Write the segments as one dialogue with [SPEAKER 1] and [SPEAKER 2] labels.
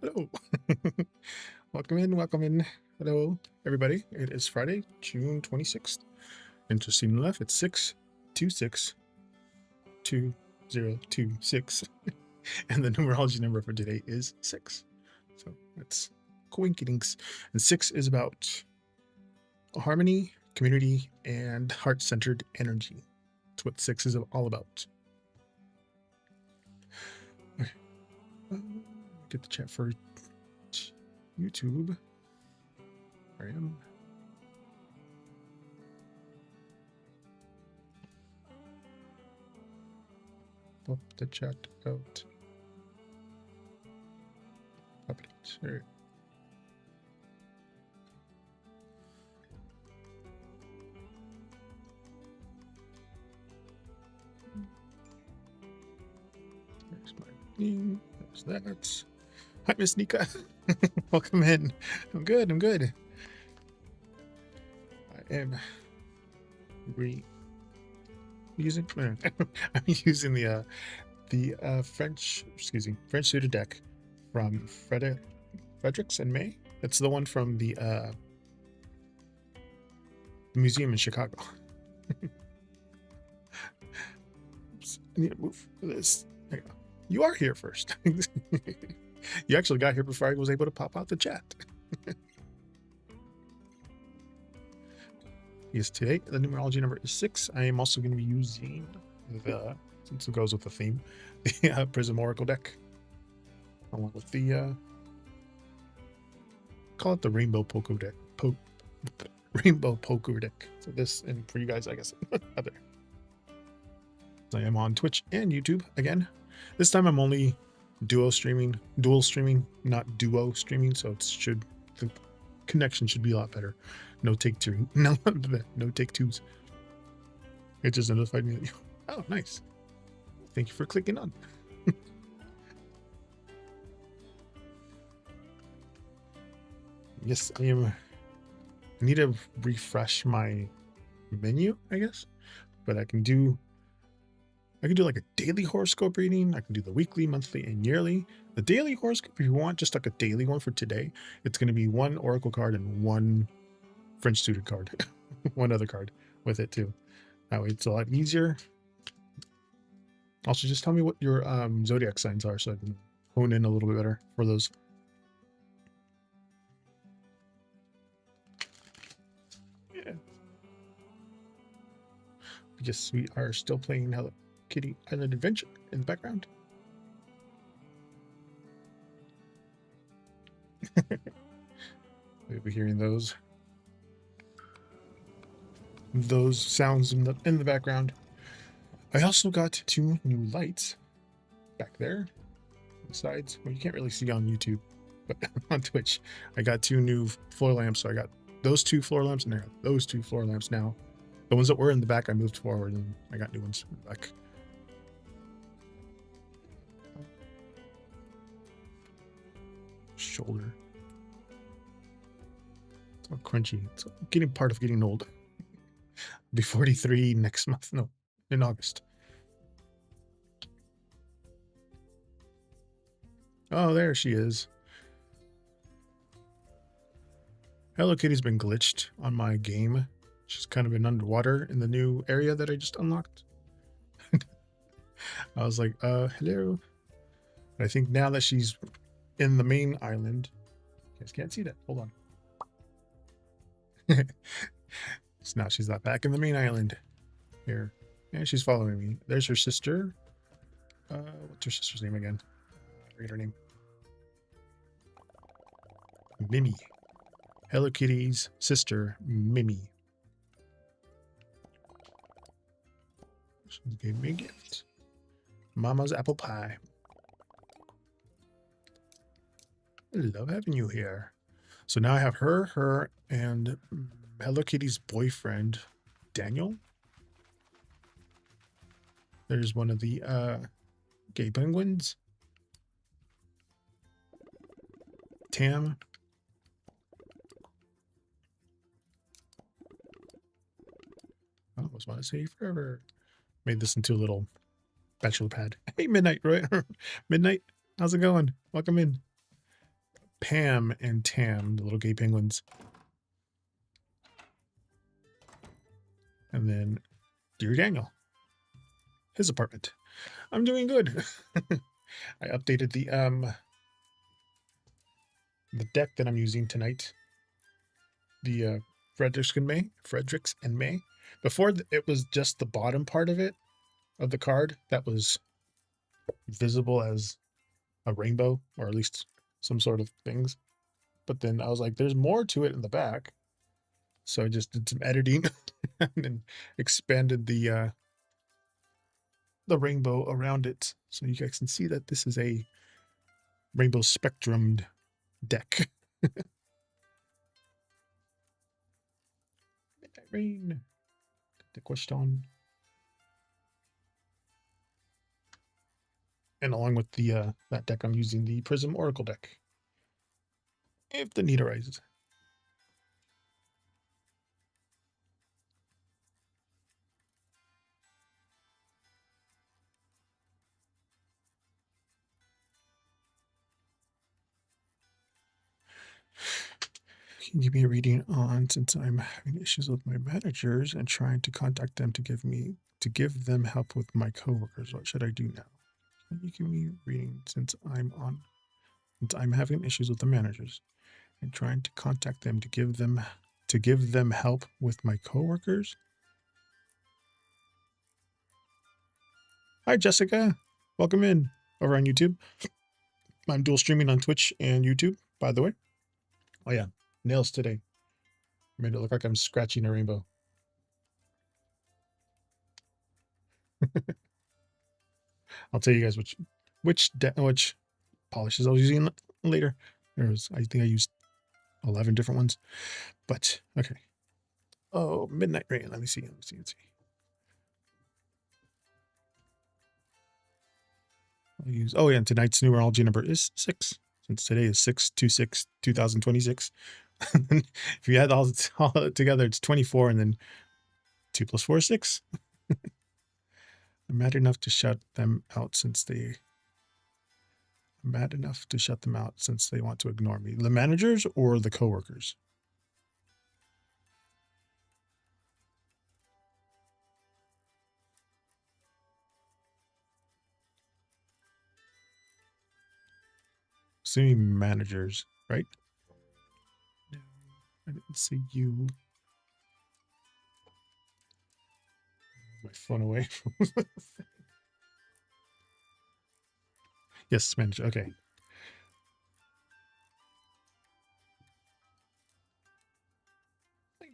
[SPEAKER 1] Hello. Welcome in, welcome in. Hello, everybody. It is Friday, June 26th. Interesting left, it's 6262026. And the numerology number for today is 6. So that's coincidence. And 6 is about harmony, community, and heart-centered energy. That's what 6 is all about. Okay. Get the chat for YouTube. There I am. Pop the chat out. Pop it. Sure. There's my name. There's that. Hi, Miss Nika. Welcome in. I'm good. I'm good. I am using. I'm using the French suited deck from Fredericks and May. That's the one from the museum in Chicago. Oops, I need to move this. There you go. You are here first. You actually got here before I was able to pop out the chat. Yes, today the numerology number is 6. I am also going to be using the, since it goes with the theme, the Prism Oracle deck, along with the call it the Rainbow Poker deck. Rainbow Poker deck. So this, and for you guys, I guess, other. So I am on Twitch and YouTube again. This time I'm only dual streaming, not duo streaming. So the connection should be a lot better. No take two. No take twos. It just notified me that you. Oh, nice. Thank you for clicking on. Yes, I am. I need to refresh my menu, I guess, but I can do like a daily horoscope reading. I can do the weekly, monthly, and yearly. The daily horoscope, if you want just like a daily one for today, it's going to be one oracle card and one French suited card, one other card with it too. That way it's a lot easier. Also, just tell me what your zodiac signs are so I can hone in a little bit better for those. Yeah. Yes, we are still playing Hello Kitty Island Adventure in the background. We'll be hearing those sounds in the background. I also got 2 new lights back there on the sides. Well, you can't really see on YouTube, but on Twitch, I got 2 new floor lamps. So I got those 2 floor lamps, and I got those 2 floor lamps now. The ones that were in the back, I moved forward, and I got new ones in the back. Shoulder. It's all crunchy. It's getting part of getting old. I'll be 43 next month. No, in August. Oh, there she is. Hello Kitty's been glitched on my game. She's kind of been underwater in the new area that I just unlocked. I was like, hello. But I think now that she's in the main island, you guys can't see that. Hold on. So now she's not back in the main island here. And she's following me. There's her sister. What's her sister's name again? Read her name. Mimi. Hello Kitty's sister, Mimi. She gave me a gift. Mama's apple pie. I love having you here. So now I have her, and Hello Kitty's boyfriend, Daniel. There's one of the gay penguins. Tam. I almost want to say forever. Made this into a little bachelor pad. Hey, Midnight, Roy. Midnight, how's it going? Welcome in. Pam and Tam, the little gay penguins. And then Dear Daniel, his apartment. I'm doing good. I updated the deck that I'm using tonight. The Fredericks and May. Before it was just the bottom part of it, of the card, that was visible as a rainbow, or at least some sort of things. But then I was like, there's more to it in the back. So I just did some editing and then expanded the rainbow around it. So you guys can see that this is a rainbow spectrumed deck. Midnight Rain. The question. And along with the that deck, I'm using the Prism Oracle deck. If the need arises. Can you give me a reading on, since I'm having issues with my managers and trying to contact them to give them help with my coworkers? What should I do now? Can you give me a reading since I'm having issues with the managers and trying to contact them to give them help with my coworkers? Hi Jessica, welcome in over on YouTube. I'm dual streaming on Twitch and YouTube, by the way. Oh yeah, nails today. Made it look like I'm scratching a rainbow. I'll tell you guys which polishes I was using later. I think I used 11 different ones, but okay. Oh, Midnight Rain. Let me see. I'll use, oh yeah, and tonight's numerology number is 6, since today is 6/26/2026. If you add all together, it's 24, and then 2 + 4 is 6. I'm mad enough to shut them out since they want to ignore me. The managers or the coworkers? Assuming managers, right? No, I didn't see you. My phone away. Yes, manager. Okay.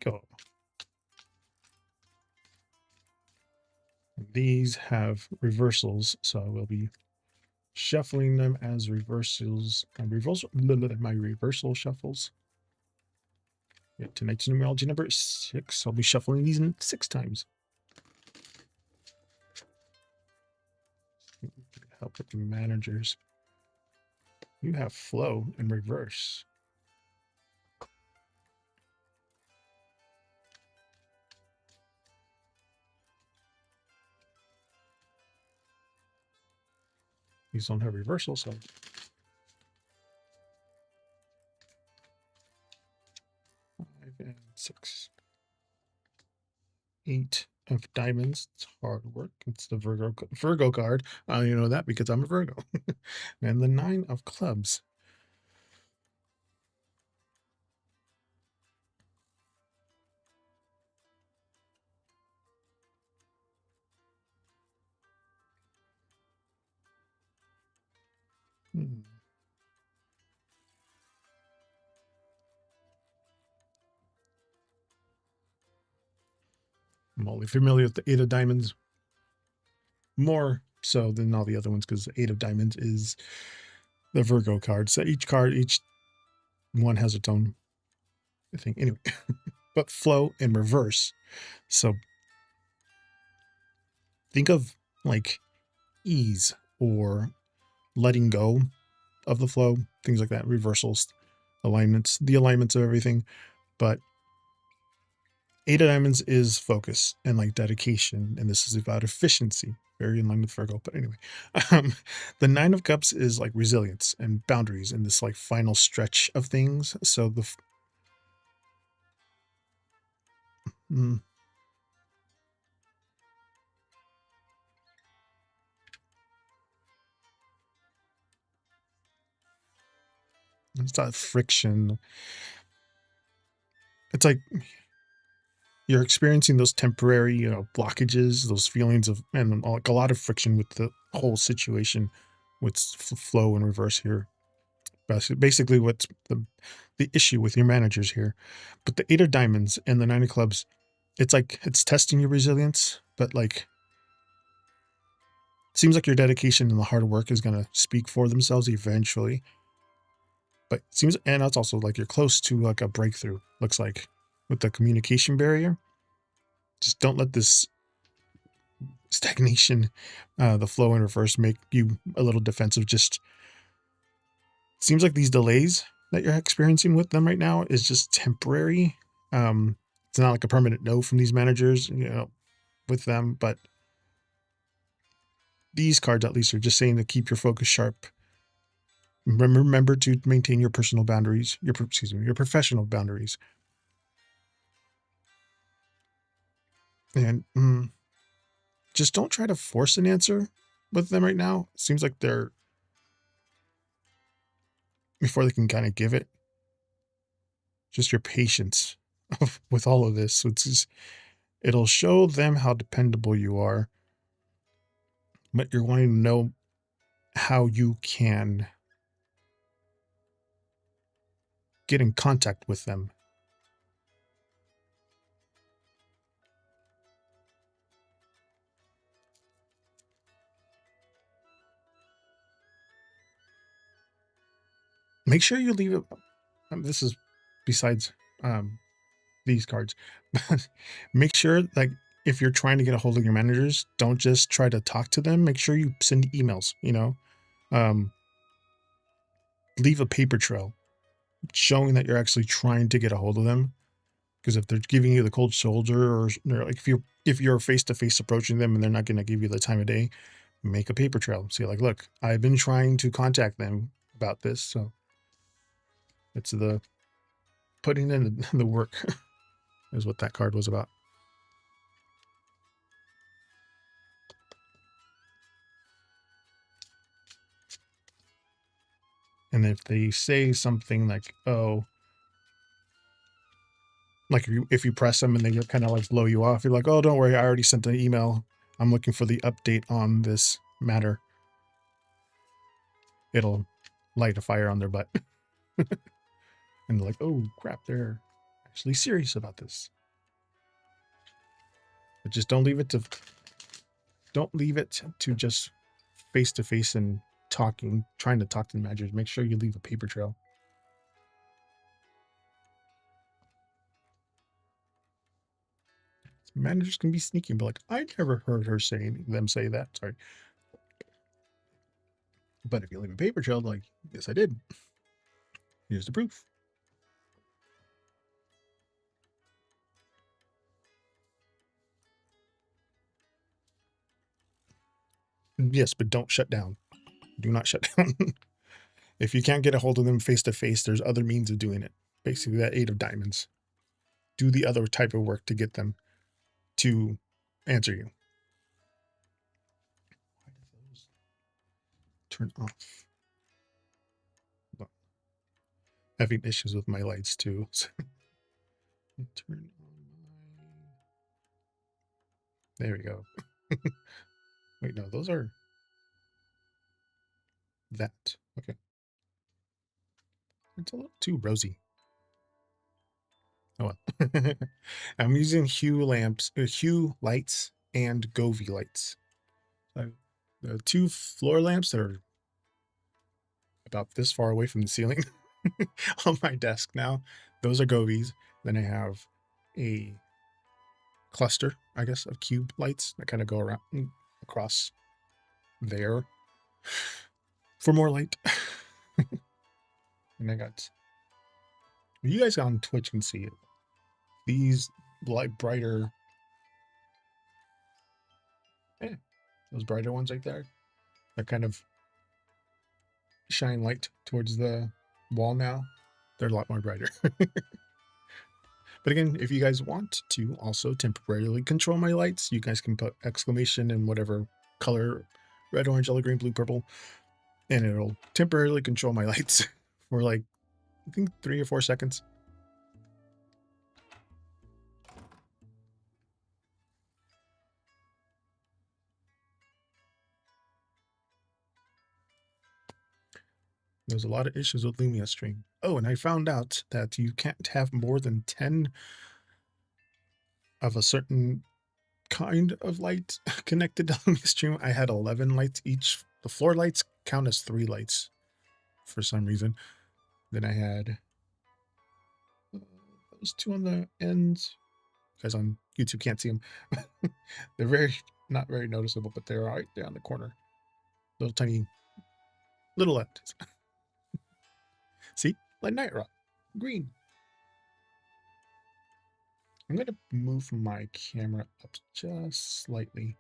[SPEAKER 1] Go. These have reversals, so I will be shuffling them as reversals. My reversal shuffles. Yeah, tonight's numerology number is 6. I'll be shuffling these in 6 times. Help with the managers. You have flow in reverse. These don't have reversal, so 5 and 6. 8 of diamonds. It's hard work. It's the Virgo card. I know that because I'm a Virgo. And the 9 of clubs. I'm only familiar with the 8 of diamonds, more so than all the other ones, because the 8 of diamonds is the Virgo card. So each one has its own thing. Anyway, but flow in reverse. So think of like ease or letting go of the flow, things like that, reversals, alignments, the alignments of everything. But Eight of Diamonds is focus and like dedication, and this is about efficiency, very in line with Virgo. But anyway, um, the Nine of Cups is like resilience and boundaries in this like final stretch of things. So mm, it's not friction. It's like you're experiencing those temporary, blockages, those feelings of, and like a lot of friction with the whole situation, with flow and reverse here. Basically, what's the issue with your managers here? But the Eight of Diamonds and the Nine of Clubs, it's like it's testing your resilience, but like it seems like your dedication and the hard work is gonna speak for themselves eventually. But it seems, and it's also like you're close to like a breakthrough. Looks like with the communication barrier. Just don't let this stagnation, the flow in reverse, make you a little defensive. Just seems like these delays that you're experiencing with them right now is just temporary. It's not like a permanent no from these managers, with them, but these cards at least are just saying to keep your focus sharp. Remember to maintain your personal boundaries, your professional boundaries, and just don't try to force an answer with them right now. It seems like they're, before they can kind of give it, just your patience with all of this. So it's just, it'll show them how dependable you are, but you're wanting to know how you can get in contact with them. Make sure you leave it. This is besides these cards, but make sure, like, if you're trying to get a hold of your managers, don't just try to talk to them. Make sure you send emails, um, leave a paper trail showing that you're actually trying to get a hold of them. Because if they're giving you the cold shoulder, or like if you're face to face approaching them and they're not going to give you the time of day, make a paper trail. Say like, look, I've been trying to contact them about this. So it's the putting in the work is what that card was about. And if they say something like, oh, like if you press them and they kind of like blow you off, you're like, oh, don't worry, I already sent an email. I'm looking for the update on this matter. It'll light a fire on their butt. And they're like, oh crap, they're actually serious about this. But just don't leave it to just face to face and trying to talk to the managers. Make sure you leave a paper trail. Managers can be sneaky, but like, I never heard them say that. Sorry. But if you leave a paper trail, like, yes, I did. Here's the proof. Yes, but don't shut down. Do not shut down. If you can't get a hold of them face to face, there's other means of doing it. Basically, that Eight of Diamonds. Do the other type of work to get them to answer you. Why did those turn off? Well, having issues with my lights too. So turn on my. There we go. Wait, no, those are that. Okay. It's a little too rosy. Oh well. I'm using Hue lights and Govee lights. So the two floor lamps that are about this far away from the ceiling on my desk now, those are Govees. Then I have a cluster, I guess, of cube lights that kind of go around across there for more light. And I got, you guys on Twitch can see it. These light brighter. Yeah, those brighter ones right there. They're kind of shine light towards the wall now. They're a lot more brighter. But again, if you guys want to also temporarily control my lights, you guys can put exclamation in whatever color, red, orange, yellow, green, blue, purple, and it'll temporarily control my lights for like, I think 3 or 4 seconds. There's a lot of issues with Lumia Stream. Oh, and I found out that you can't have more than 10 of a certain kind of light connected to Lumia Stream. I had 11 lights each. The floor lights count as 3 lights for some reason. Then I had those 2 on the ends. You guys on YouTube can't see them. They're not very noticeable, but they're right there on the corner. Little tiny little lights. See? Like night rock. Green. I'm going to move my camera up just slightly.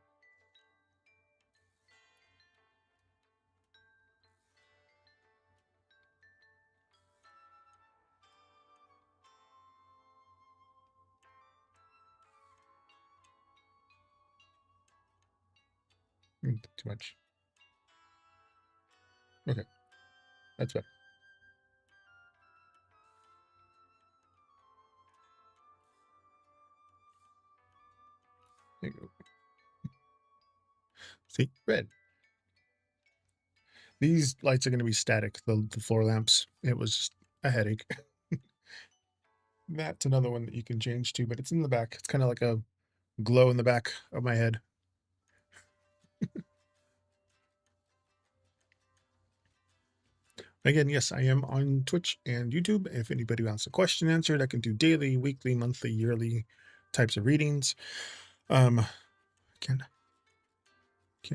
[SPEAKER 1] Too much. Okay. That's better. There you go. See? Red. These lights are going to be static, the floor lamps. It was just a headache. That's another one that you can change to, but it's in the back. It's kind of like a glow in the back of my head. Again, yes, I am on Twitch and YouTube. If anybody wants a question answered, I can do daily, weekly, monthly, yearly types of readings. Can't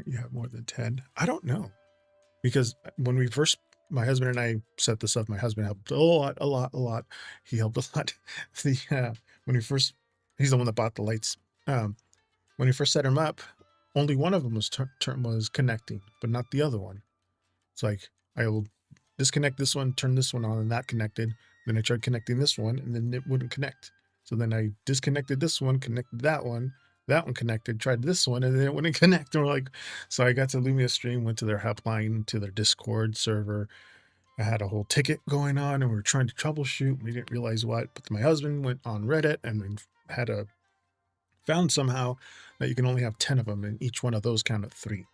[SPEAKER 1] you have more than 10? I don't know. Because when we first, my husband and I set this up, my husband helped a lot. He helped a lot. When we first, he's the one that bought the lights. When we first set him up, only one of them was connecting, but not the other one. It's like, I will disconnect this one, turn this one on, and that connected. Then I tried connecting this one, and then it wouldn't connect. So then I disconnected this one, connected that one connected, tried this one, and then it wouldn't connect. And we're like, so I got to Lumia Stream, went to their helpline, to their Discord server. I had a whole ticket going on, and we were trying to troubleshoot. We didn't realize what, but my husband went on Reddit and found somehow that you can only have 10 of them, and each one of those count at 3.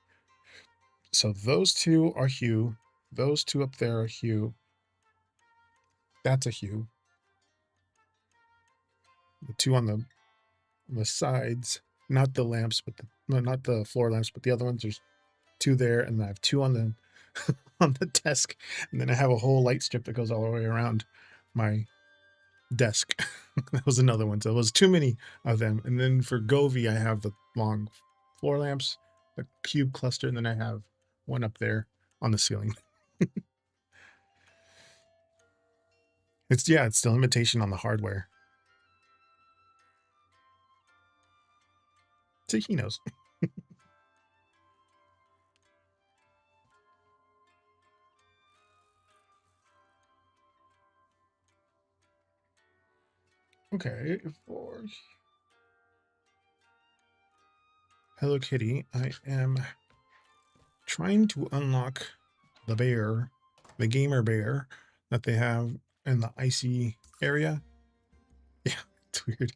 [SPEAKER 1] So those 2 are hue. Those 2 up there are hue. That's a hue. The 2 on the sides, not the lamps, but not the floor lamps, but the other ones. There's 2 there, and I have 2 on the on the desk, and then I have a whole light strip that goes all the way around my desk. That was another one. So it was too many of them. And then for Govee, I have the long floor lamps, the cube cluster, and then I have one up there on the ceiling. It's still imitation on the hardware. So he knows. Okay, for Hello Kitty, I am trying to unlock the bear, the gamer bear that they have in the icy area. Yeah, it's weird.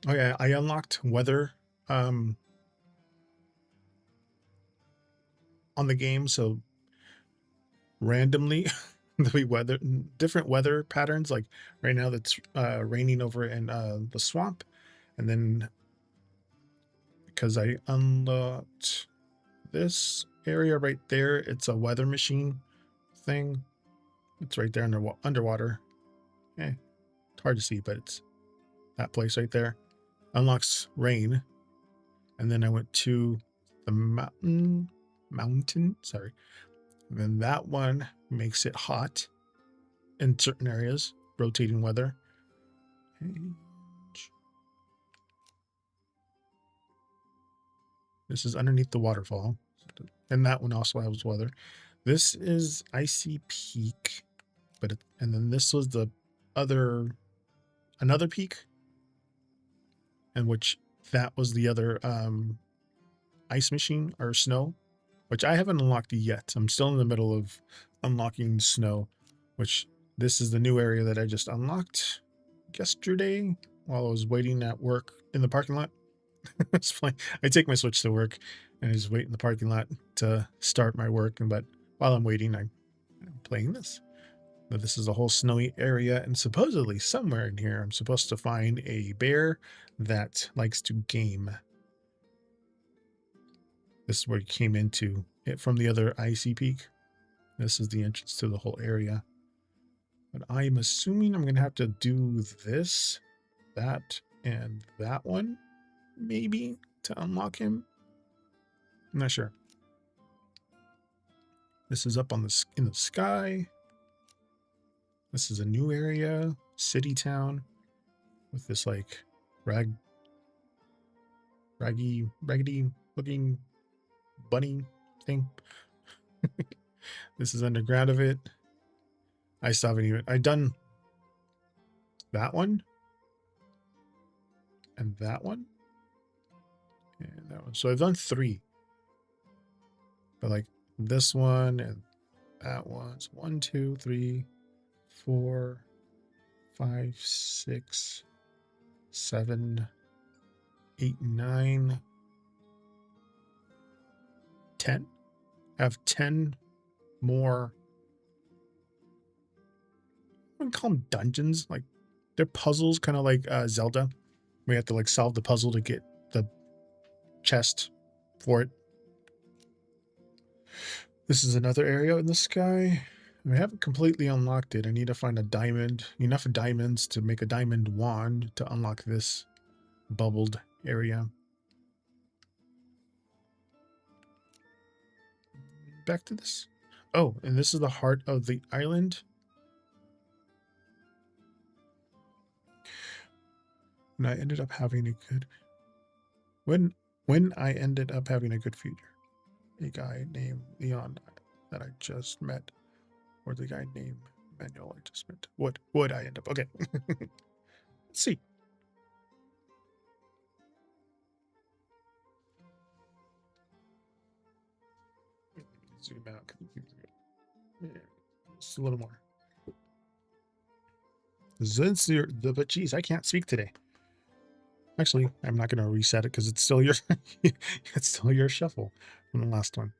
[SPEAKER 1] Oh yeah, I unlocked weather on the game, so randomly there'll be different weather patterns. Like right now that's raining over in the swamp, and then because I unlocked this area right there, it's a weather machine thing. It's right there underwater. It's hard to see, but it's that place right there. Unlocks rain. And then I went to the mountain, sorry. And then that one makes it hot in certain areas, rotating weather. Okay. This is underneath the waterfall. And that one also has weather. This is Icy Peak. And then this was the another peak. And which that was the other ice machine or snow, which I haven't unlocked yet. I'm still in the middle of unlocking snow, which this is the new area that I just unlocked yesterday while I was waiting at work in the parking lot. It's funny. I take my Switch to work and I just wait in the parking lot to start my work. But while I'm waiting, I'm playing this. But this is a whole snowy area, and supposedly somewhere in here, I'm supposed to find a bear that likes to game. This is where you came into it from the other icy peak. This is the entrance to the whole area. But I'm assuming I'm going to have to do this, that, and that one, maybe, to unlock him. I'm not sure. This is up on in the sky. This is a new area, city town, with this like raggedy looking bunny thing. This is underground of it. I still haven't even. I've done that one, and that one, and that one. So I've done 3. But like this one and that one. So 1, 2, 3, 4, 5, 6, 7, 8, 9, 10. I have 10 more. I wouldn't call them dungeons. Like they're puzzles, kind of like Zelda. We have to like solve the puzzle to get the chest for it. This is another area in the sky. I haven't completely unlocked it. I need to find a diamond, enough diamonds to make a diamond wand to unlock this bubbled area. Back to this. Oh, and this is the heart of the island. And I ended up having a good when I ended up having a good future. A guy named Leon that I just met, or the guy named Manuel I just met. What would I end up? Okay. Let's see. Zoom out. Yeah, just a little more. But geez, I can't speak today. Actually, I'm not going to reset it because it's still your it's still your shuffle from the last one.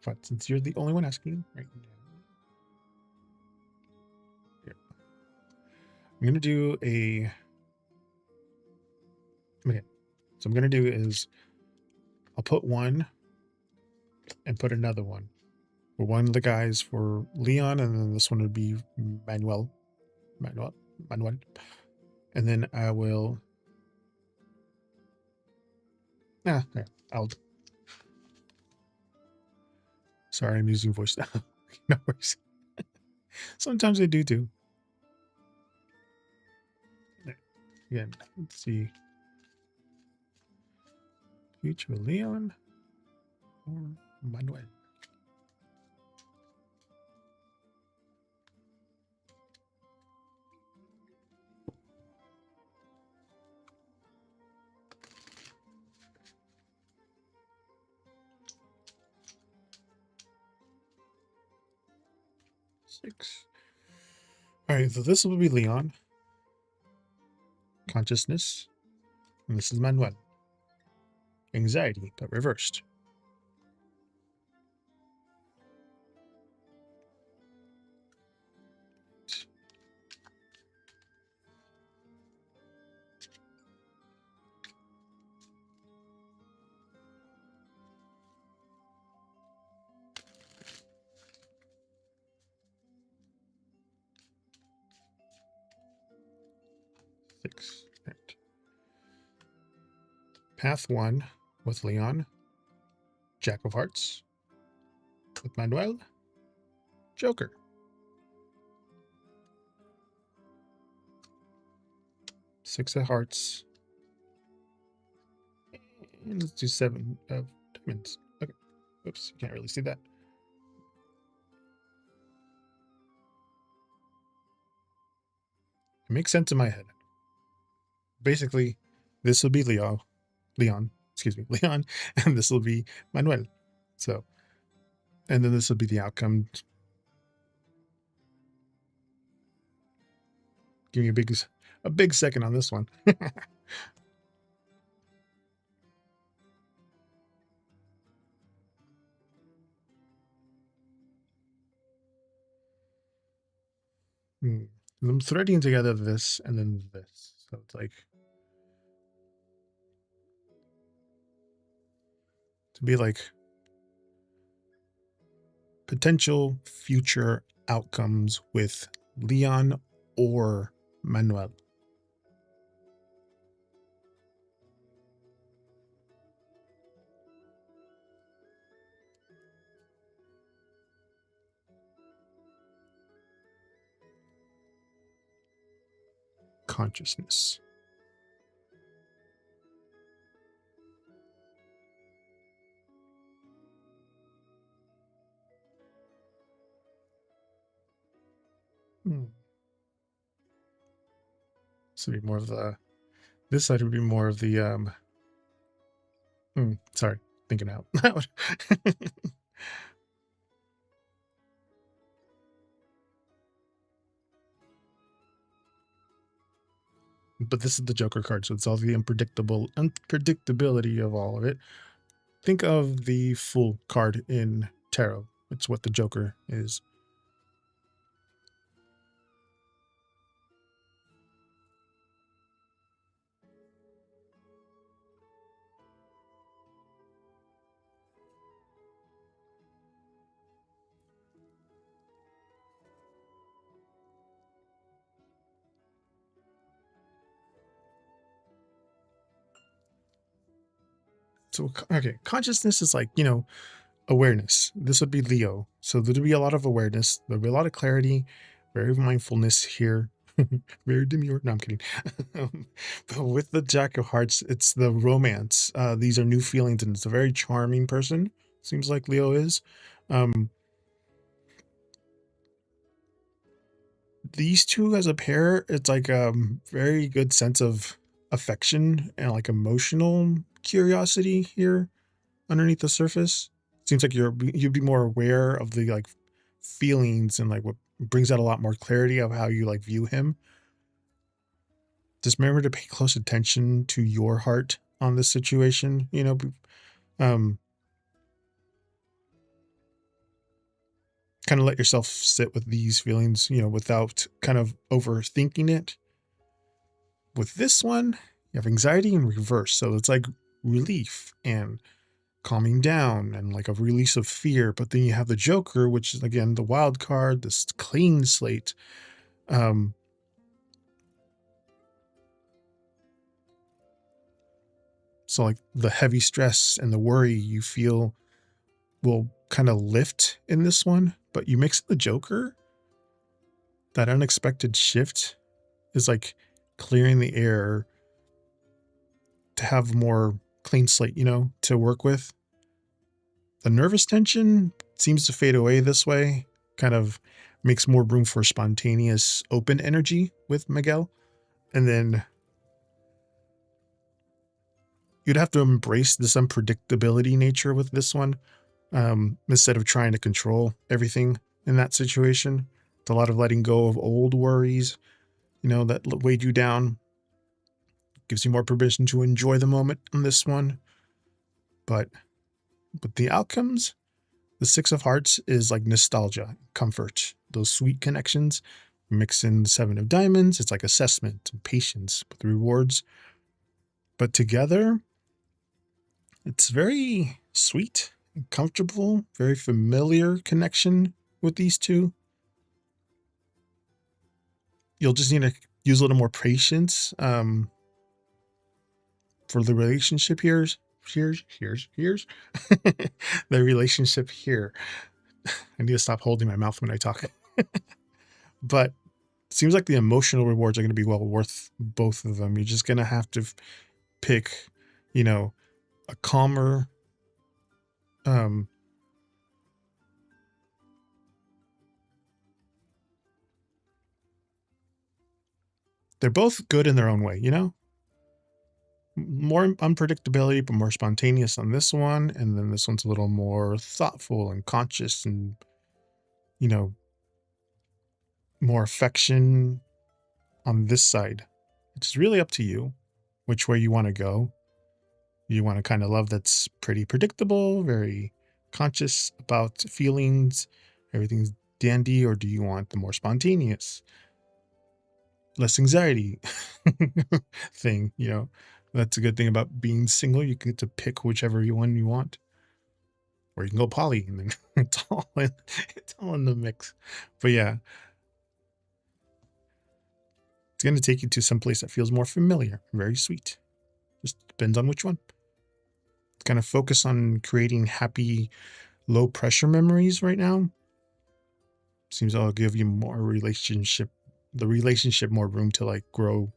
[SPEAKER 1] But since you're the only one asking right now, here. I'm going to do a. Okay, so I'm going to do is I'll put one and put another one. For one of the guys for Leon, and then this one would be Manuel. And then I will. There. Sorry, I'm using voice now. No worries. Sometimes I do too. Again, let's see. Future Leon or Manuel. Six. All right, so this will be Leon. Consciousness. And this is Manuel. Anxiety, but reversed. Six. Right. Path 1 with Leon. Jack of Hearts with Manuel. Joker. Six of Hearts. And let's do 7 of diamonds. Okay. Oops, you can't really see that. It makes sense in my head. Basically, this will be Leon, excuse me, Leon, and this will be Manuel. So, and then this will be the outcome. Give me a big second on this one. I'm threading together this and then this. So it's like to be like potential future outcomes with Leon or Manuel. Consciousness. This would be more of the. This side would be more of the. Sorry, thinking out loud. But this is the Joker card, so it's all the unpredictability of all of it. Think of the Fool card in tarot. It's what the Joker is. So, okay, consciousness is like, awareness. This would be Leo. So there'd be a lot of awareness. There'd be a lot of clarity, very mindfulness here. Very demure. No, I'm kidding. But with the Jack of Hearts, it's the romance. These are new feelings, and it's a very charming person. Seems like Leo is. These two as a pair, it's like a very good sense of affection and like emotional curiosity here underneath the surface. Seems like you'd be more aware of the like feelings and like what brings out a lot more clarity of how you like view him. Just remember to pay close attention to your heart on this situation. Kind of let yourself sit with these feelings, without kind of overthinking it. With this one, you have anxiety in reverse. So it's like relief and calming down and like a release of fear. But then you have the Joker, which is again the wild card, this clean slate. So like the heavy stress and the worry you feel will kind of lift in this one, but you mix the Joker, that unexpected shift is like clearing the air to have more clean slate, to work with. The nervous tension seems to fade away this way, kind of makes more room for spontaneous open energy with Miguel. And then you'd have to embrace this unpredictability nature with this one, instead of trying to control everything in that situation. It's a lot of letting go of old worries, that weighed you down. Gives you more permission to enjoy the moment on this one. But the outcomes, the Six of Hearts is like nostalgia, comfort, those sweet connections. Mix in Seven of Diamonds, it's like assessment and patience with rewards. But together, it's very sweet and comfortable, very familiar connection with these two. You'll just need to use a little more patience for the relationship here. Here's the relationship here. I need to stop holding my mouth when I talk. But it seems like the emotional rewards are going to be well worth both of them. You're just going to have to pick, a a calmer, they're both good in their own way, you know? More unpredictability, but more spontaneous on this one. And then this one's a little more thoughtful and conscious and, you know, more affection on this side. It's really up to you which way you want to go. You want a kind of love that's pretty predictable, very conscious about feelings, everything's dandy, or do you want the more spontaneous, less anxiety thing? You know, that's a good thing about being single. You get to pick whichever one you want, or you can go poly, and then it's all in the mix. But yeah, it's going to take you to some place that feels more familiar, very sweet. Just depends on which one. Kind of focus on creating happy, low pressure memories right now. Seems I'll give you more the relationship more room to like grow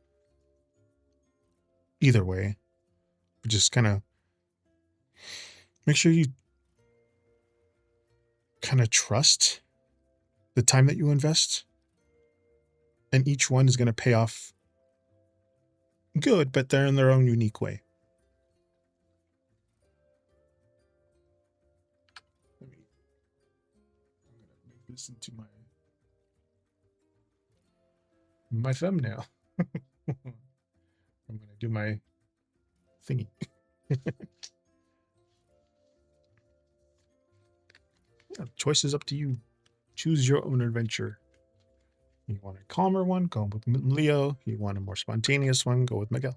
[SPEAKER 1] either way. But just kind of make sure you kind of trust the time that you invest. And each one is going to pay off good, but they're in their own unique way. I'm going to make this into my thumbnail. I'm going to do my thingy. Yeah, choice is up to you. Choose your own adventure. You want a calmer one, go with Leo. You want a more spontaneous one, go with Miguel.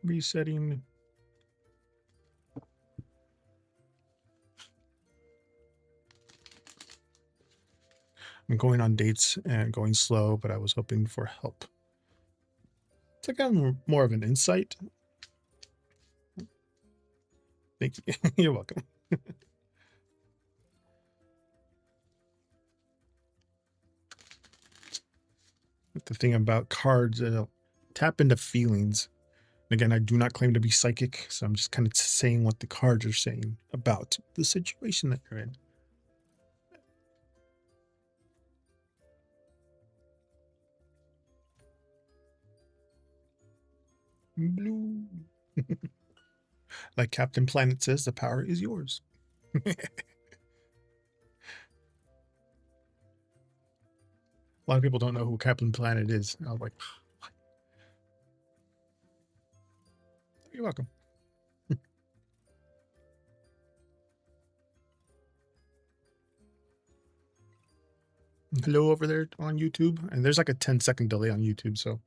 [SPEAKER 1] Resetting. I'm going on dates and going slow, but I was hoping for help. It's like I'm more of an insight. Thank you. You're welcome. The thing about cards, tap into feelings. Again, I do not claim to be psychic, so I'm just kind of saying what the cards are saying about the situation that you're in. Blue. Like Captain Planet says, the power is yours. A lot of people don't know who Captain Planet is. I was like, what? You're welcome. Hello over there on YouTube. And there's like a 10-second delay on YouTube. So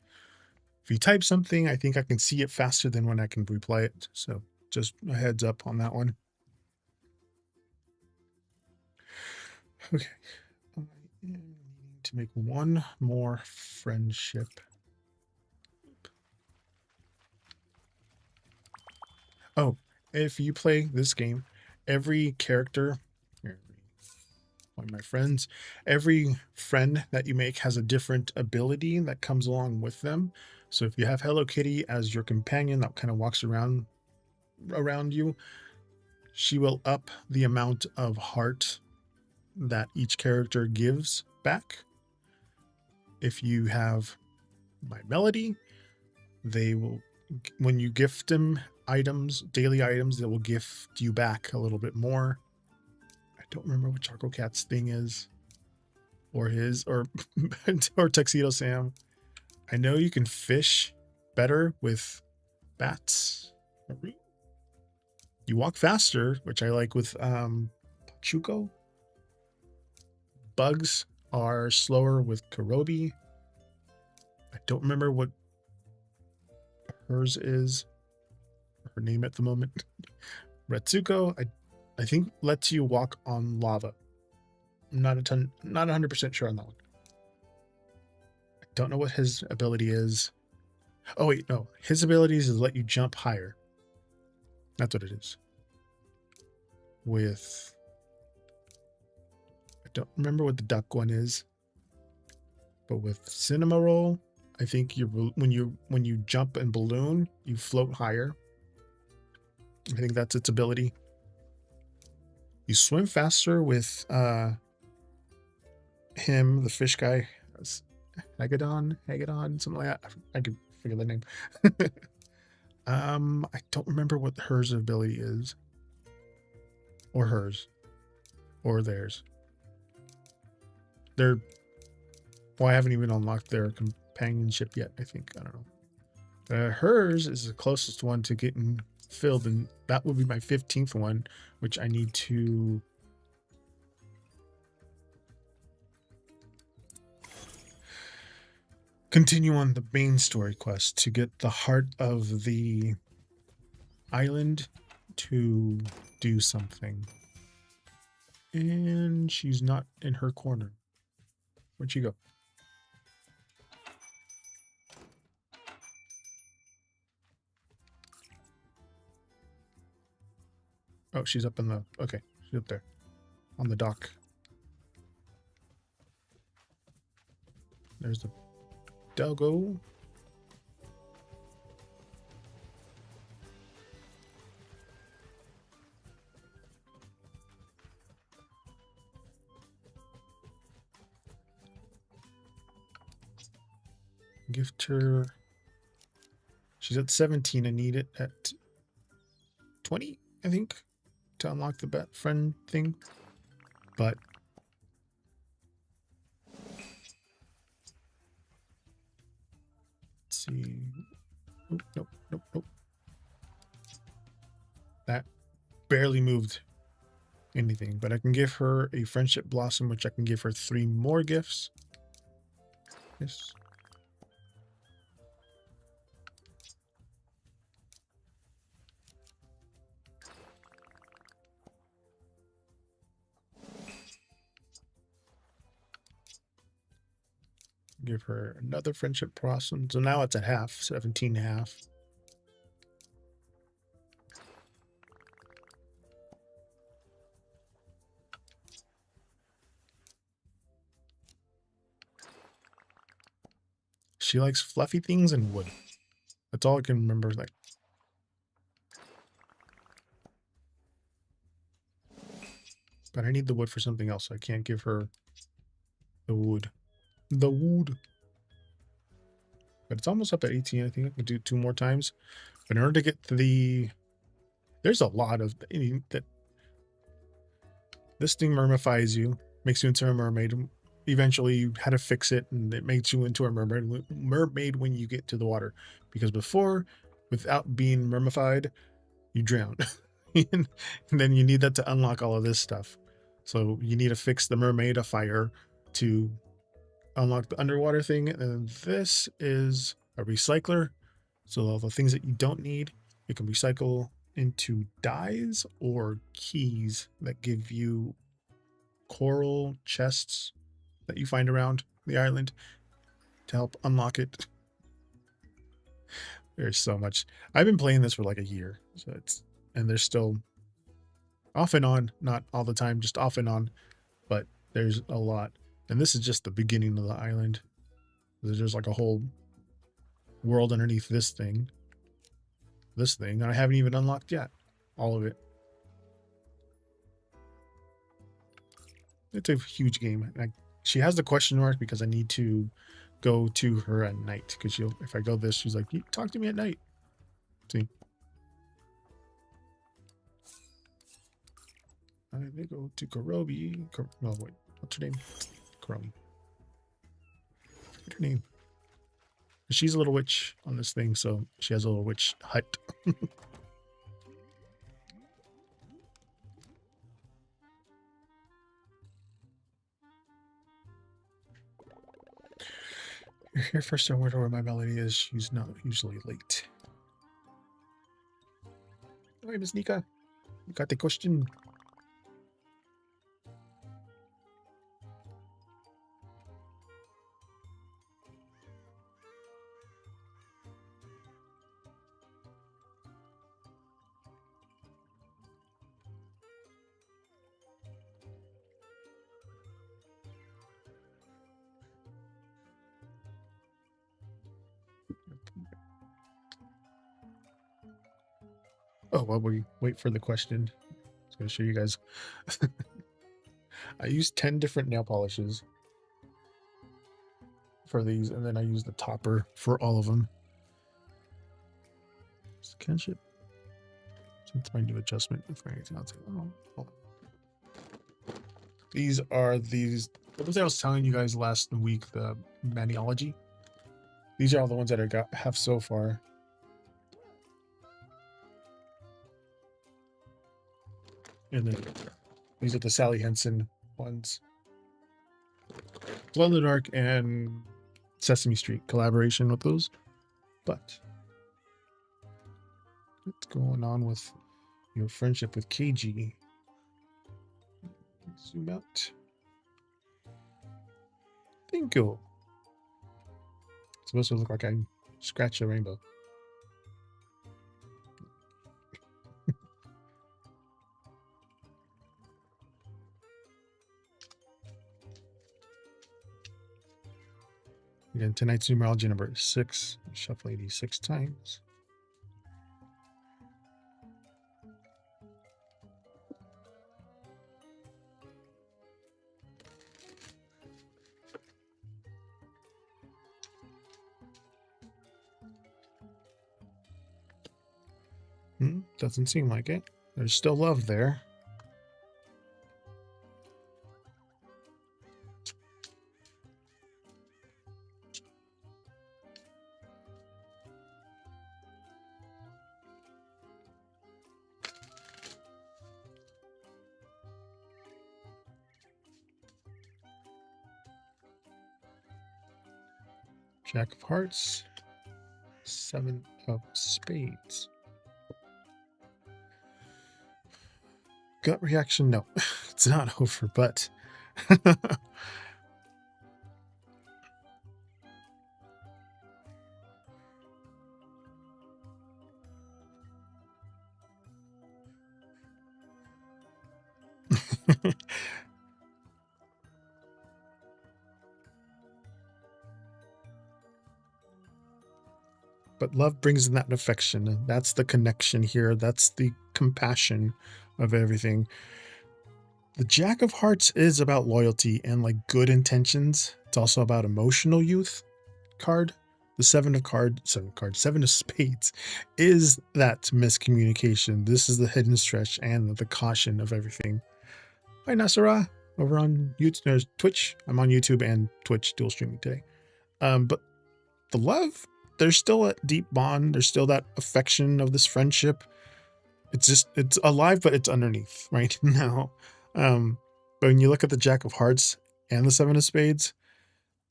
[SPEAKER 1] if you type something, I think I can see it faster than when I can reply it. So just a heads up on that one. Okay. I am needing to make one more friendship. Oh, if you play this game, every character, one of my friends, every friend that you make has a different ability that comes along with them. So if you have Hello Kitty as your companion that kind of walks around you, she will up the amount of heart that each character gives back. If you have my Melody, they will, when you gift them items, daily items, they will gift you back a little bit more. I don't remember what Charcoal Cat's thing is, or his, or Tuxedo Sam. I know you can fish better with bats. You walk faster, which I like with Pachuco. Bugs are slower with Karobi. I don't remember what hers is, her name at the moment. Retsuko, I think lets you walk on lava. I'm not 100% sure on that one. I don't know what his ability is. Oh wait, no. His abilities is let you jump higher. That's what it is. With, I don't remember what the duck one is, but with cinema roll, I think when you jump and balloon, you float higher. I think that's its ability. You swim faster with him, the fish guy. Hagadon, something like that. I could figure the name. I don't remember what hers ability is. Or hers. Or theirs. Well, I haven't even unlocked their companionship yet, I think. I don't know. Hers is the closest one to getting filled, and that would be my 15th one, which I need to continue on the main story quest to get the heart of the island to do something. And she's not in her corner. Where'd she go? Oh, she's up in the... Okay, she's up there. On the dock. There's the doggo. Gift her... She's at 17. I need it at 20, I think, to unlock the bet friend thing. But let's see. Nope. That barely moved anything, but I can give her a friendship blossom, which I can give her 3 more gifts. Yes. Give her another friendship blossom. So now it's at half, 17 and a half. She likes fluffy things and wood. That's all I can remember. Like, but I need the wood for something else. So I can't give her the wood. The wood. But it's almost up at 18. I think I can do 2 more times. But in order to get to the... There's a lot of... that. This thing mermifies you. Makes you into a mermaid. Eventually you had to fix it, and it makes you into a mermaid when you get to the water. Because before, without being mermified, you drown. And then you need that to unlock all of this stuff. So you need to fix the mermaid of fire to unlock the underwater thing. And this is a recycler. So all the things that you don't need, you can recycle into dyes or keys that give you coral chests that you find around the island to help unlock it. There's so much. I've been playing this for like a year, so and there's still off and on, not all the time, just off and on, but there's a lot. And this is just the beginning of the island. There's like a whole world underneath this thing that I haven't even unlocked yet, all of it. It's a huge game. She has the question mark because I need to go to her at night, because if I go this, she's like, you talk to me at night. See, they go to Karobi. No, wait, what's her name? Karobi. What's her name? She's a little witch on this thing, so she has a little witch hut. You're here first, I wonder where my melody is. She's not usually late. Hi, Miss Nika. You got the question? Oh, while we wait for the question, I was going to show you guys. I used 10 different nail polishes for these, and then I used the topper for all of them. Kinship. Since my new adjustment with my these are what was I was telling you guys last week, the maniology. These are all the ones that I have so far. And then these are the Sally Henson ones. Glow in the Dark and Sesame Street collaboration with those. But what's going on with your friendship with KG? Zoom out. Thank you. It's supposed to look like I scratched a rainbow. Again, tonight's numerology number is 6. Shuffle 86 times. Doesn't seem like it. There's still love there. Jack of Hearts, 7 of Spades. Gut reaction, no, it's not over, but but love brings in that affection. That's the connection here. That's the compassion of everything. The Jack of Hearts is about loyalty and like good intentions. It's also about emotional youth card. The seven of spades is that miscommunication. This is the hidden stretch and the caution of everything. Hi, Nasara, over on YouTube, Twitch. I'm on YouTube and Twitch dual streaming today. But the love, there's still a deep bond. There's still that affection of this friendship. It's alive, but it's underneath right now. But when you look at the Jack of Hearts and the 7 of Spades,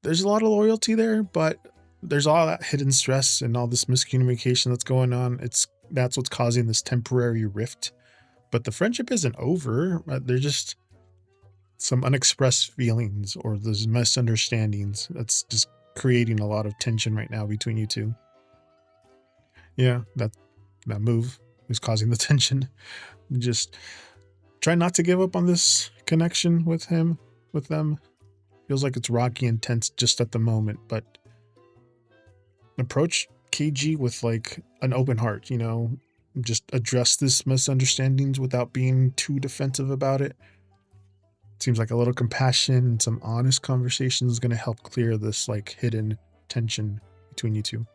[SPEAKER 1] there's a lot of loyalty there, but there's all that hidden stress and all this miscommunication that's going on. That's what's causing this temporary rift. But the friendship isn't over. They're just some unexpressed feelings or those misunderstandings. That's just creating a lot of tension right now between you two. Yeah, that move is causing the tension. Just try not to give up on this connection with them. Feels like it's rocky and tense just at the moment, but approach KG with like an open heart, just address this misunderstandings without being too defensive about it. Seems like a little compassion and some honest conversation is going to help clear this like hidden tension between you two.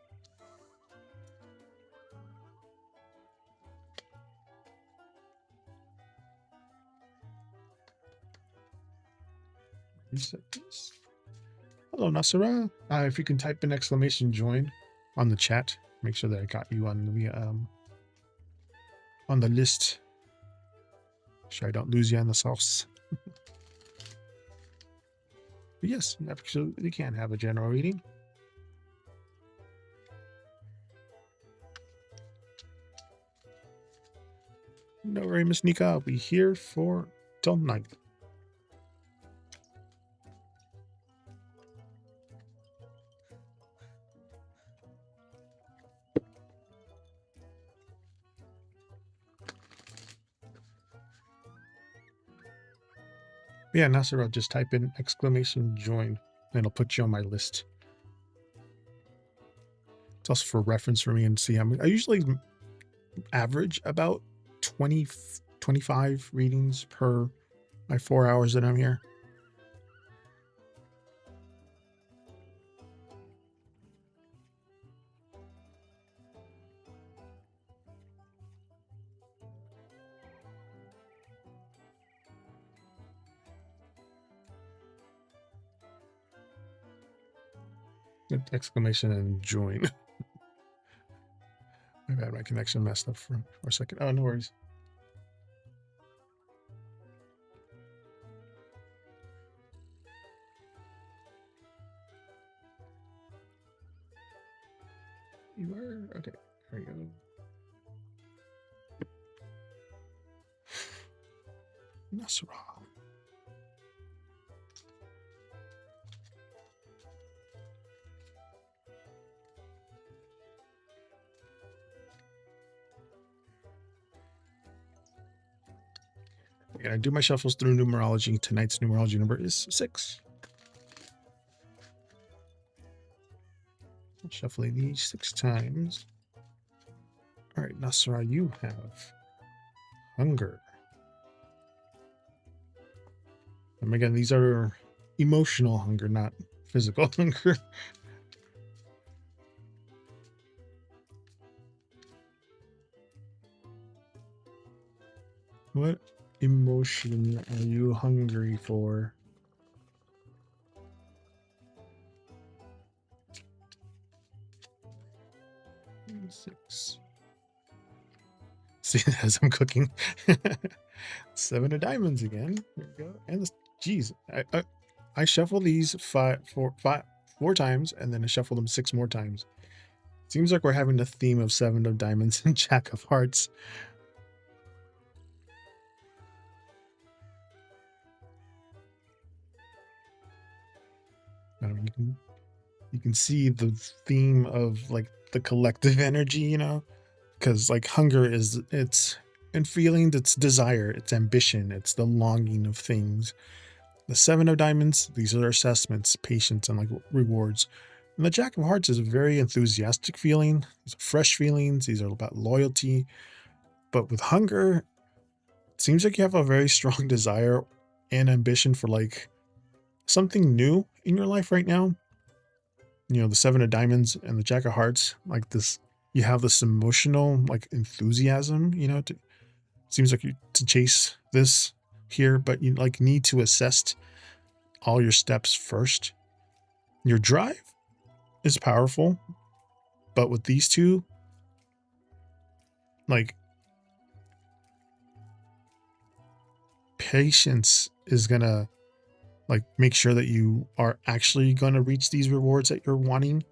[SPEAKER 1] Reset this. Hello, Nasara. If you can type an exclamation join on the chat, make sure that I got you on the list. Sure I don't lose you in the sauce. But yes, you absolutely can have a general reading. No worry, Miss Nika. I'll be here till 9. Yeah, Nasser, just type in exclamation join and it'll put you on my list. It's also for reference for me and see. I usually average about 20, 25 readings per my 4 hours that I'm here. Exclamation and join. My bad, my connection messed up for a second. Oh, no worries. You are okay. There you go. Nasra. And I do my shuffles through numerology. Tonight's numerology number is 6. Shuffling these 6 times. All right, Nasra, you have hunger. And again, these are emotional hunger, not physical hunger. What emotion are you hungry for? Six. See, as I'm cooking. 7 of diamonds again. There we go. And this, geez, I shuffle these 4 times, and then I shuffle them 6 more times. Seems like we're having the theme of 7 of diamonds and Jack of hearts. You can see the theme of like the collective energy, you know, because like hunger is it's and feelings, it's desire, it's ambition, it's the longing of things. The 7 of diamonds, these are assessments, patience, and like rewards. And the Jack of hearts is a very enthusiastic feeling. These are fresh feelings. These are about loyalty. But with hunger, it seems like you have a very strong desire and ambition for like something new in your life right now. You know, the 7 of diamonds and the Jack of hearts, like this, you have this emotional like enthusiasm, you know, seems like you to chase this here, but you like need to assess all your steps first. Your drive is powerful, but with these two, like patience is gonna like make sure that you are actually gonna reach these rewards that you're wanting,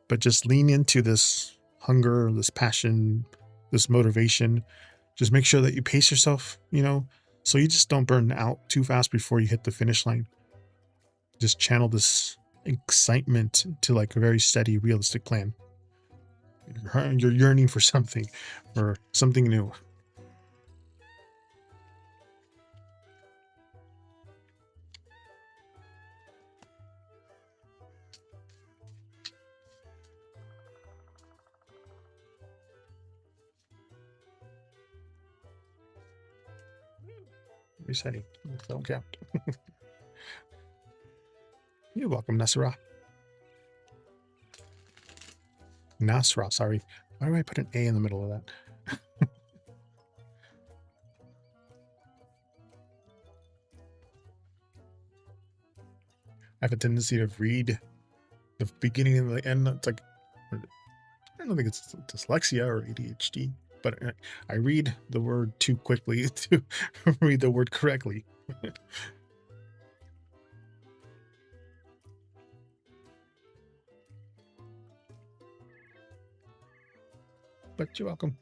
[SPEAKER 1] but just lean into this hunger, this passion, this motivation. Just make sure that you pace yourself, you know, so you just don't burn out too fast before you hit the finish line. Just channel this excitement to like a very steady, realistic plan. You're yearning for something or something new. Resetting. Don't count. You're welcome, Nasra. Nasra, sorry. Why do I put an A in the middle of that? I have a tendency to read the beginning and the end. It's like, I don't think it's dyslexia or ADHD, but I read the word too quickly to read the word correctly. But you're welcome.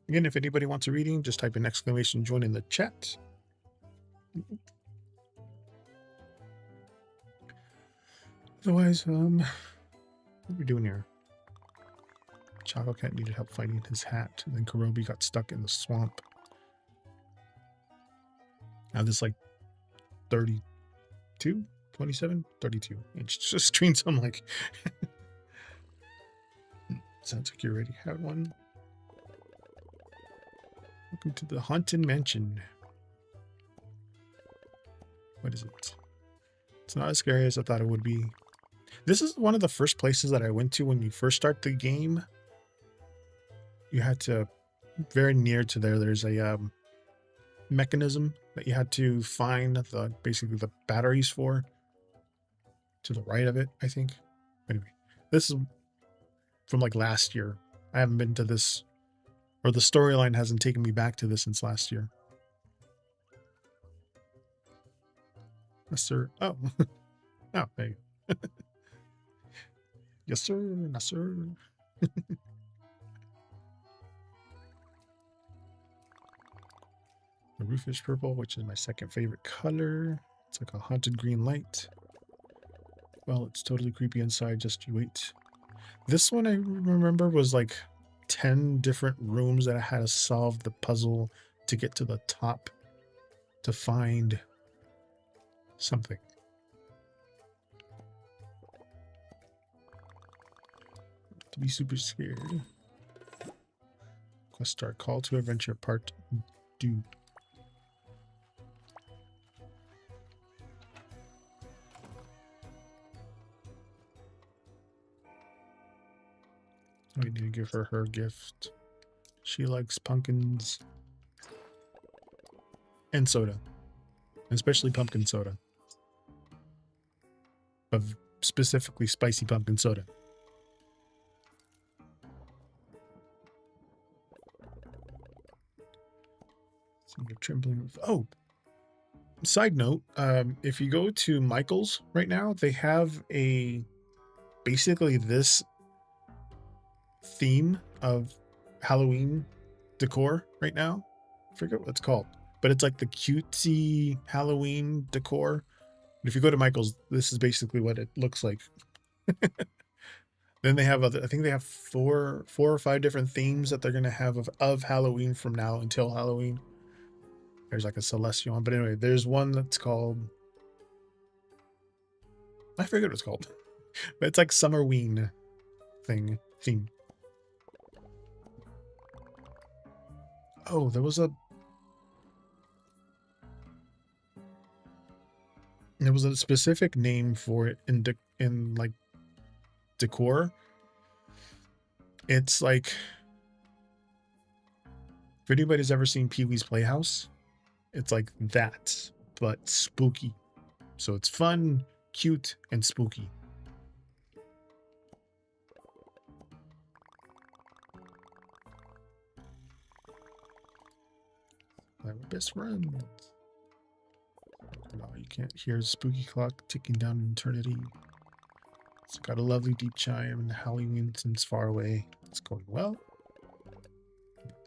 [SPEAKER 1] Again, if anybody wants a reading, just type in exclamation join in the chat. Otherwise, what are we doing here? Choco Cat needed help finding his hat, and then Karobi got stuck in the swamp. Now this like 32, 27, 32 inch screen, so I'm like, sounds like you already have one. Welcome to the Haunted Mansion. What is it? It's not as scary as I thought it would be. This is one of the first places that I went to when you first start the game. You had to, very near to there's a mechanism that you had to find basically the batteries for. To the right of it, I think. Anyway, this is from like last year. I haven't been to this, or the storyline hasn't taken me back to this since last year. Yes, sir. Oh. Oh, there you go. Yes, sir. Yes, sir. The roof is purple, which is my second favorite color. It's like a haunted green light. Well, it's totally creepy inside. Just you wait. This one I remember was like 10 different rooms that I had to solve the puzzle to get to the top to find something. To be super scared. Quest start. Call to adventure part 2. We need to give her her gift. She likes pumpkins and soda, especially pumpkin soda, but specifically spicy pumpkin soda. So you're trembling. Oh, side note: if you go to Michael's right now, they have basically this theme of Halloween decor right now. I forget what it's called, but it's like the cutesy Halloween decor. But if you go to Michael's, this is basically what it looks like. Then they have I think they have four or five different themes that they're gonna have of Halloween from now until Halloween. There's like a celestial one, but anyway, there's one that's called, I forget what it's called, but it's like Summerween theme. Oh, there was a specific name for it in like decor. It's like, if anybody's ever seen Pee-wee's Playhouse, it's like that, but spooky. So it's fun, cute, and spooky. We're best friends. No, you can't hear the spooky clock ticking down eternity. It's got a lovely deep chime, and Halloween seems far away. It's going well.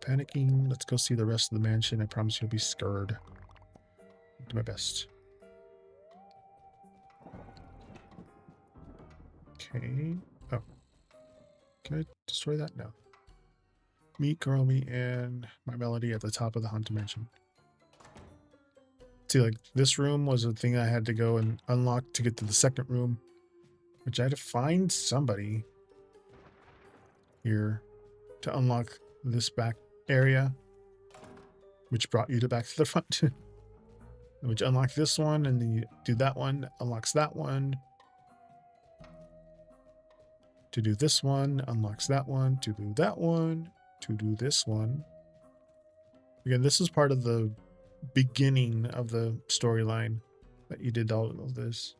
[SPEAKER 1] Panicking. Let's go see the rest of the mansion. I promise you'll be scared. I'll do my best. Okay. Oh. Can I destroy that? No. Meet Kuromi and my melody at the top of the haunted mansion. See, like, this room was a thing I had to go and unlock to get to the second room, which I had to find somebody here to unlock this back area, which brought you back to the front. Which unlocked this one, and then you do that one, unlocks that one. To do this one, unlocks that one. To do that one, to do this one. Again, this is part of the beginning of the storyline that you did all of this.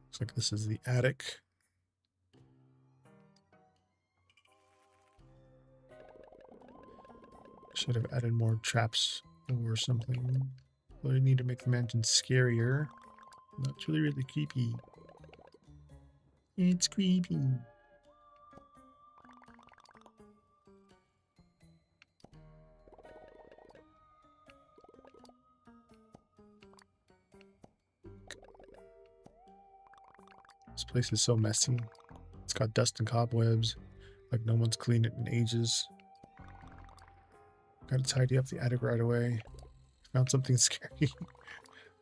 [SPEAKER 1] Looks like this is the attic. Should have added more traps or something. But I need to make the mansion scarier. That's really, really creepy. It's creepy. This place is so messy. It's got dust and cobwebs, like no one's cleaned it in ages. Gotta tidy up the attic right away. Found something scary.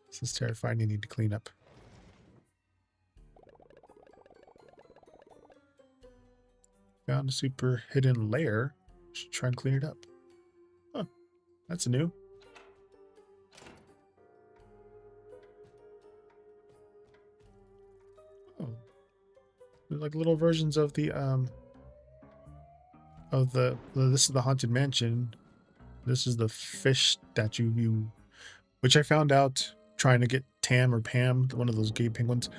[SPEAKER 1] This is terrifying. You need to clean up. Found a super hidden layer. Should try and clean it up. Huh. That's new. Oh. They're like little versions of the this is the haunted mansion. This is the fish statue which I found out trying to get Tam or Pam, one of those gay penguins.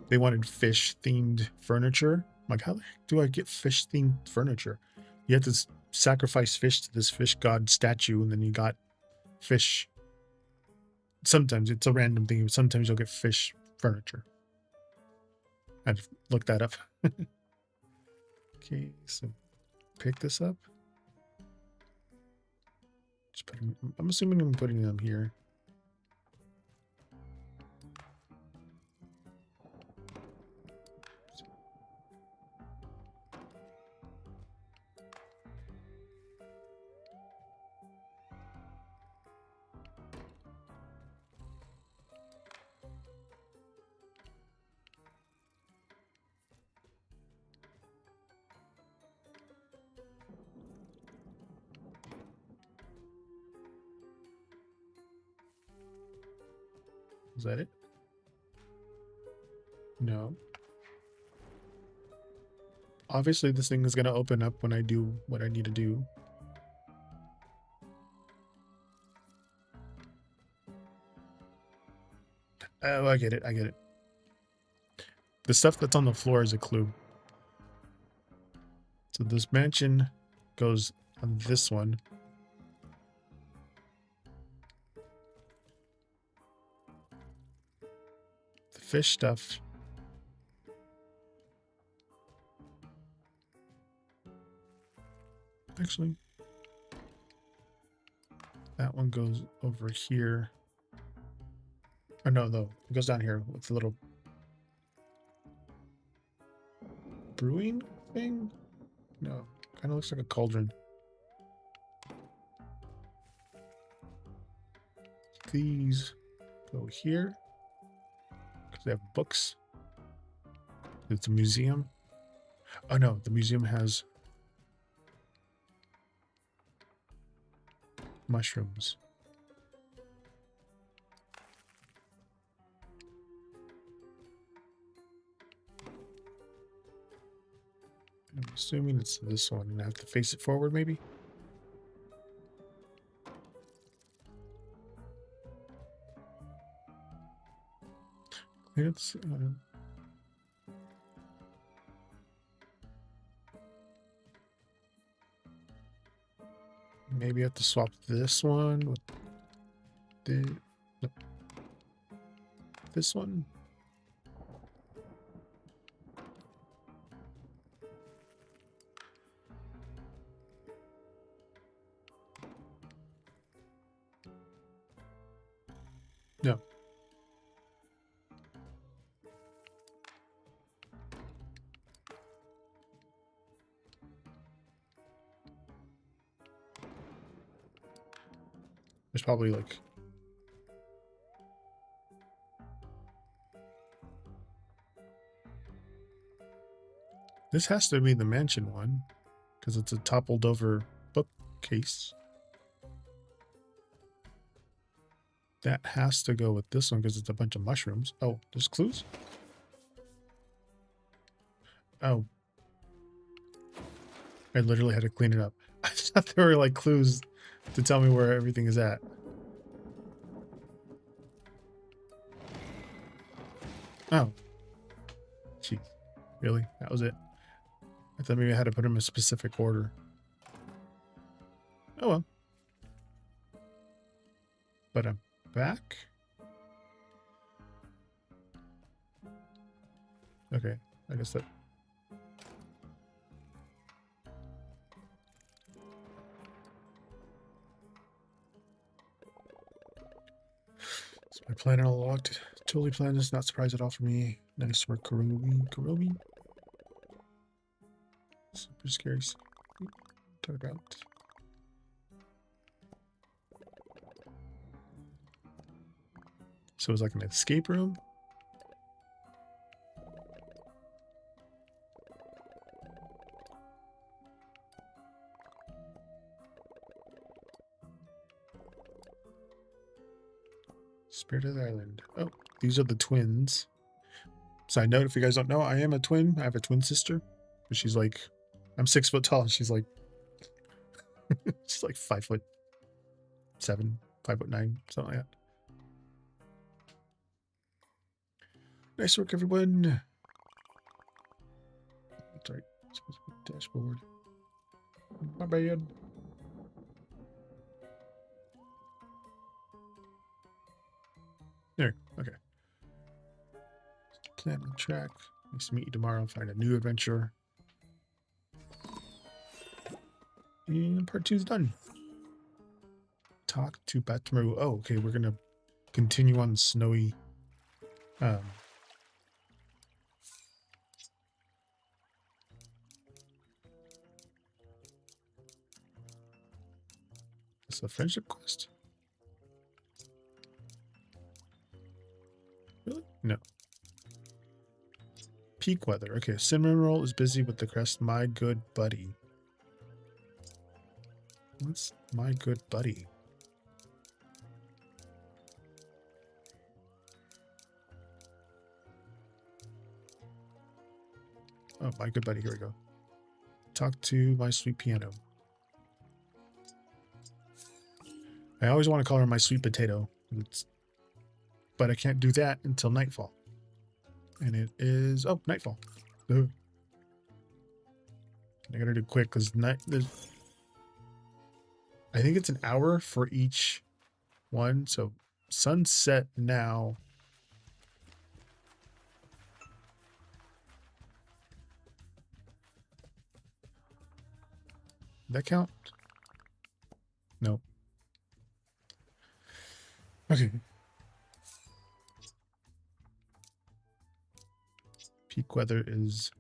[SPEAKER 1] They wanted fish themed furniture. I'm like, how the heck do I get fish themed furniture? You have to sacrifice fish to this fish god statue, and then you got fish. Sometimes it's a random thing. Sometimes you'll get fish furniture. I've looked that up. Okay, so pick this up. Just put them, I'm assuming I'm putting them here. Is that it? No. Obviously, this thing is going to open up when I do what I need to do. Oh, I get it. I get it. The stuff that's on the floor is a clue. So this mansion goes on this one. The fish stuff. Actually, that one goes over here. Or no, though. It goes down here with the little brewing thing? No. Kind of looks like a cauldron. These go here. Because they have books. It's a museum. Oh no, the museum has mushrooms. I'm assuming it's this one, and I have to face it forward, maybe? It's maybe I have to swap this one with no, this one. No. There's probably like this has to be the mansion one because it's a toppled over bookcase. That has to go with this one because it's a bunch of mushrooms. Oh, there's clues? Oh. I literally had to clean it up. I thought there were like clues to tell me where everything is at. Oh. Jeez. Really? That was it? I thought maybe I had to put them in a specific order. Oh well. But I'm back? Okay, I guess that... Is my plan unlocked? Totally planned this, not surprised at all for me. Nice work, Kurobi. Super scary. Talk about. So it's like an escape room. Spirit of the Island. Oh, these are the twins. Side note, if you guys don't know, I am a twin. I have a twin sister. But she's like, I'm 6 foot tall. And she's like 5'7", 5'9", something like that. Nice work, everyone. That's right. Dashboard. My bad. There. Okay. Plan on track. Nice to meet you tomorrow. Find a new adventure. And part 2 is done. Talk to Batmaru. Oh, okay. We're gonna continue on the snowy. It's a friendship quest. Really? No. Peak weather. Okay, Cinnamon Roll is busy with the crest. My good buddy. What's my good buddy? Oh, my good buddy. Here we go. Talk to my sweet piano. I always want to call her my sweet potato. But I can't do that until nightfall. And it is... Oh, nightfall. Ugh. I gotta do quick because there's... I think it's an hour for each one. So sunset now. Did that count? No. Okay. Peak weather is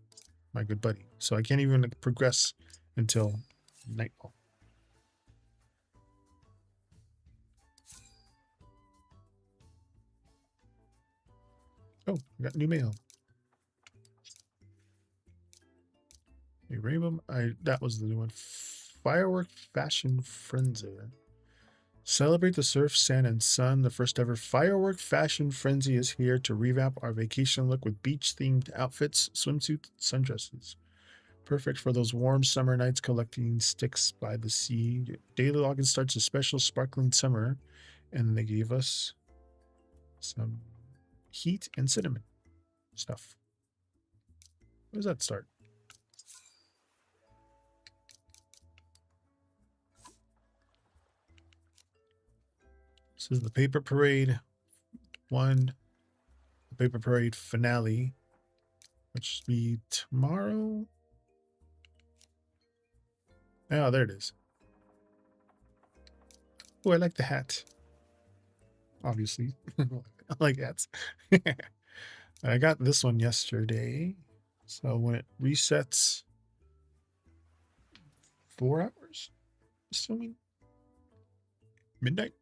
[SPEAKER 1] my good buddy. So I can't even progress until nightfall. Oh, I got new mail. A rainbow. That was the new one. Firework Fashion Frenzy. Celebrate the surf, sand, and sun. The first ever Firework Fashion Frenzy is here to revamp our vacation look with beach-themed outfits, swimsuits, sundresses. Perfect for those warm summer nights collecting sticks by the sea. Daily login starts a special sparkling summer, and they gave us some heat and cinnamon stuff. Where does that start? This is the Paper Parade 1, the Paper Parade finale, which will be tomorrow. Oh, there it is. Oh, I like the hat. Obviously. I like hats. I got this one yesterday. So when it resets 4 hours, assuming midnight,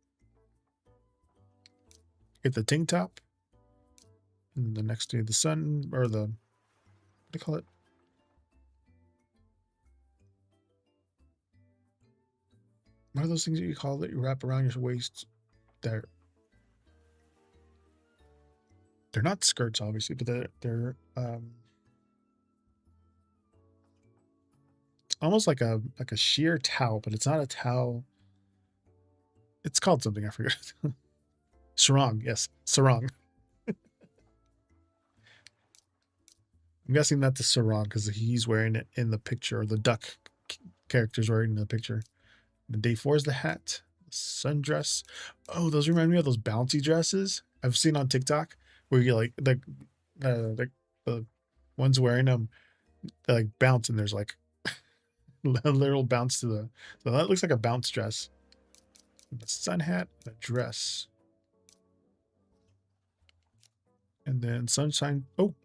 [SPEAKER 1] get the tank top. And the next day, the sun, or the, what do you call it? What are those things that you call that you wrap around your waist? They're not skirts, obviously, but they're almost like a sheer towel, but it's not a towel. It's called something, I forget. Sarong, yes, sarong. I'm guessing that's the sarong because he's wearing it in the picture, or the duck character's wearing it in the picture. The day 4 is the hat, sundress. Oh, those remind me of those bouncy dresses I've seen on TikTok, where you like the ones wearing them, they like bounce, and there's like a little bounce to the. So that looks like a bounce dress. The sun hat, the dress, and then sunshine. Oh,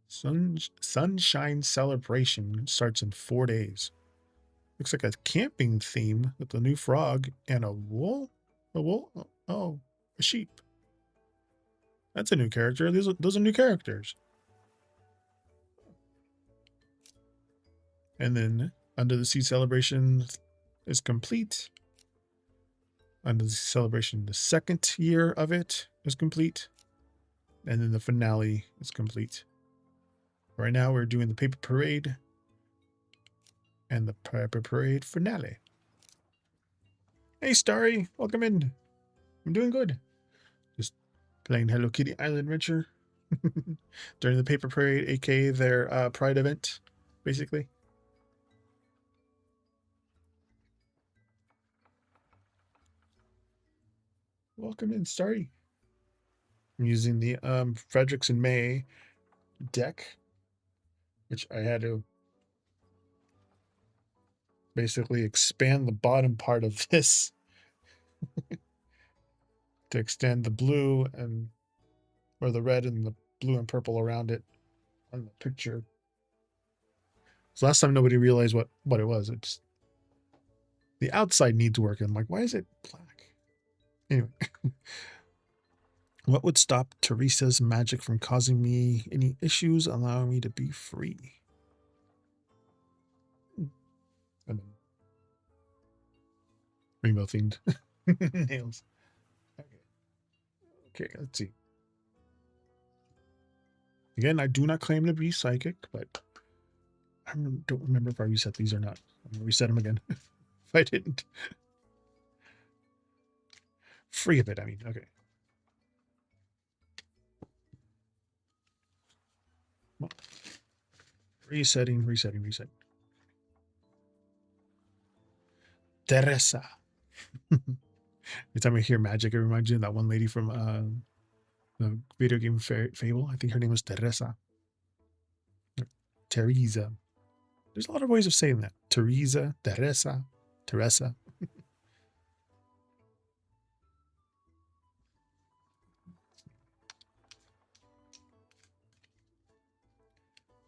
[SPEAKER 1] sunshine celebration starts in 4 days. Looks like a camping theme with a new frog and a wool. A wool? Oh, a sheep. That's a new character. Those are new characters. And then Under the Sea celebration is complete. Under the Sea celebration, the second year of it is complete. And then the finale is complete. Right now we're doing the paper parade and the paper parade finale. Hey Starry, welcome in. I'm doing good. Just playing Hello Kitty Island Adventure during the paper parade, aka their pride event, basically. Welcome in, Starry. I'm using the Fredericks and May deck, which I had to basically expand the bottom part of this to extend the blue and or the red and the blue and purple around it on the picture. So last time nobody realized what it was. It's the outside needs work. I'm like, why is it black? Anyway, what would stop Teresa's magic from causing me any issues, allowing me to be free? And then rainbow themed nails. Okay, let's see. Again, I do not claim to be psychic, but I don't remember if I reset these or not. I'm going to reset them again if I didn't. Free of it, I mean. Okay. Well, resetting. Teresa. Every time I hear magic, it reminds you of that one lady from the video game Fable. I think her name was Teresa. Teresa. There's a lot of ways of saying that. Teresa, Teresa.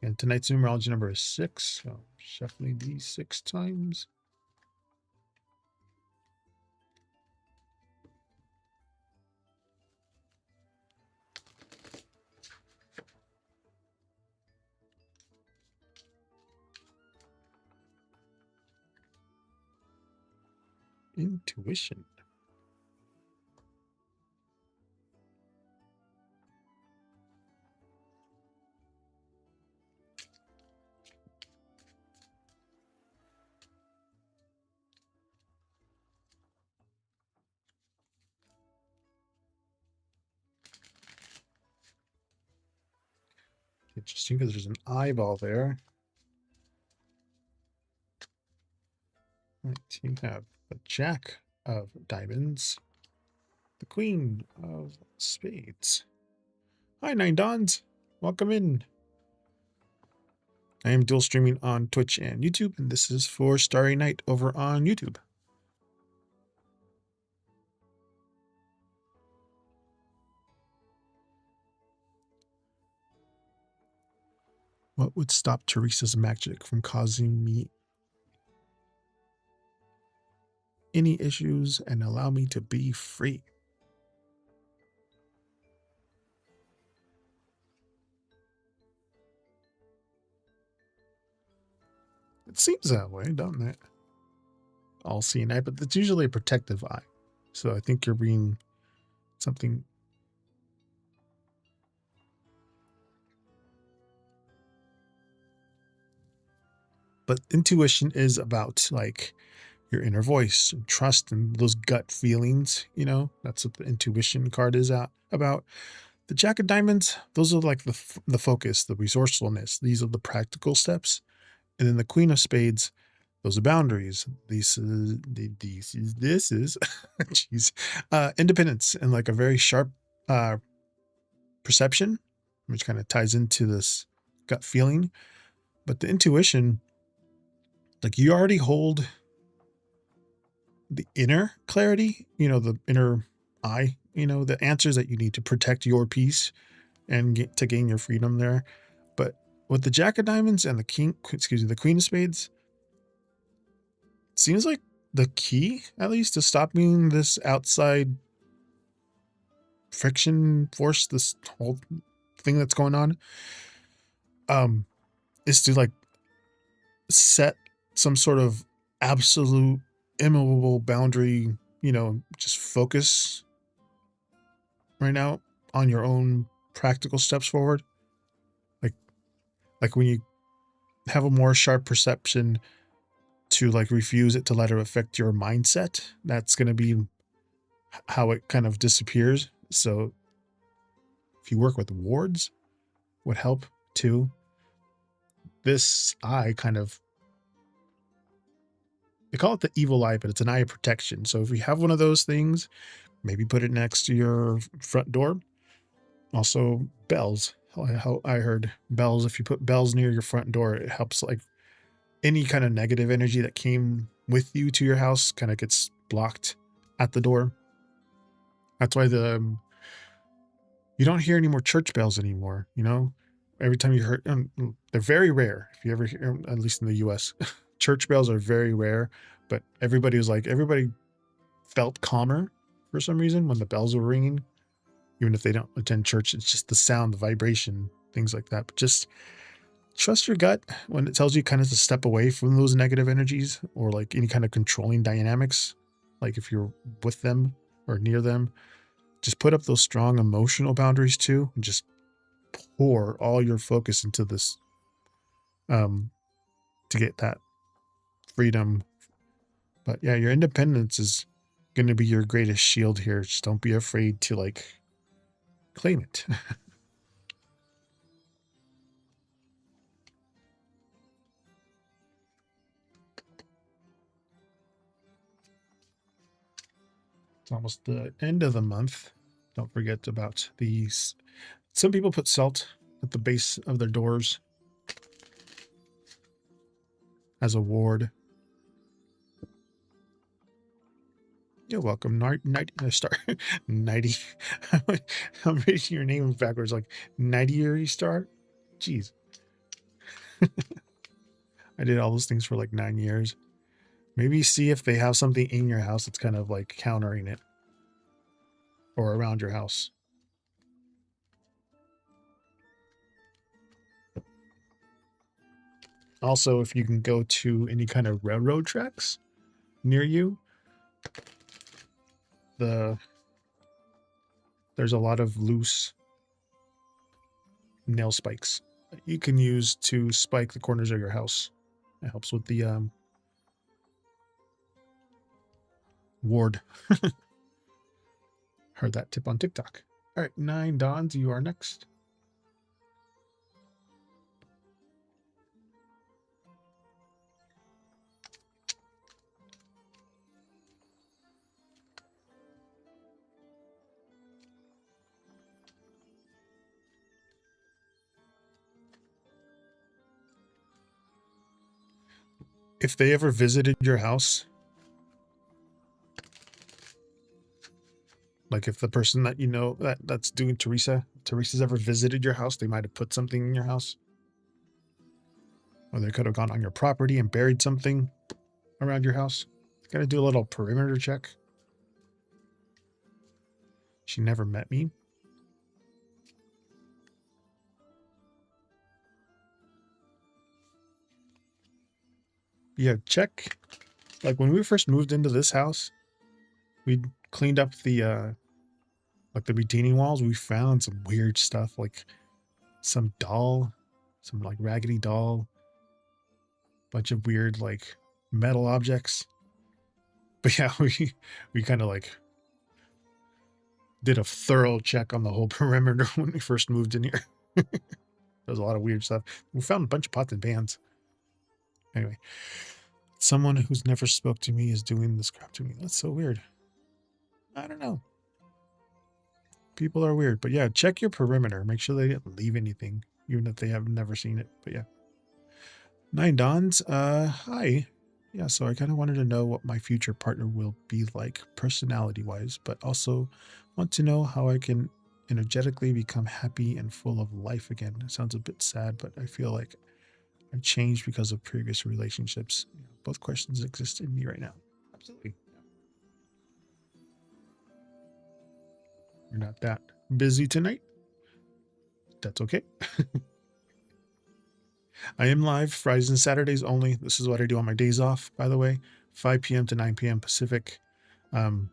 [SPEAKER 1] And tonight's numerology number is 6. So shuffling these 6 times. Intuition. Interesting, because there's an eyeball there. Right, you have the Jack of Diamonds, the Queen of Spades. Hi, Nine Dawns. Welcome in. I am dual streaming on Twitch and YouTube, and this is for Starry Night over on YouTube. What would stop Teresa's magic from causing me any issues and allow me to be free? It seems that way, doesn't it? All-seeing eye, but it's usually a protective eye. So I think you're being something. But intuition is about like your inner voice and trust and those gut feelings, you know. That's what the intuition card is about. The Jack of Diamonds, those are like the focus, the resourcefulness. These are the practical steps. And then the Queen of Spades, those are boundaries. This is jeez, independence and like a very sharp perception, which kind of ties into this gut feeling. But the intuition, like you already hold the inner clarity, you know, the inner eye, you know, the answers that you need to protect your peace and to gain your freedom there. But with the Jack of Diamonds and the Queen of Spades, it seems like the key, at least, to stopping this outside friction force, this whole thing that's going on, is to like set some sort of absolute immovable boundary, just focus right now on your own practical steps forward. Like when you have a more sharp perception to like refuse it to let it affect your mindset, that's going to be how it kind of disappears. So if you work with wards, would help too. This eye kind of, they call it the evil eye, but it's an eye of protection. So if you have one of those things, maybe put it next to your front door. Also bells. How I heard bells, if you put bells near your front door, it helps like any kind of negative energy that came with you to your house kind of gets blocked at the door. That's why you don't hear any more church bells anymore. Every time you heard, they're very rare. If you ever hear, at least in the US, church bells are very rare, but everybody felt calmer for some reason when the bells were ringing. Even if they don't attend church, it's just the sound, the vibration, things like that. But just trust your gut when it tells you kind of to step away from those negative energies or like any kind of controlling dynamics. Like if you're with them or near them, just put up those strong emotional boundaries too, and just pour all your focus into this to get that freedom. But yeah, your independence is going to be your greatest shield here. Just don't be afraid to like claim it. It's almost the end of the month. Don't forget about these. Some people put salt at the base of their doors as a ward. You're welcome. Star. Nighty. I'm reading your name backwards like Nighty Star. Jeez. I did all those things for like 9 years. Maybe see if they have something in your house that's kind of like countering it or around your house. Also, if you can go to any kind of railroad tracks near you, there's a lot of loose nail spikes that you can use to spike the corners of your house. It helps with the ward. Heard that tip on TikTok. All right, 9 Dawns, you are next. If they ever visited your house, like if the person that you know that's doing Teresa's ever visited your house, they might have put something in your house. Or they could have gone on your property and buried something around your house. Got to do a little perimeter check. She never met me. Yeah, check. Like when we first moved into this house, we cleaned up the like the retaining walls. We found some weird stuff, like some like raggedy doll, bunch of weird like metal objects. But yeah, we kind of like did a thorough check on the whole perimeter when we first moved in here. There's a lot of weird stuff. We found a bunch of pots and pans. Anyway, someone who's never spoke to me is doing this crap to me. That's so weird. I don't know. People are weird, but yeah, check your perimeter. Make sure they didn't leave anything, even if they have never seen it. But yeah. 9 Dawns, hi. Yeah, so I kind of wanted to know what my future partner will be like personality-wise, but also want to know how I can energetically become happy and full of life again. It sounds a bit sad, but I feel like I've changed because of previous relationships. Both questions exist in me right now. Absolutely. You're not that busy tonight. That's okay. I am live Fridays and Saturdays only. This is what I do on my days off, by the way. 5 p.m. to 9 p.m. Pacific. I'm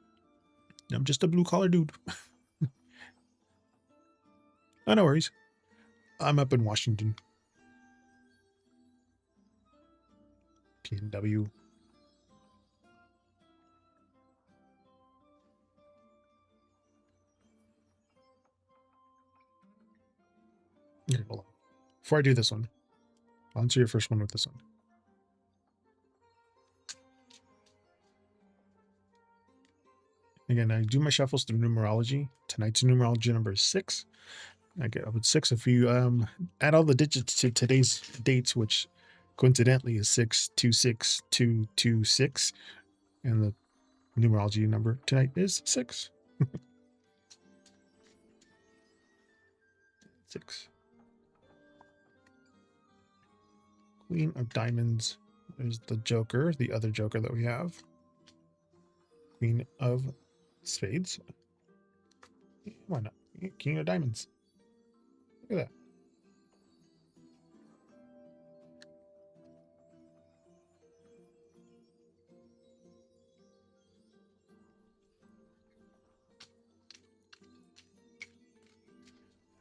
[SPEAKER 1] just a blue collar dude. Oh, no worries. I'm up in Washington. PNW. Here, hold on. Before I do this one, I'll answer your first one with this one. Again, I do my shuffles through numerology. Tonight's numerology number is 6. I get up with 6. If you add all the digits to today's dates, which coincidentally is 626226, and the numerology number tonight is 6. 6. Queen of Diamonds. There's the Joker, the other Joker that we have. Queen of Spades. Why not? King of Diamonds. Look at that.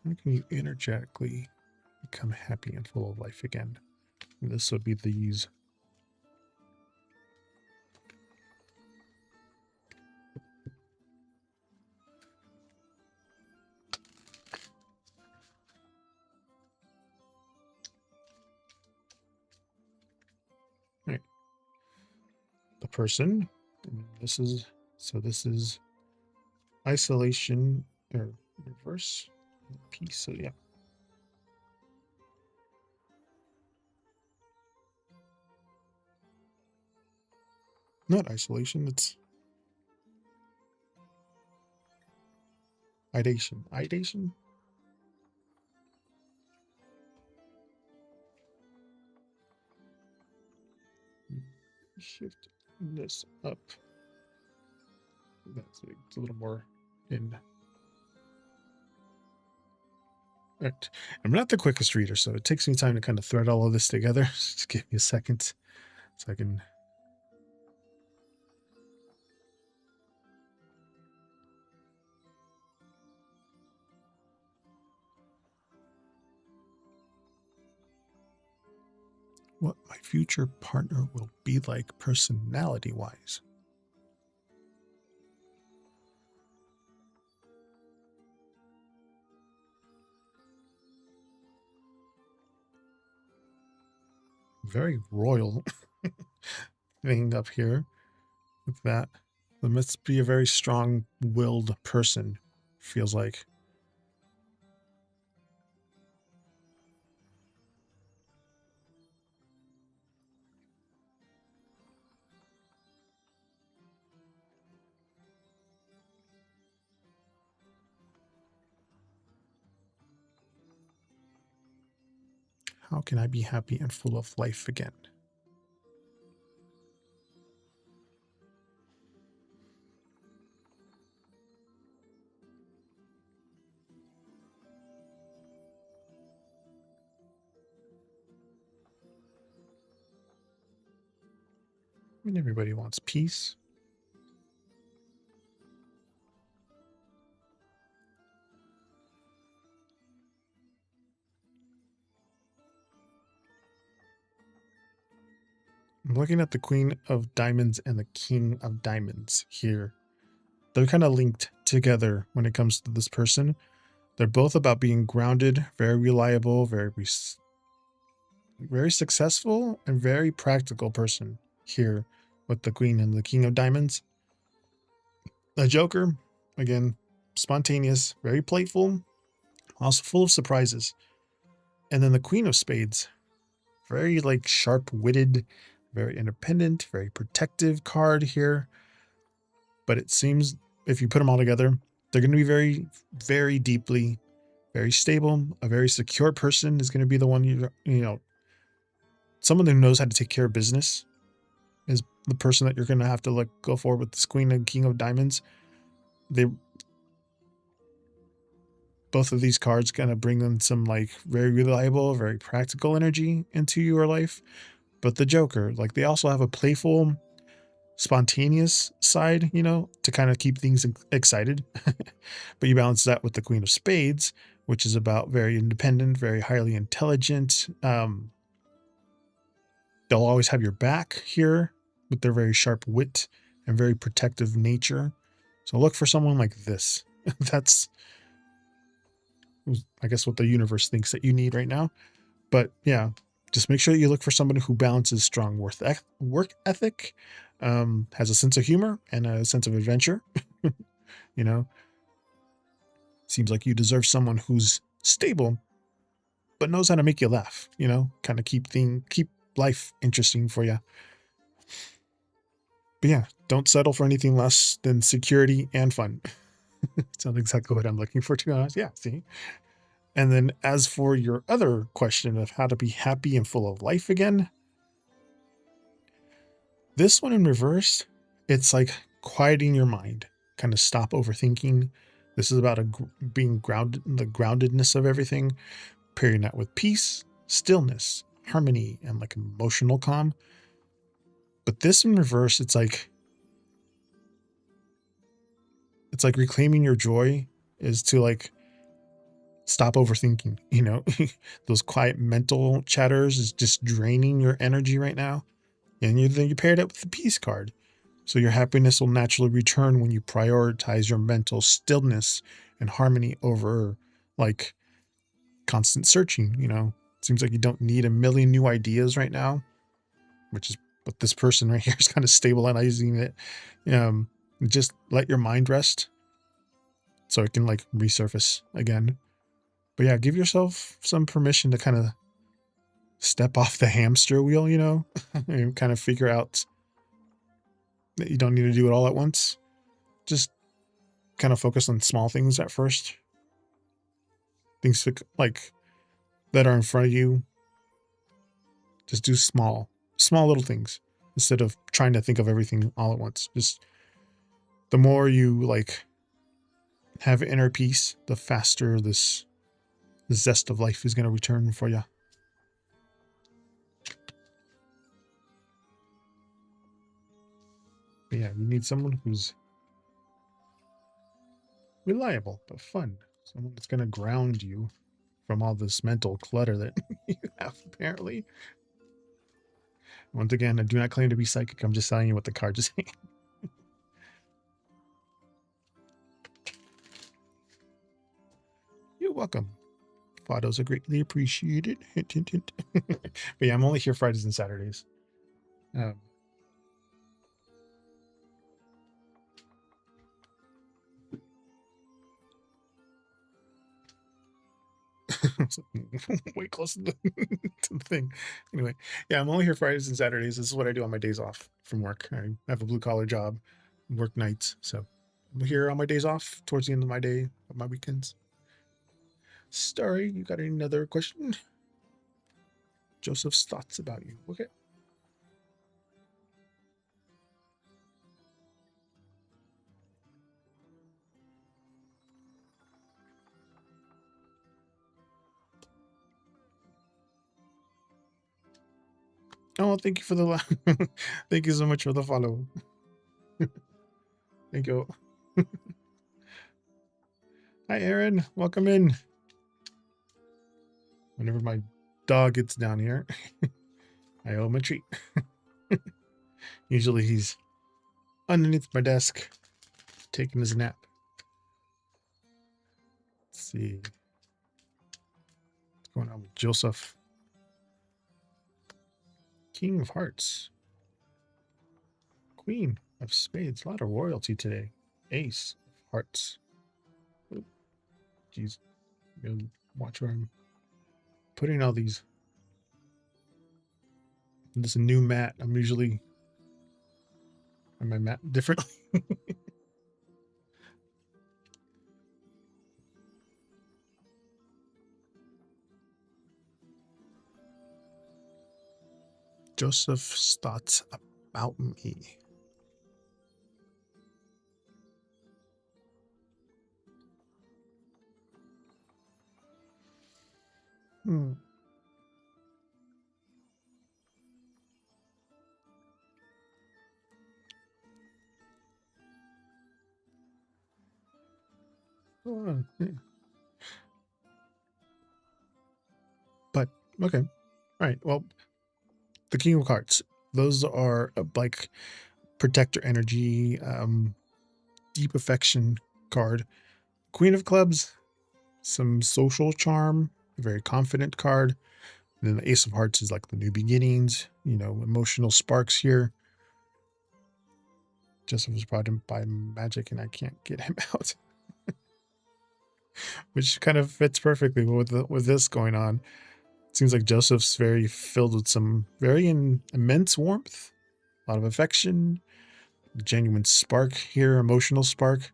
[SPEAKER 1] How can you energetically become happy and full of life again? And this would be these. Right. The person. And this is isolation or reverse peace. So yeah. Not isolation, it's idation. Idation? Shift this up. It's a little more in. Right. I'm not the quickest reader, so it takes me time to kind of thread all of this together. Just give me a second so I can. What my future partner will be like personality-wise. Very royal thing up here with that. There must be a very strong-willed person, feels like. How can I be happy and full of life again? I mean, everybody wants peace. I'm looking at the Queen of Diamonds and the King of Diamonds here. They're kind of linked together when it comes to this person. They're both about being grounded, very reliable, very successful, and very practical person here with the Queen and the King of Diamonds. The Joker, again, spontaneous, very playful, also full of surprises. And then the Queen of Spades, very like sharp-witted, very independent, very protective card here. But it seems if you put them all together, they're going to be very, very deeply, very stable. A very secure person is going to be the one you know, someone who knows how to take care of business is the person that you're going to have to like go forward with this Queen and King of Diamonds. both of these cards kind of bring in some like very reliable, very practical energy into your life. But the Joker, like they also have a playful, spontaneous side, you know, to kind of keep things excited. But you balance that with the Queen of Spades, which is about very independent, very highly intelligent. They'll always have your back here with their very sharp wit and very protective nature. So look for someone like this. That's, I guess, what the universe thinks that you need right now. But yeah, just make sure that you look for someone who balances strong work ethic, has a sense of humor and a sense of adventure. You know, seems like you deserve someone who's stable, but knows how to make you laugh, you know, kind of keep life interesting for you. But yeah, don't settle for anything less than security and fun. Sounds exactly what I'm looking for, to be honest. Yeah, see? And then as for your other question of how to be happy and full of life again, this one in reverse, it's like quieting your mind, kind of stop overthinking. This is about being grounded, the groundedness of everything, pairing that with peace, stillness, harmony, and like emotional calm. But this in reverse, it's like reclaiming your joy is to like stop overthinking, you know. Those quiet mental chatters is just draining your energy right now. And you paired it with the peace card. So your happiness will naturally return when you prioritize your mental stillness and harmony over like constant searching, you know. Seems like you don't need a million new ideas right now, which is what this person right here is kind of stabilizing it. Just let your mind rest so it can like resurface again. But yeah, give yourself some permission to kind of step off the hamster wheel, you know, and kind of figure out that you don't need to do it all at once. Just kind of focus on small things at first. Things like that are in front of you. Just do small little things instead of trying to think of everything all at once. Just the more you like have inner peace, the faster the zest of life is going to return for you. But yeah, you need someone who's reliable but fun. Someone that's going to ground you from all this mental clutter that you have, apparently. Once again, I do not claim to be psychic. I'm just telling you what the cards are saying. You're welcome. Photos are greatly appreciated. Hint, hint, hint. But yeah, I'm only here Fridays and Saturdays. Way close to to the thing. Anyway, yeah, I'm only here Fridays and Saturdays. This is what I do on my days off from work. I have a blue collar job, work nights. So I'm here on my days off towards the end of my day, of my weekends. Starry, you got another question? Joseph's thoughts about you. Okay. Oh, thank you for the thank you so much for the follow. Thank you. Hi, Aaron. Welcome in. Whenever my dog gets down here, I owe him a treat. Usually he's underneath my desk taking his nap. Let's see. What's going on with Joseph? King of Hearts. Queen of Spades. A lot of royalty today. Ace of Hearts. Jeez. Watch where I'm putting all these. This is a new mat. I'm usually on my mat differently. Joseph's thoughts about me. Hmm. Yeah. But okay. All right. Well, the King of Hearts. Those are like protector energy, deep affection card. Queen of Clubs, some social charm, a very confident card. And then the Ace of Hearts is like the new beginnings, emotional sparks here. Joseph was brought in by magic and I can't get him out, which kind of fits perfectly with this going on. It seems like Joseph's very filled with some very immense warmth, a lot of affection, genuine spark here, emotional spark.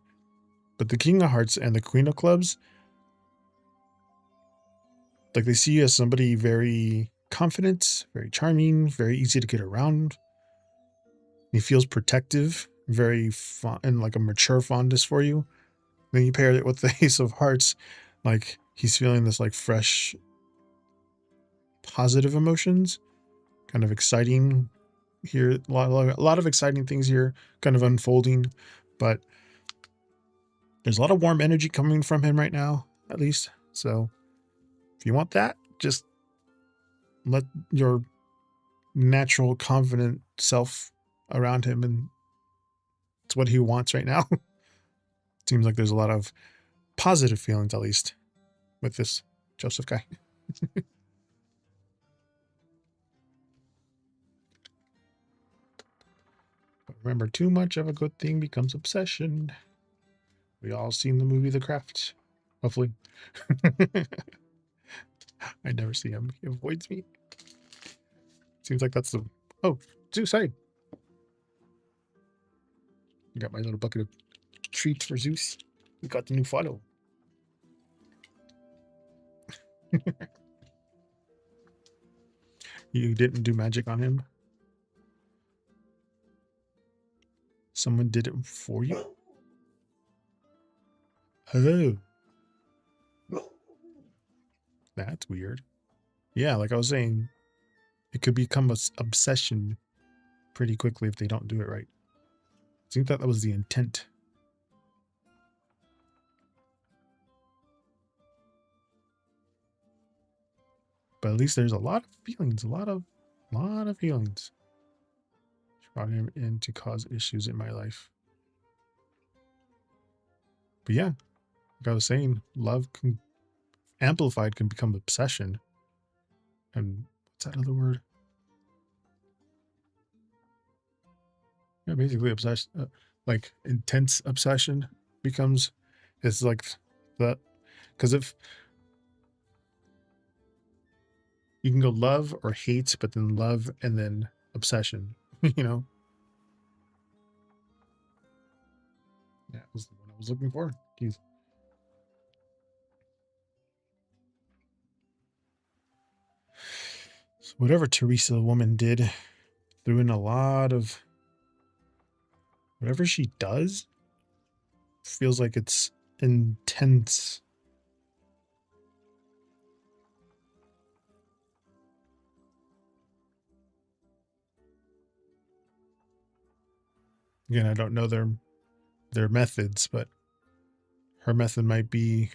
[SPEAKER 1] But the King of Hearts and the Queen of Clubs, like they see you as somebody very confident, very charming, very easy to get around. He feels protective, very fond, and like a mature fondness for you. Then you pair it with the Ace of Hearts, like he's feeling this like fresh, positive emotions, kind of exciting here. A lot of exciting things here, kind of unfolding, but there's a lot of warm energy coming from him right now, at least. So if you want that, just let your natural, confident self around him, and it's what he wants right now. Seems like there's a lot of positive feelings, at least, with this Joseph guy. But remember, too much of a good thing becomes obsession. We all seen the movie The Craft, hopefully. I never see him. He avoids me. Seems like that's the... Oh, Zeus, hey. I got my little bucket of treats for Zeus. We got the new follow. You didn't do magic on him? Someone did it for you? Oh. That's weird. Yeah, like I was saying, it could become an obsession pretty quickly if they don't do it right. I think that was the intent. But at least there's a lot of feelings, a lot of feelings. She brought him in to cause issues in my life. But yeah, like I was saying, love can amplified can become obsession. And what's that other word? Yeah, basically obsession, like intense obsession becomes. It's like that, because if you can go love or hate, but then love and then obsession, you know. Yeah, that was the one I was looking for. Jeez. So whatever Teresa the woman did, threw in a lot of whatever she does. Feels like it's intense. Again, I don't know their methods, but her method might be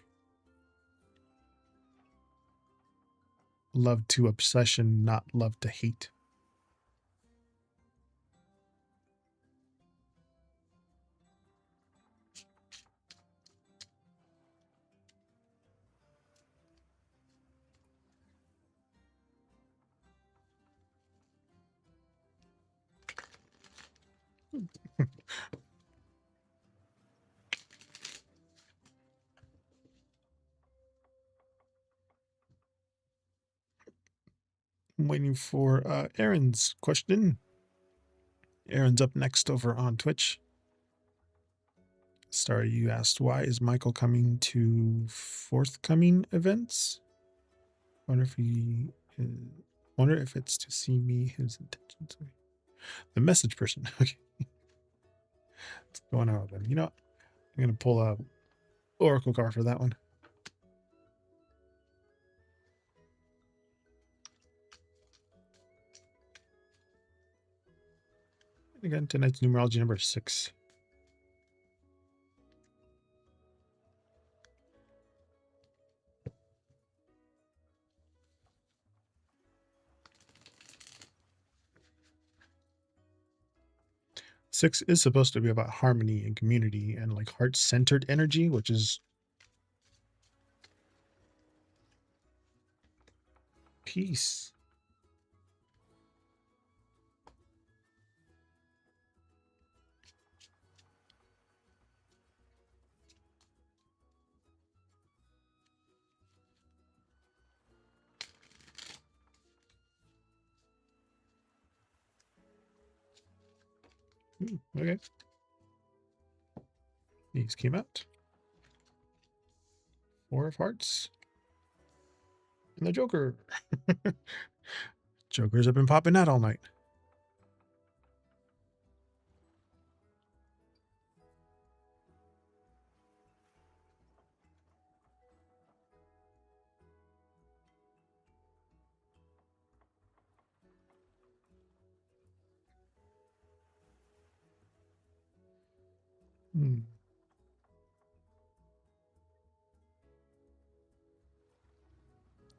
[SPEAKER 1] love to obsession, not love to hate. I'm waiting for Aaron's question. Aaron's up next over on Twitch. Sorry, you asked, why is Michael coming to forthcoming events? Wonder if it's to see me, his intentions. The message person. Okay. What's going on with them? You know, I'm gonna pull a Oracle card for that one. Again, tonight's numerology number 6. Six is supposed to be about harmony and community and like heart-centered energy, which is peace. Okay. These came out. 4 of Hearts. And the Joker. Jokers have been popping out all night.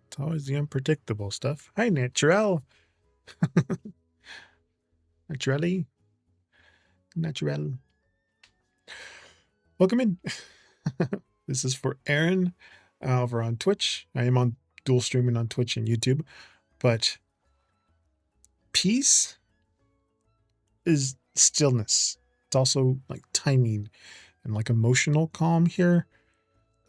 [SPEAKER 1] It's always the unpredictable stuff. Hi, Natural. Naturally. Natural. Welcome in. This is for Aaron over on Twitch. I am on dual streaming on Twitch and YouTube, but peace is stillness. It's also like timing and like emotional calm here.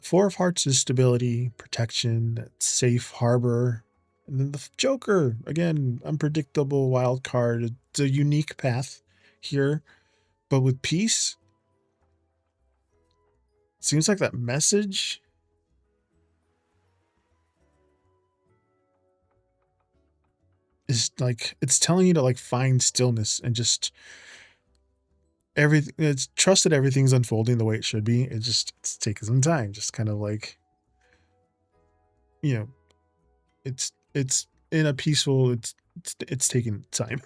[SPEAKER 1] 4 of Hearts is stability, protection, that safe harbor. And then the Joker, again, unpredictable wild card. It's a unique path here, but with peace, seems like that message is like, it's telling you to like find stillness and just everything. It's trusted everything's unfolding the way it should be. It's taking some time, just kind of like, you know, it's in a peaceful, it's taking time.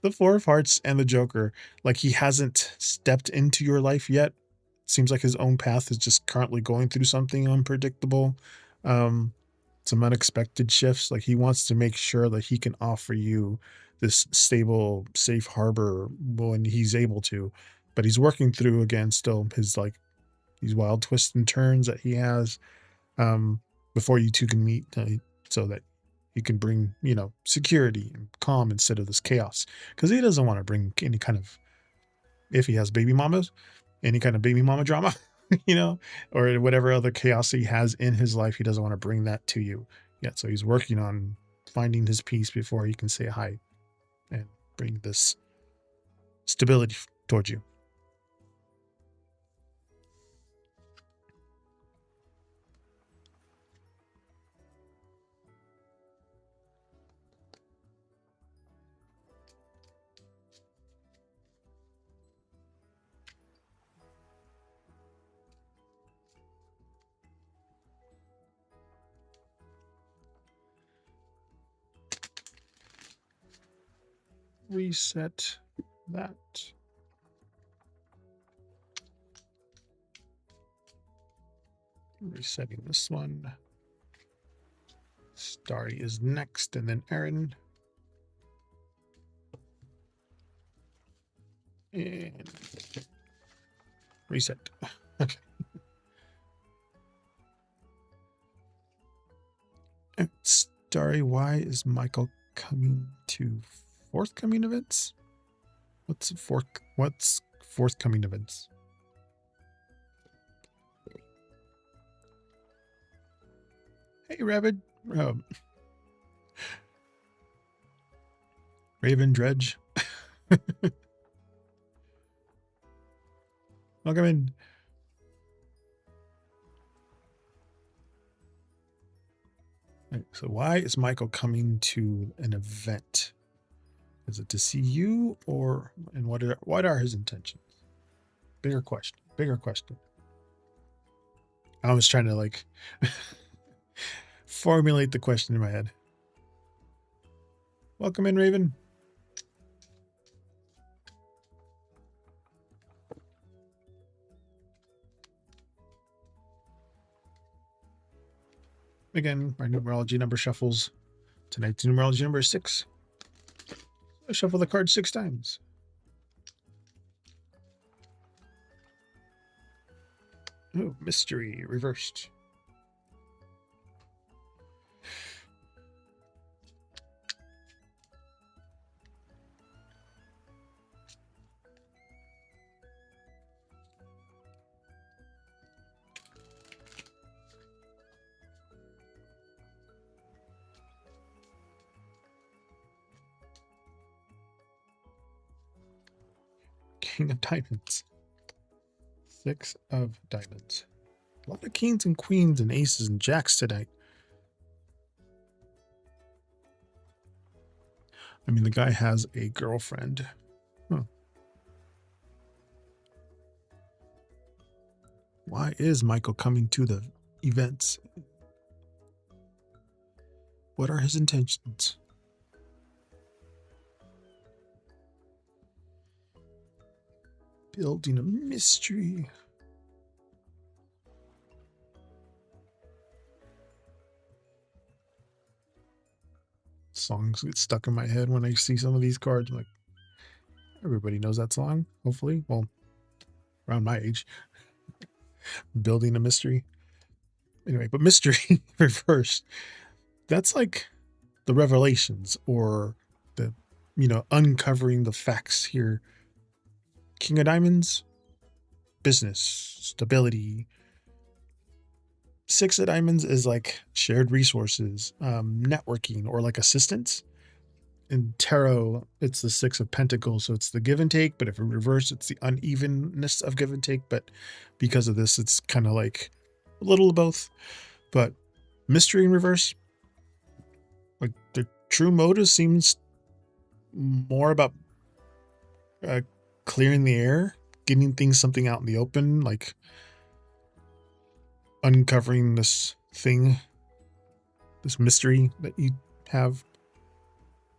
[SPEAKER 1] The 4 of Hearts and the Joker, like he hasn't stepped into your life yet. Seems like his own path is just currently going through something unpredictable, some unexpected shifts. Like he wants to make sure that he can offer you this stable, safe harbor when he's able to, but he's working through again still his like these wild twists and turns that he has before you two can meet, so that he can bring, you know, security and calm instead of this chaos, because he doesn't want to bring any kind of, if he has baby mamas, any kind of baby mama drama, you know, or whatever other chaos he has in his life. He doesn't want to bring that to you yet. So he's working on finding his peace before he can say hi and bring this stability towards you. Reset that. Resetting this one. Starry is next, and then Aaron. And reset. Okay. And Starry, why is Michael coming to forthcoming events? What's forthcoming events? Hey, Rabbit. Raven Dredge. Welcome in. Right, so why is Michael coming to an event? Is it to see you, or and what are his intentions? Bigger question. Bigger question. I was trying to like formulate the question in my head. Welcome in, Raven. again, my numerology number shuffles. Tonight's numerology number is 6. I shuffle the card 6 times. Oh, mystery reversed. King of Diamonds. 6 of Diamonds. A lot of kings and queens and aces and jacks tonight. I mean, the guy has a girlfriend. Huh. Why is Michael coming to the events? What are his intentions? Building a mystery. Songs get stuck in my head when I see some of these cards. I'm like, everybody knows that song, hopefully. Well, around my age. Building a mystery. Anyway, but mystery reversed. That's like the revelations or the, uncovering the facts here. King of Diamonds, business, stability. 6 of Diamonds is like shared resources, networking, or like assistance. In tarot, it's the 6 of Pentacles, so it's the give and take, but if in reverse, it's the unevenness of give and take. But because of this, it's kind of like a little of both. But mystery in reverse, like the true motive seems more about clearing the air, getting something out in the open, like uncovering this thing, this mystery that you have.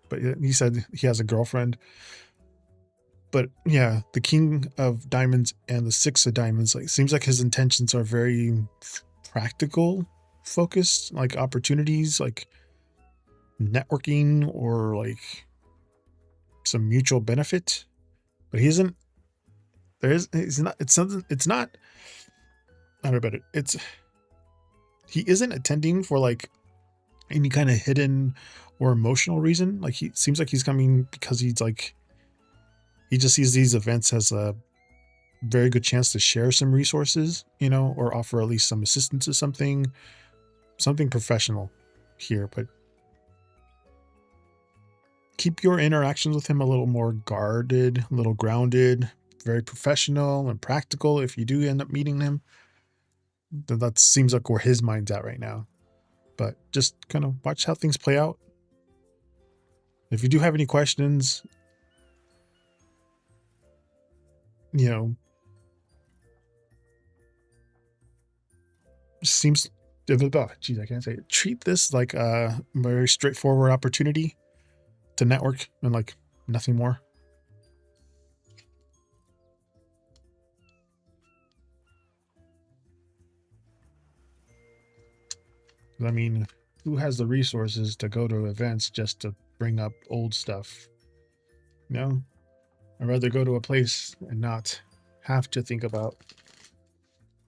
[SPEAKER 1] But he said he has a girlfriend. But yeah, the King of Diamonds and the 6 of Diamonds, like, seems like his intentions are very practical focused, like opportunities, like networking or like some mutual benefit. But he isn't. He's not. It's something. It's not. I don't know about it. It's. He isn't attending for like any kind of hidden or emotional reason. Like, he seems like he's coming because he's like, he just sees these events as a very good chance to share some resources, or offer at least some assistance to something professional here. But keep your interactions with him a little more guarded, a little grounded, very professional and practical. If you do end up meeting him, that seems like where his mind's at right now. But just kind of watch how things play out. If you do have any questions, seems, geez, I can't say it. Treat this like a very straightforward opportunity to network and like nothing more. I mean, who has the resources to go to events just to bring up old stuff? I'd rather go to a place and not have to think about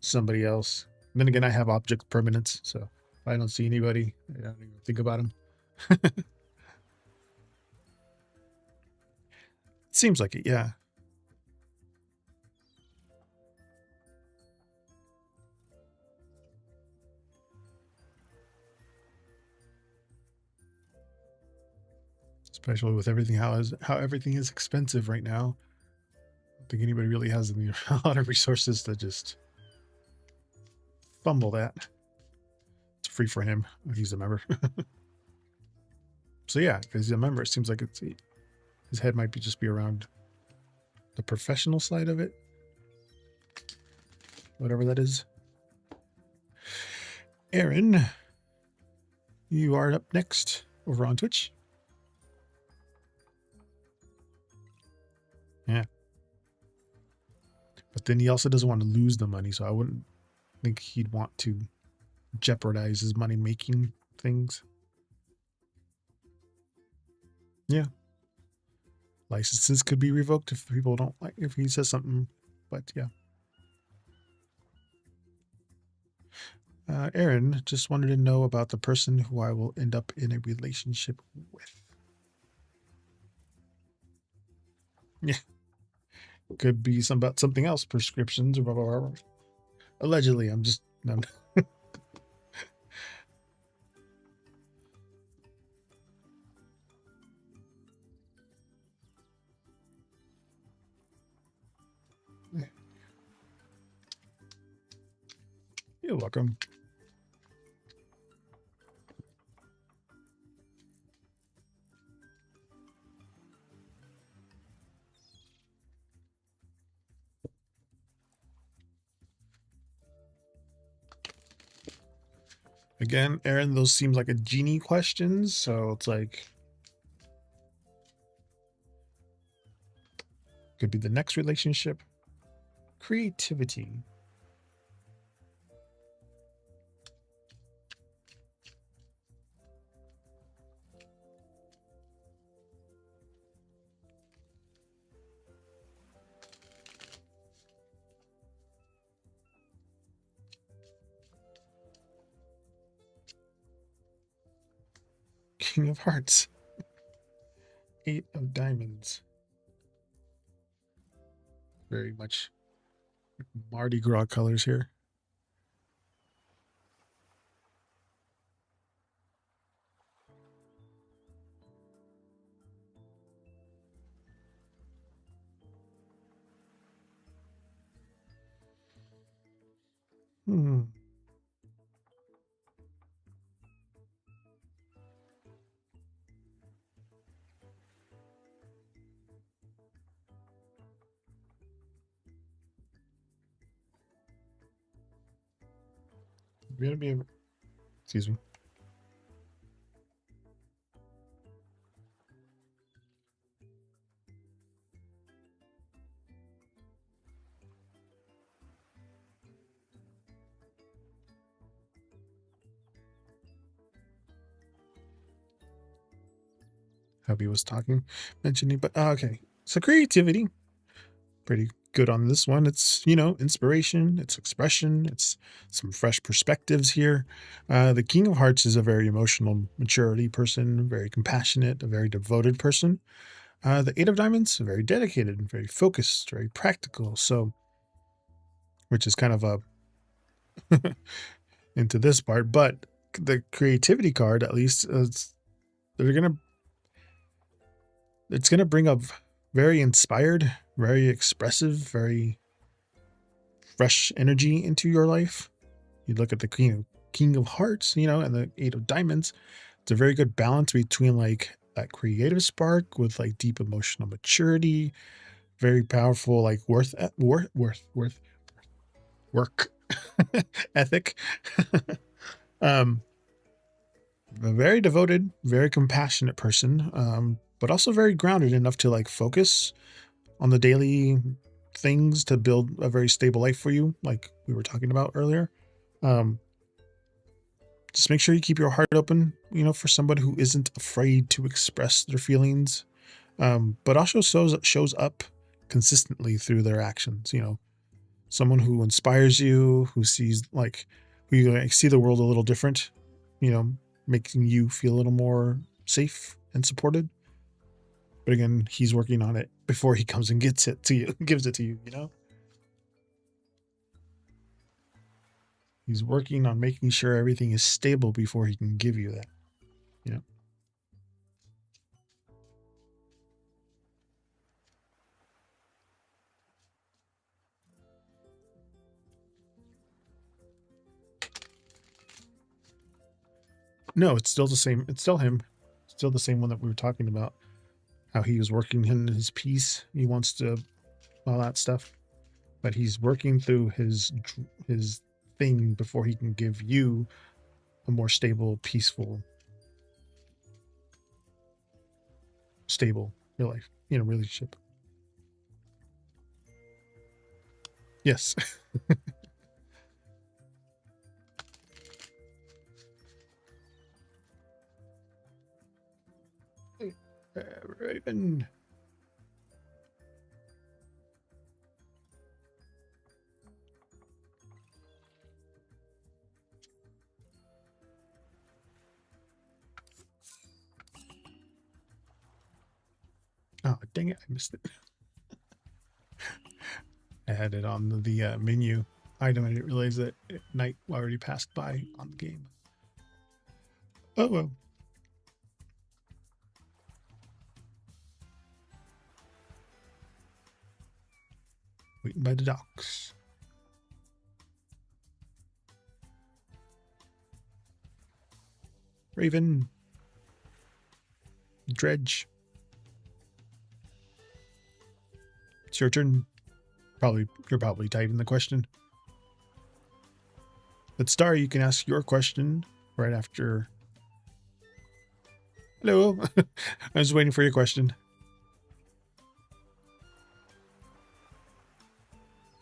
[SPEAKER 1] somebody else. And then again, I have object permanence, so if I don't see anybody, I don't even think about them. It seems like it, yeah. Especially with everything, how everything is expensive right now. I don't think anybody really has a lot of resources to just fumble that. It's free for him. He's a member. So yeah, because he's a member, it seems like his head might just be around the professional side of it. Whatever that is. Aaron, you are up next over on Twitch. Yeah. But then he also doesn't want to lose the money, so I wouldn't think he'd want to jeopardize his money making things. Yeah. Licenses could be revoked if people don't like, if he says something, but yeah. Aaron just wanted to know about the person who I will end up in a relationship with. Yeah. Could be about something else, prescriptions or blah, blah, blah. Allegedly, I'm just, no. You're welcome. Again, Aaron, those seems like a genie questions, so it's like could be the next relationship. Creativity. King of Hearts. 8 of Diamonds. Very much Mardi Gras colors here. Hmm. We're gonna be, excuse me. Hubby was mentioning, but okay. So creativity, pretty good on this one. It's, you know, inspiration, it's expression, it's some fresh perspectives here. The King of Hearts is a very emotional maturity person, very compassionate, a very devoted person. The Eight of Diamonds, very dedicated, very focused, very practical. So, which is kind of a into this part, but the creativity card, at least, it's gonna bring up very inspired, very expressive, very fresh energy into your life. You look at the King of Hearts, you know, and the Eight of Diamonds. It's a very good balance between like that creative spark with like deep emotional maturity, very powerful like work ethic. um, a very devoted, very compassionate person, but also very grounded enough to like focus on the daily things to build a very stable life for you, like we were talking about earlier. Um, just make sure you keep your heart open, you know, for somebody who isn't afraid to express their feelings, but also shows up consistently through their actions. You know, someone who inspires you, who sees like who you like, see the world a little different, you know, making you feel a little more safe and supported. But again, he's working on it before he comes and gets it to you, gives it to you, you know? He's working on making sure everything is stable before he can give you that, you know? No, it's still the same. It's still him. Still the same one that we were talking about. How he was working in his piece. He wants to all that stuff, but he's working through his thing before he can give you a more stable, peaceful, stable real life, you know, relationship. Yes. Raven. Oh, dang it. I missed it. I had it on the menu item. I didn't realize that night already passed by on the game. Oh, well. Waiting by the docks. Raven. Dredge. It's your turn. You're probably typing the question. But Star, you can ask your question right after. Hello. I was waiting for your question.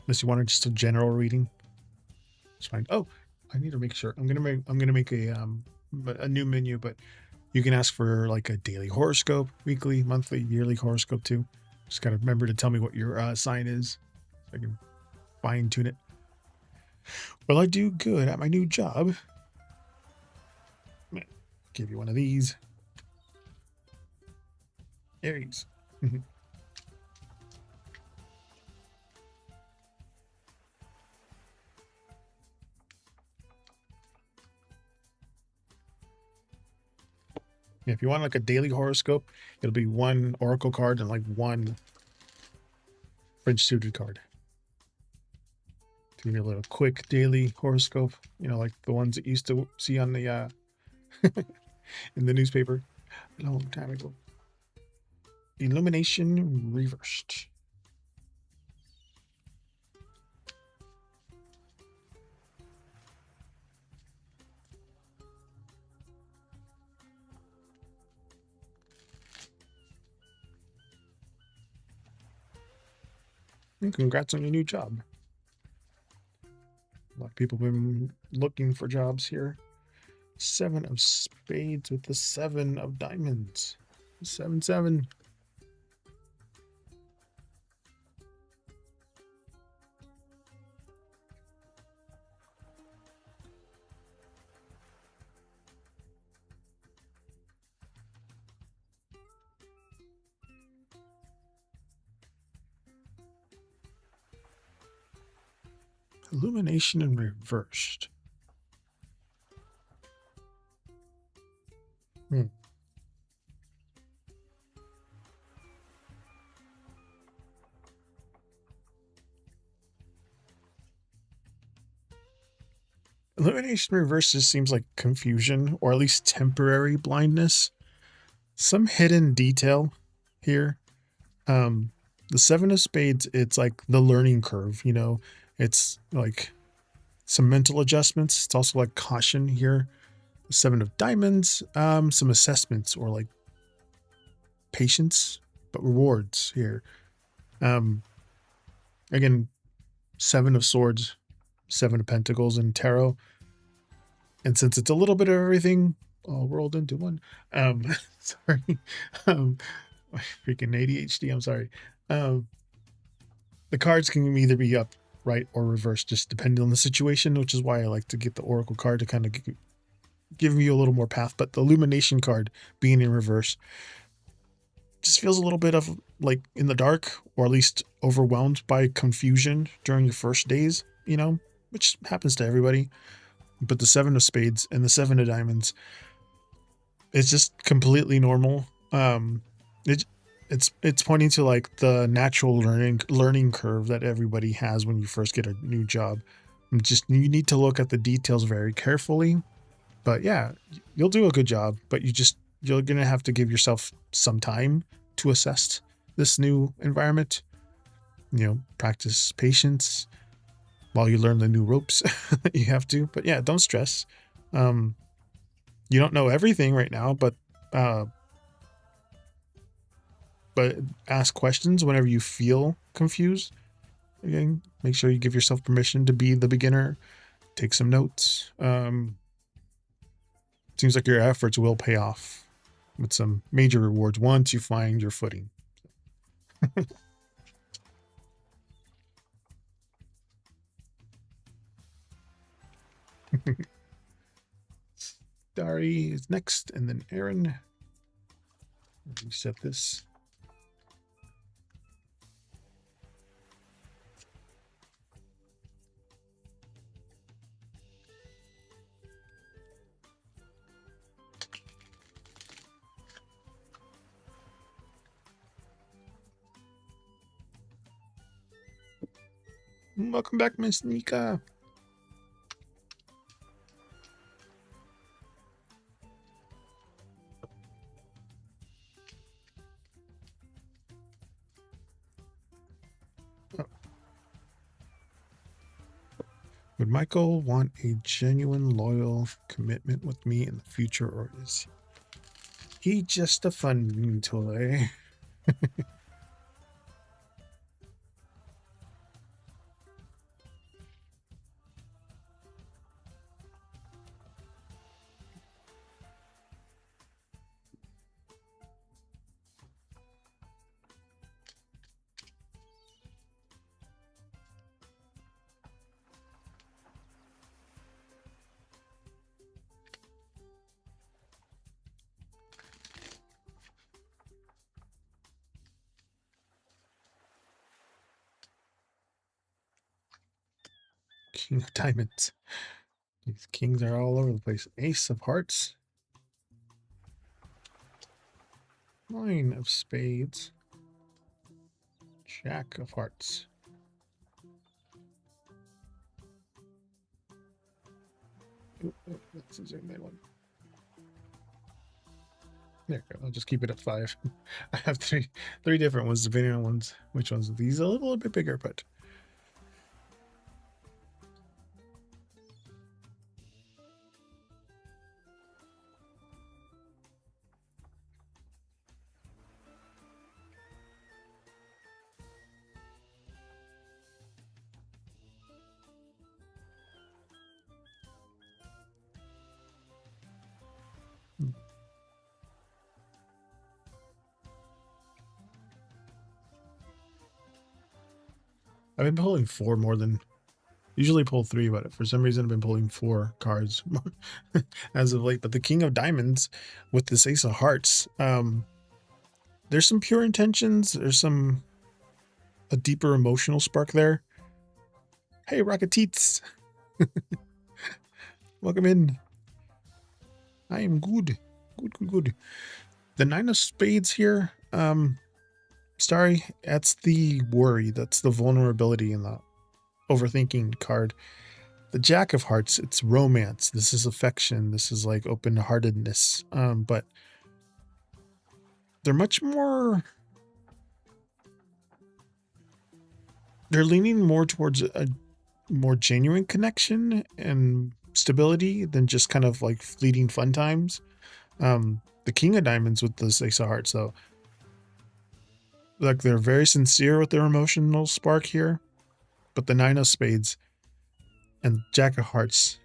[SPEAKER 1] Unless you wanted just a general reading. It's fine. Oh, I need to make sure. I'm gonna make a new menu, but you can ask for like a daily horoscope, weekly, monthly, yearly horoscope too. Just gotta remember to tell me what your sign is, so I can fine tune it. Will I do good at my new job? Give you one of these. Aries. Yeah, if you want like a daily horoscope, it'll be one oracle card and like one French suited card. To give you a little quick daily horoscope, you know, like the ones that you used to see on the in the newspaper a long time ago. Illumination reversed. And congrats on your new job. A lot of people have been looking for jobs here. 7 of spades with the 7 of diamonds. 7-7. Illumination and reversed. Illumination reverses seems like confusion, or at least temporary blindness. Some hidden detail here. The 7 of spades, it's like the learning curve, you know. It's like some mental adjustments. It's also like caution here. The 7 of diamonds, some assessments or like patience, but rewards here. Again, 7 of swords, 7 of pentacles, and tarot. And since it's a little bit of everything all rolled into one, sorry, my freaking ADHD, I'm sorry. The cards can either be up, right, or reversed, just depending on the situation, which is why I like to get the Oracle card to kind of give you a little more path. But the Illumination card being in reverse just feels a little bit of like in the dark, or at least overwhelmed by confusion during your first days, you know, which happens to everybody. But the 7 of spades and the 7 of diamonds, it's just completely normal. It's pointing to like the natural learning curve that everybody has when you first get a new job. Just you need to look at the details very carefully. But yeah, you'll do a good job, but you're gonna have to give yourself some time to assess this new environment. You know, practice patience while you learn the new ropes that you have to. But yeah, don't stress. You don't know everything right now, but ask questions whenever you feel confused. Again, make sure you give yourself permission to be the beginner. Take some notes. Seems like your efforts will pay off. with some major rewards once you find your footing. Dari is next, and then Aaron. Reset this. Welcome back, Miss Nika. Oh. Would Michael want a genuine, loyal commitment with me in the future, or is he just a fun toy? King of Diamonds. These kings are all over the place. Ace of Hearts. 9 of Spades. Jack of Hearts. Ooh, that's a zoom in one. There we go. I'll just keep it at 5. I have three different ones, depending on which ones. These are a little bit bigger, but I've been pulling 4 more than usually pull 3, but for some reason I've been pulling 4 cards as of late. But the King of Diamonds with this Ace of Hearts, there's some pure intentions. There's a deeper emotional spark there. Hey, Rocketeets. Welcome in. I am good. Good. The 9 of Spades here, Starry, that's the worry. That's the vulnerability in the overthinking card. The Jack of Hearts, it's romance. This is affection. This is like open-heartedness. But they're much more... They're leaning more towards a more genuine connection and stability than just kind of like fleeting fun times. The King of Diamonds with the Ace of Hearts, though, like they're very sincere with their emotional spark here. But the 9 of Spades and Jack of Hearts,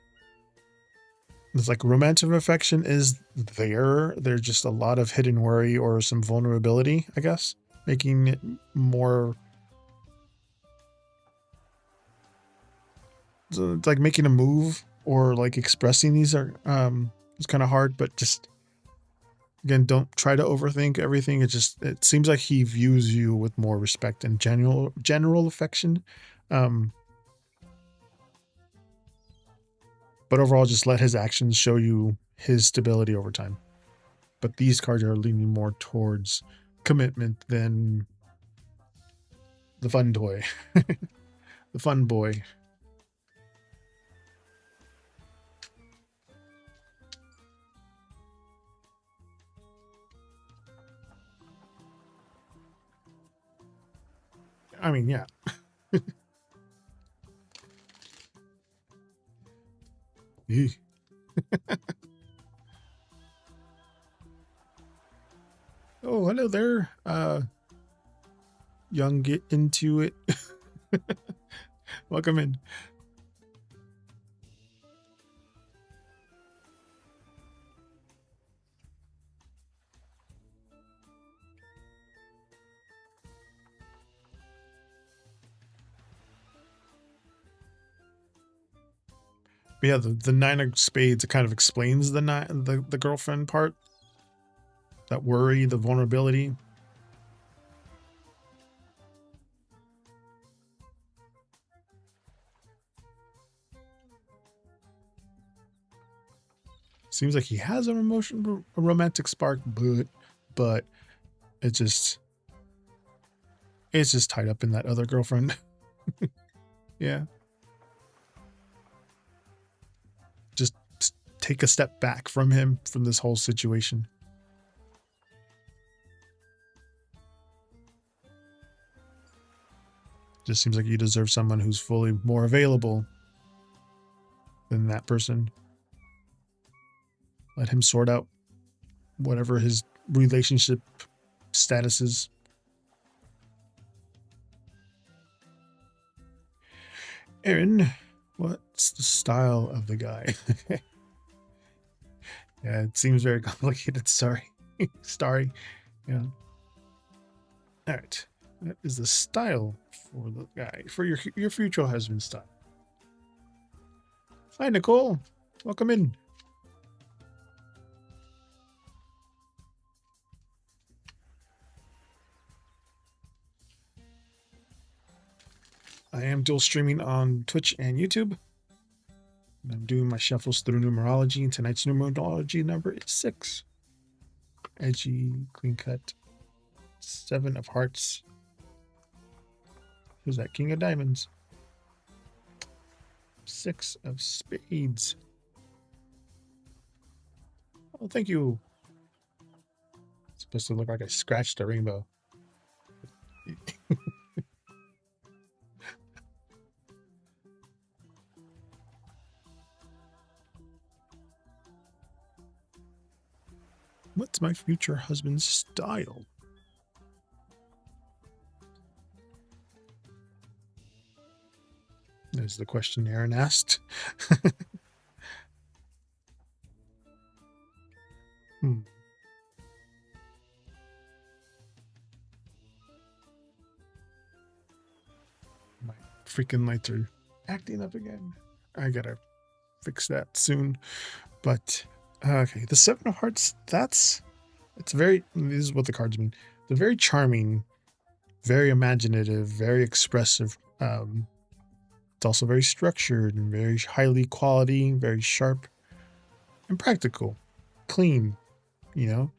[SPEAKER 1] it's like romantic affection is there. There's just a lot of hidden worry or some vulnerability, I guess, making it more... So it's like making a move or like expressing these are it's kind of hard, but just again, don't try to overthink everything. It seems like he views you with more respect and general affection. But overall, just let his actions show you his stability over time. But these cards are leaning more towards commitment than the fun toy. The fun boy. I mean, yeah. Oh, hello there. Young, get into it. Welcome in. But yeah, the nine of spades, it kind of explains the girlfriend part. That worry, the vulnerability. Seems like he has a romantic spark, but it's just tied up in that other girlfriend. Yeah. Just take a step back from him, from this whole situation. Just seems like you deserve someone who's fully more available than that person. Let him sort out whatever his relationship status is. Aaron, what's the style of the guy? Yeah, it seems very complicated. Sorry. Sorry. Yeah. All right. That is the style for the guy, for your future husband's style. Hi, Nicole. Welcome in. I am dual streaming on Twitch and YouTube. I'm doing my shuffles through numerology, and tonight's numerology number is 6. Edgy, clean cut. 7 of hearts. Who's that? King of diamonds. 6 of spades. Oh, thank you. It's supposed to look like I scratched a rainbow. What's my future husband's style? There's the question Aaron asked. My freaking lights are acting up again. I gotta fix that soon. But okay, the 7 of hearts, this is what the cards mean. They're very charming, very imaginative, very expressive. It's also very structured and very highly quality, very sharp and practical, clean, you know.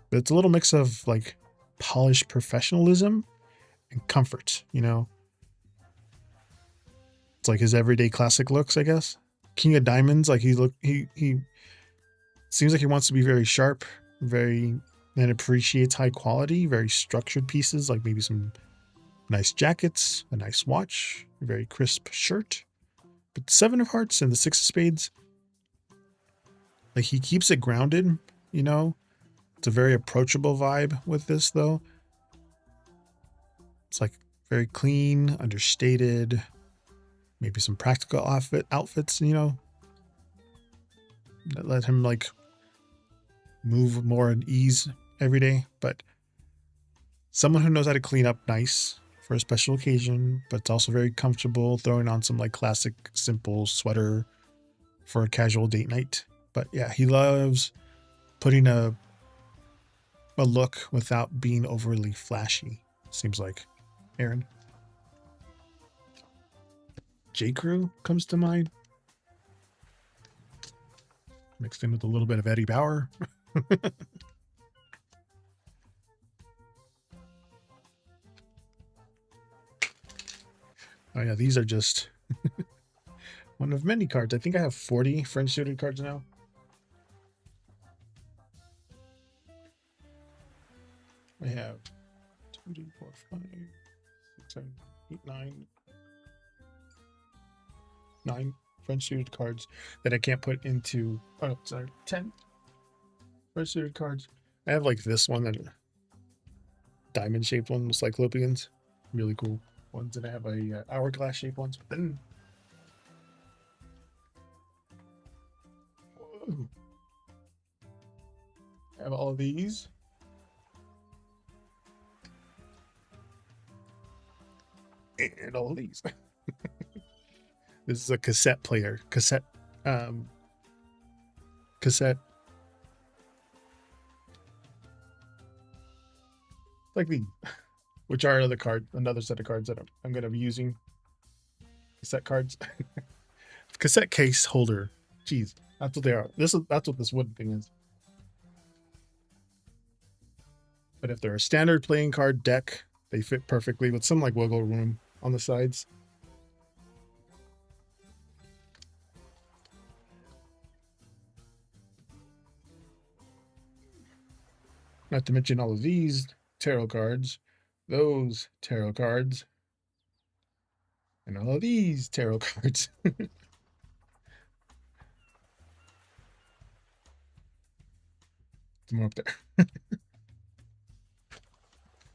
[SPEAKER 1] But it's a little mix of like polished professionalism and comfort, you know. It's like his everyday classic looks, I guess. King of diamonds, like he seems like he wants to be very sharp, and appreciates high quality, very structured pieces, like maybe some nice jackets, a nice watch, a very crisp shirt. But the 7 of hearts and the 6 of spades, like he keeps it grounded, you know. It's a very approachable vibe with this, though. It's like very clean, understated, maybe some practical outfits, you know, that let him like move more at ease every day. But someone who knows how to clean up nice for a special occasion, but it's also very comfortable, throwing on some like classic simple sweater for a casual date night. But yeah, he loves putting a look without being overly flashy, seems like. Aaron. J. Crew comes to mind. Mixed in with a little bit of Eddie Bauer. Oh yeah, these are just one of many cards. I think I have 40 French suited cards now. I have 2, 3, 4, 5, 6, 7, 8, 9 French suited cards that I can't put into. Oh, sorry, 10 French suited cards. I have like this one, that diamond shaped one with cyclopeans, really cool ones, and I have a hourglass shaped ones. Whoa. I have all of these. And all of these. This is a cassette player. Cassette. Like the, which are another set of cards that I'm going to be using. Cassette cards. Cassette case holder. Jeez, that's what they are. That's what this wood thing is. But if they're a standard playing card deck, they fit perfectly with some like wiggle room on the sides. Not to mention all of these tarot cards, those tarot cards, and all of these tarot cards. Some more up there.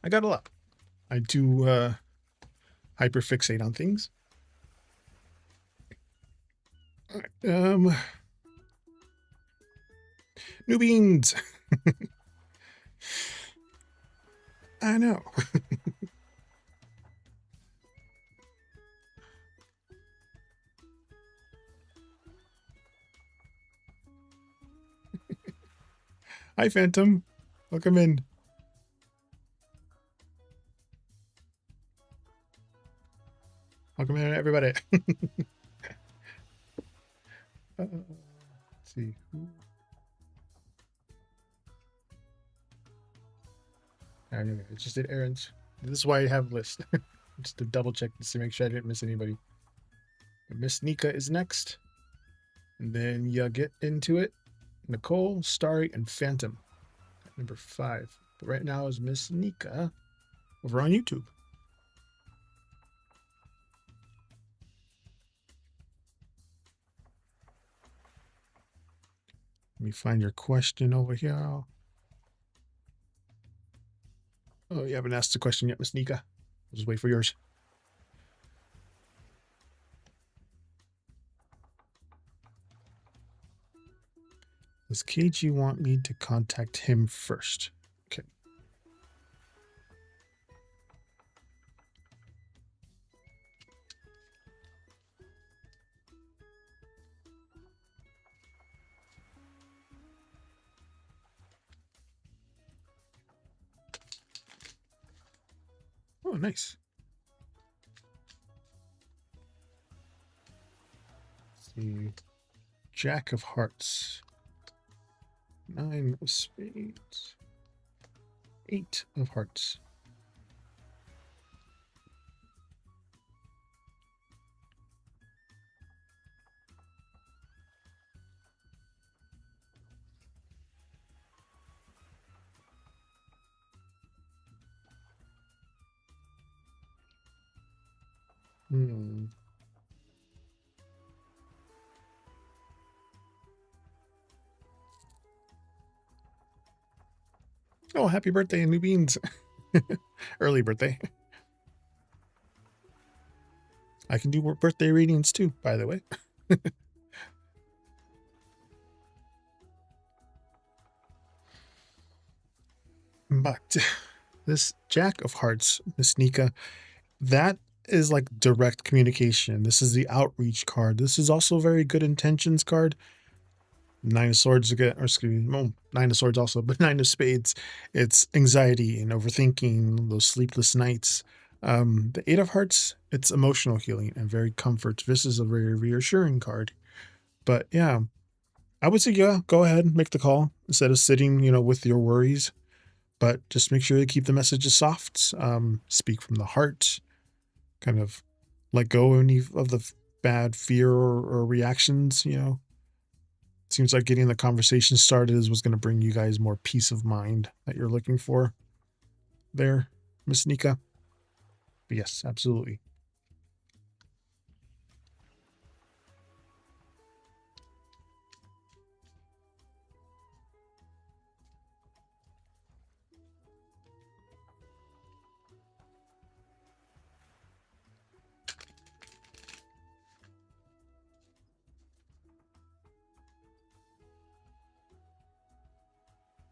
[SPEAKER 1] I got a lot. I do hyperfixate on things. New beans. I know. Hi, Phantom. Welcome in. Welcome in, everybody. Let's see. I just did errands. This is why I have a list. Just to double check this to make sure I didn't miss anybody. Miss Nika is next. And then you get into it. Nicole, Starry, and Phantom. Number 5. But right now is Miss Nika over on YouTube. Let me find your question over here. Oh, you haven't asked the question yet, Miss Nika. I'll just wait for yours. Does KG want me to contact him first? Okay. Oh, nice. Let's see. Jack of Hearts. 9 of Spades. 8 of Hearts. Oh, happy birthday, New Beans. Early birthday. I can do birthday readings too, by the way. But this Jack of Hearts, Miss Nika, that is like direct communication. This is the outreach card. This is also a very good intentions card. 9 of Swords again, or excuse me, well, 9 of Swords also, but 9 of Spades. It's anxiety and overthinking, those sleepless nights. The 8 of Hearts, it's emotional healing and very comfort. This is a very reassuring card. But yeah, I would say, yeah, go ahead, make the call instead of sitting, with your worries. But just make sure you keep the messages soft. Speak from the heart. Kind of let go of any of the bad fear or reactions, Seems like getting the conversation started is what's going to bring you guys more peace of mind that you're looking for there, Miss Nika. But yes, absolutely.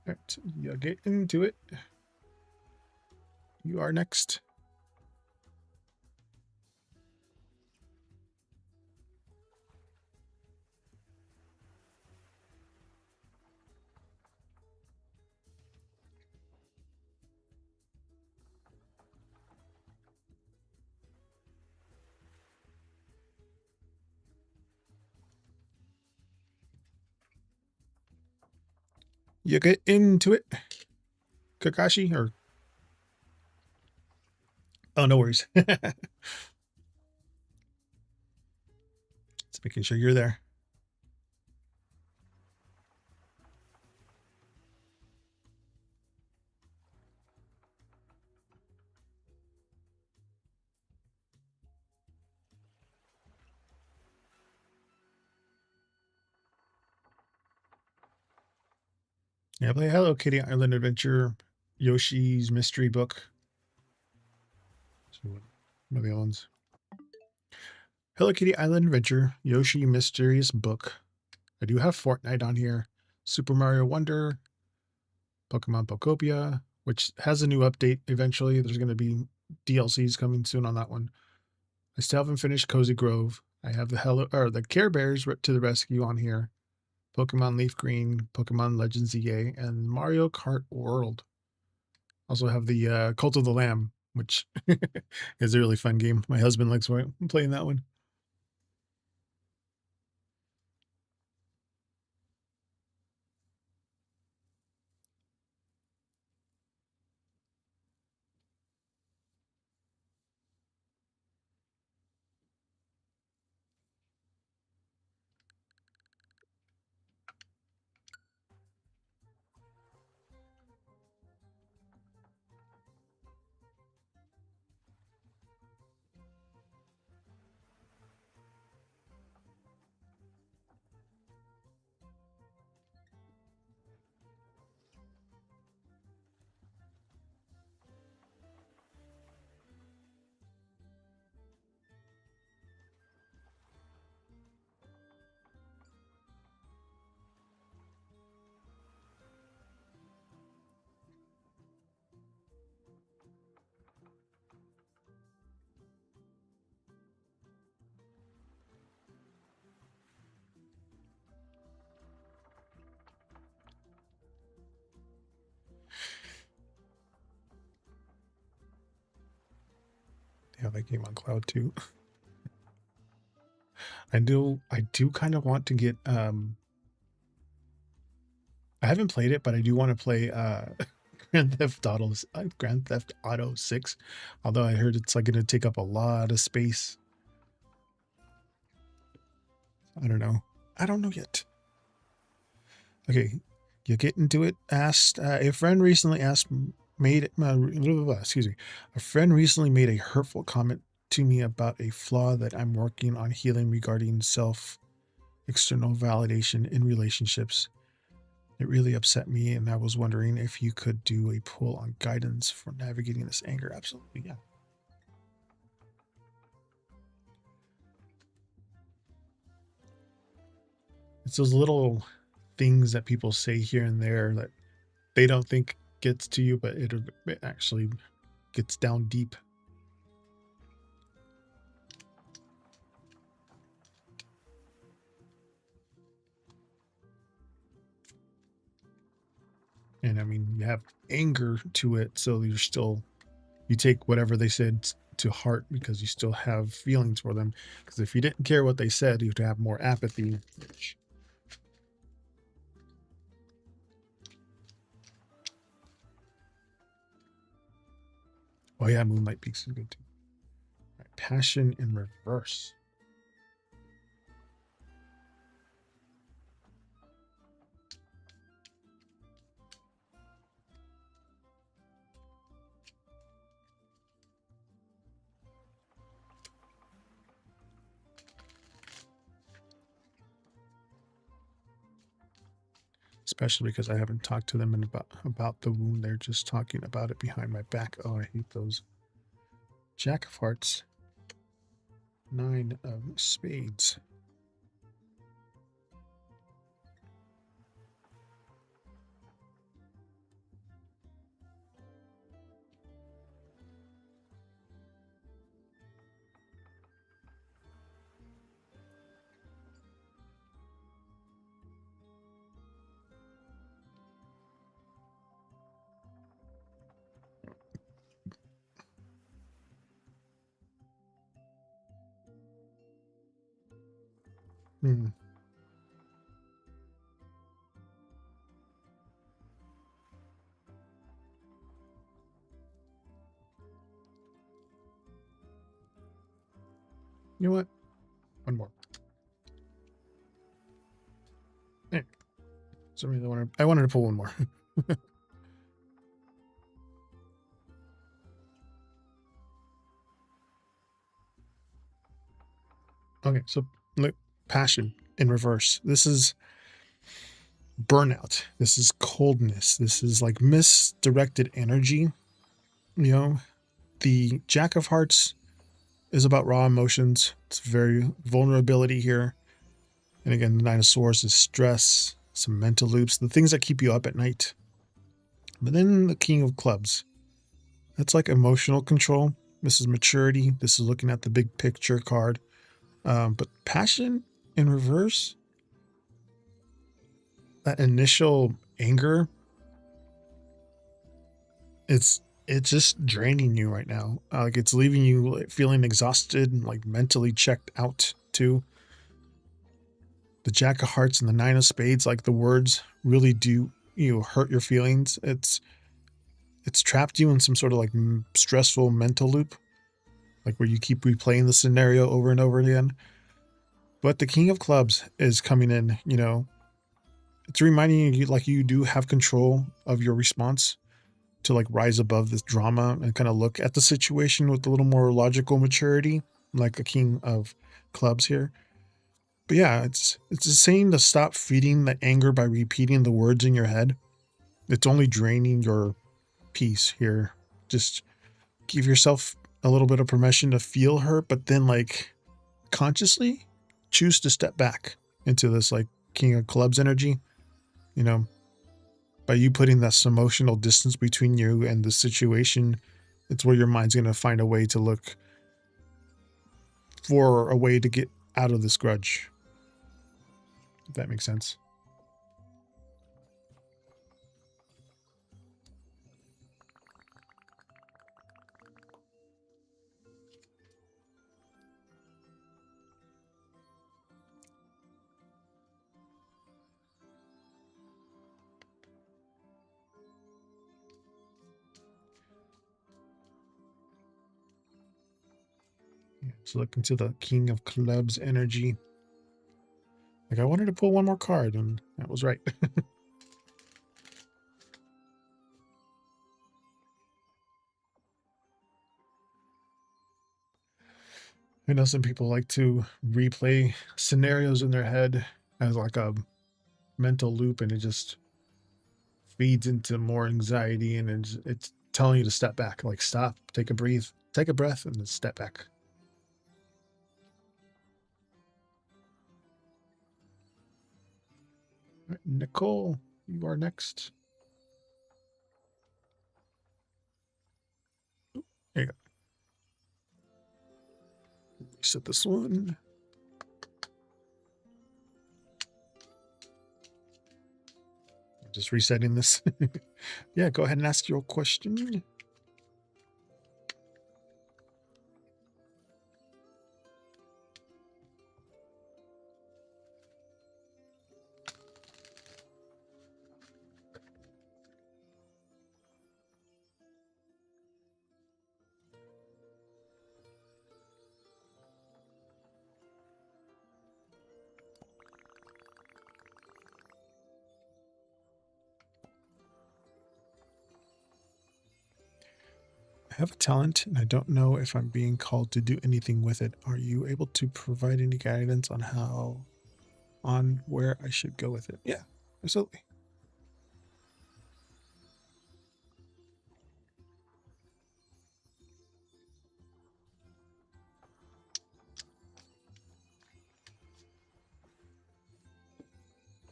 [SPEAKER 1] All right, you get into it. You are next. You get into it, Kakashi, or oh, no worries. Just making sure you're there. Yeah, play Hello Kitty Island Adventure, Yoshi's Mystery Book. So what are the other ones? Hello Kitty Island Adventure, Yoshi Mysterious Book. I do have Fortnite on here. Super Mario Wonder, Pokemon Pokopia, which has a new update eventually. There's going to be DLCs coming soon on that one. I still haven't finished Cozy Grove. I have the Care Bears to the rescue on here. Pokemon Leaf Green, Pokemon Legends EA, and Mario Kart World. Also have the Cult of the Lamb, which is a really fun game. My husband likes playing that one. Yeah, that game on cloud too. I do kind of want to get I haven't played it, but I do want to play Grand Theft Auto 6. Although I heard it's like going to take up a lot of space. I don't know. I don't know yet. Okay, you get into it. Asked a friend recently excuse me. A friend recently made a hurtful comment to me about a flaw that I'm working on healing regarding self external validation in relationships. It really upset me, and I was wondering if you could do a pull on guidance for navigating this anger. Absolutely, yeah. It's those little things that people say here and there that they don't think gets to you, but it actually gets down deep. And I mean, you have anger to it, so you take whatever they said to heart because you still have feelings for them. Because if you didn't care what they said, you'd have more apathy. Oh yeah, Moonlight Peaks is good too. Right, Passion in Reverse. Especially because I haven't talked to them about the wound. They're just talking about it behind my back. Oh, I hate those. Jack of Hearts. 9 of Spades. Hmm. You know what? One more. Hey, somebody I wanted to pull one more. Okay, so look, passion in reverse. This is burnout. This is coldness. This is like misdirected energy. You know, the Jack of Hearts is about raw emotions. It's very vulnerability here. And again, the Nine of Swords is stress, some mental loops, the things that keep you up at night. But then the King of Clubs, that's like emotional control. This is maturity. This is looking at the big picture card. But passion in reverse, that initial anger, it's just draining you right now. Like it's leaving you like, feeling exhausted and like mentally checked out too. The Jack of Hearts and the Nine of Spades, like the words really do hurt your feelings. It's trapped you in some sort of like stressful mental loop, like where you keep replaying the scenario over and over again. But the King of Clubs is coming in, it's reminding you like you do have control of your response to like rise above this drama and kind of look at the situation with a little more logical maturity, like a King of Clubs here. But yeah, it's saying to stop feeding the anger by repeating the words in your head. It's only draining your peace here. Just give yourself a little bit of permission to feel hurt, but then like consciously choose to step back into this like King of Clubs energy, by you putting this emotional distance between you and the situation. It's where your mind's going to find a way to look for a way to get out of this grudge. If that makes sense. Yeah, so look into the King of Clubs energy. Like I wanted to pull one more card, and that was right. I know some people like to replay scenarios in their head as like a mental loop, and it just feeds into more anxiety, and it's telling you to step back, like stop, take a breath, and then step back. All right, Nicole, you are next. There you go. Reset this one. Just resetting this. Yeah, go ahead and ask your question. I have a talent and I don't know if I'm being called to do anything with it. Are you able to provide any guidance on where I should go with it? Yeah, absolutely.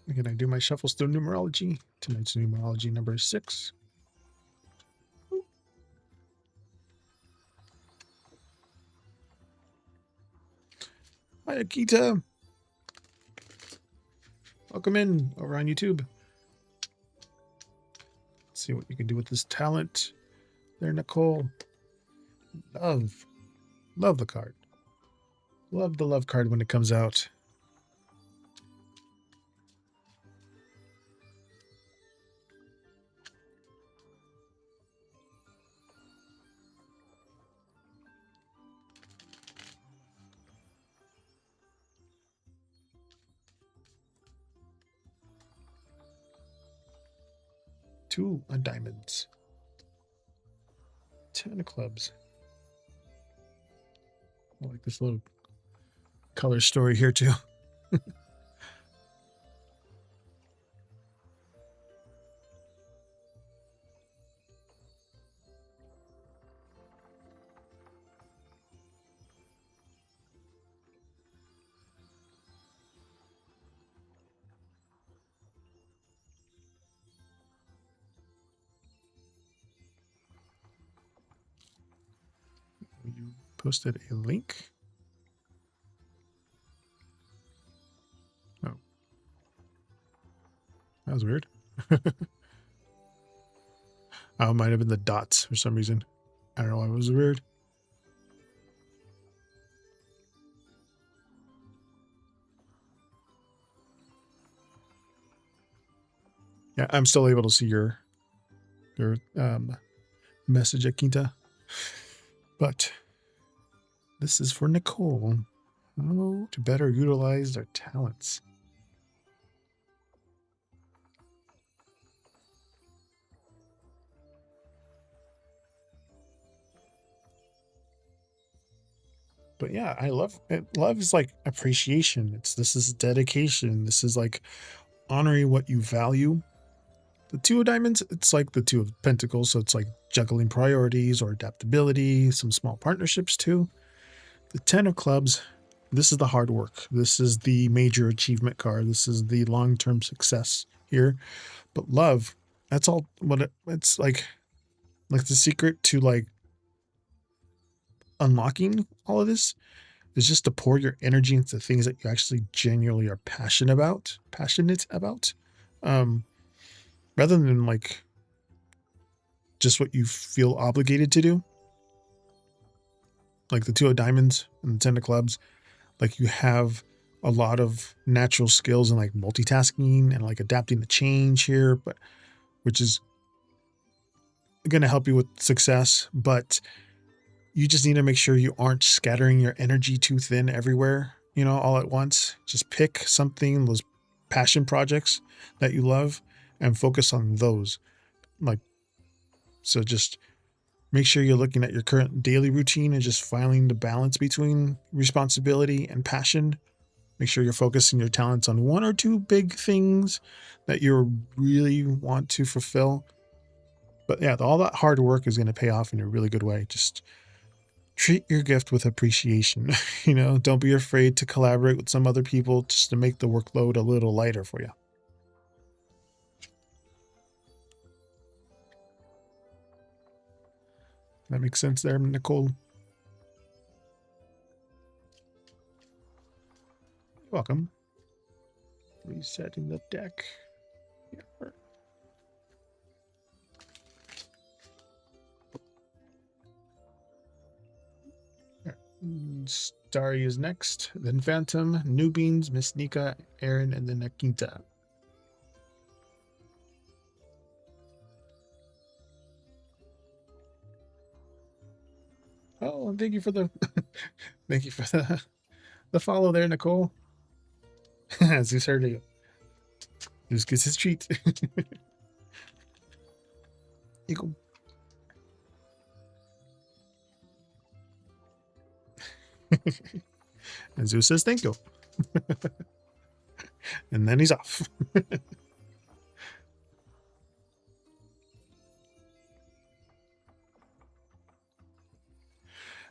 [SPEAKER 1] Again, I do my shuffles through numerology. Tonight's numerology number is 6. Hi, Akita. Welcome in over on YouTube. Let's see what you can do with this talent. There, Nicole. Love the card. Love the love card when it comes out. 2 of diamonds. 10 of clubs. I like this little color story here too. You posted a link. Oh, that was weird. Oh, it might have been the dots for some reason. I don't know why it was weird. Yeah, I'm still able to see your message at Quinta. But this is for Nicole. How to better utilize their talents. But yeah, I love it. Love is like appreciation. This is dedication. This is like honoring what you value. The 2 of diamonds, it's like the 2 of pentacles. So it's like juggling priorities or adaptability, some small partnerships too. The 10 of clubs, this is the hard work. This is the major achievement card. This is the long-term success here. But love, that's all what it's like the secret to like unlocking all of this is just to pour your energy into things that you actually genuinely are passionate about. Um, rather than like just what you feel obligated to do. Like the 2 of diamonds and the 10 of clubs, like you have a lot of natural skills in like multitasking and like adapting to change here, but which is going to help you with success. But you just need to make sure you aren't scattering your energy too thin everywhere, all at once. Just pick something, those passion projects that you love, and focus on those. Like, so just make sure you're looking at your current daily routine and just finding the balance between responsibility and passion. Make sure you're focusing your talents on 1 or 2 big things that you really want to fulfill. But yeah, all that hard work is going to pay off in a really good way. Just treat your gift with appreciation. Don't be afraid to collaborate with some other people just to make the workload a little lighter for you. That makes sense there, Nicole. You're welcome. Resetting the deck. Yeah. Starry is next, then Phantom, New Beans, Miss Nika, Aaron, and then Akinta. Oh, thank you for the thank you for the follow there, Nicole. Zeus heard you. Zeus gets his treat. Eagle. And Zeus says thank you. And then he's off.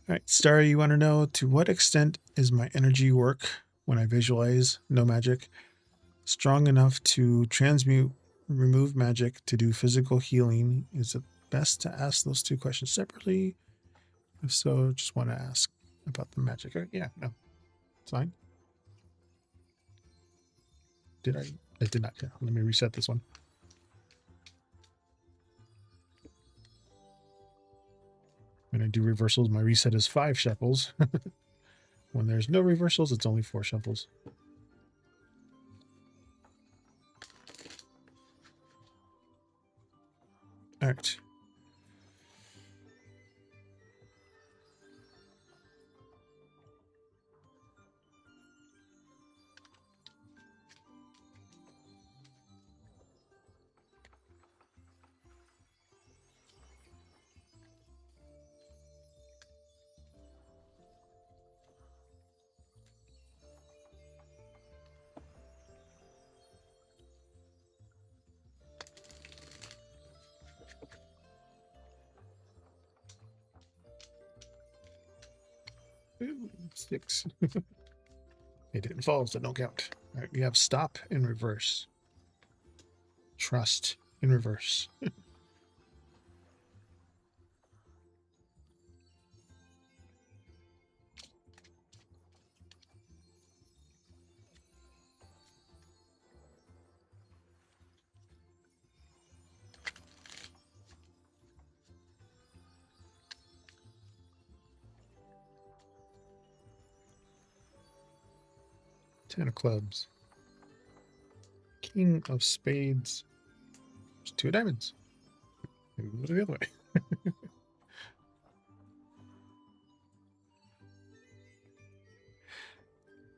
[SPEAKER 1] All right, Starry, you want to know, to what extent is my energy work when I visualize no magic strong enough to transmute, remove magic to do physical healing? Is it best to ask those 2 questions separately? If so, just want to ask about the magic. Yeah, no, it's fine. Did I? I did not. Let me reset this one. When I do reversals, my reset is 5 shuffles. When there's no reversals, it's only 4 shuffles. All right. Ooh, 6. It didn't fall, so don't count. All right, we have stop in reverse. Trust in reverse. 10 of clubs. King of spades. There's 2 of diamonds. Maybe we'll go the other way.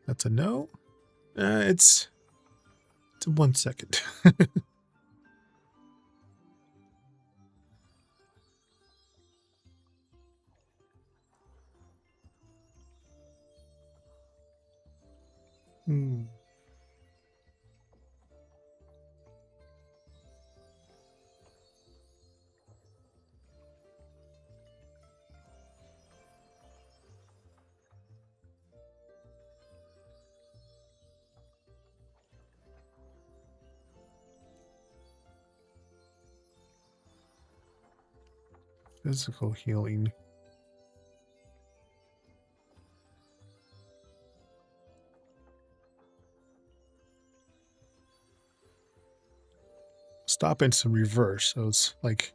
[SPEAKER 1] That's a no. It's a 1 second. Hmm. Physical healing. Stop in some reverse. So it's like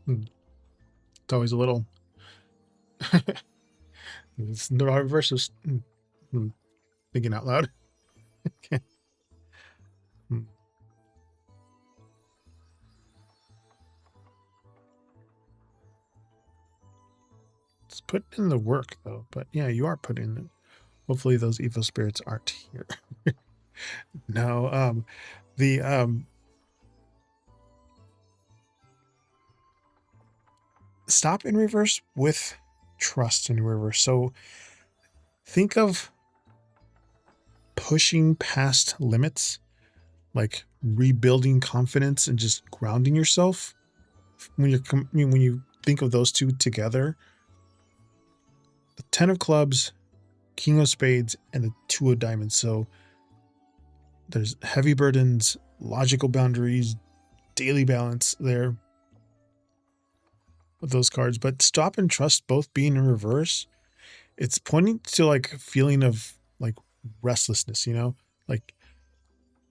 [SPEAKER 1] it's always a little. It's the reverse is thinking out loud. Okay. It's put in the work though, but yeah, you are putting in it. Hopefully those evil spirits aren't here. No, the stop in reverse with trust in reverse. So think of pushing past limits, like rebuilding confidence and just grounding yourself. When you think of those two together, the 10 of clubs, king of spades, and the 2 of diamonds. So there's heavy burdens, logical boundaries, daily balance there with those cards. But stop and trust both being in reverse, it's pointing to like a feeling of like restlessness, like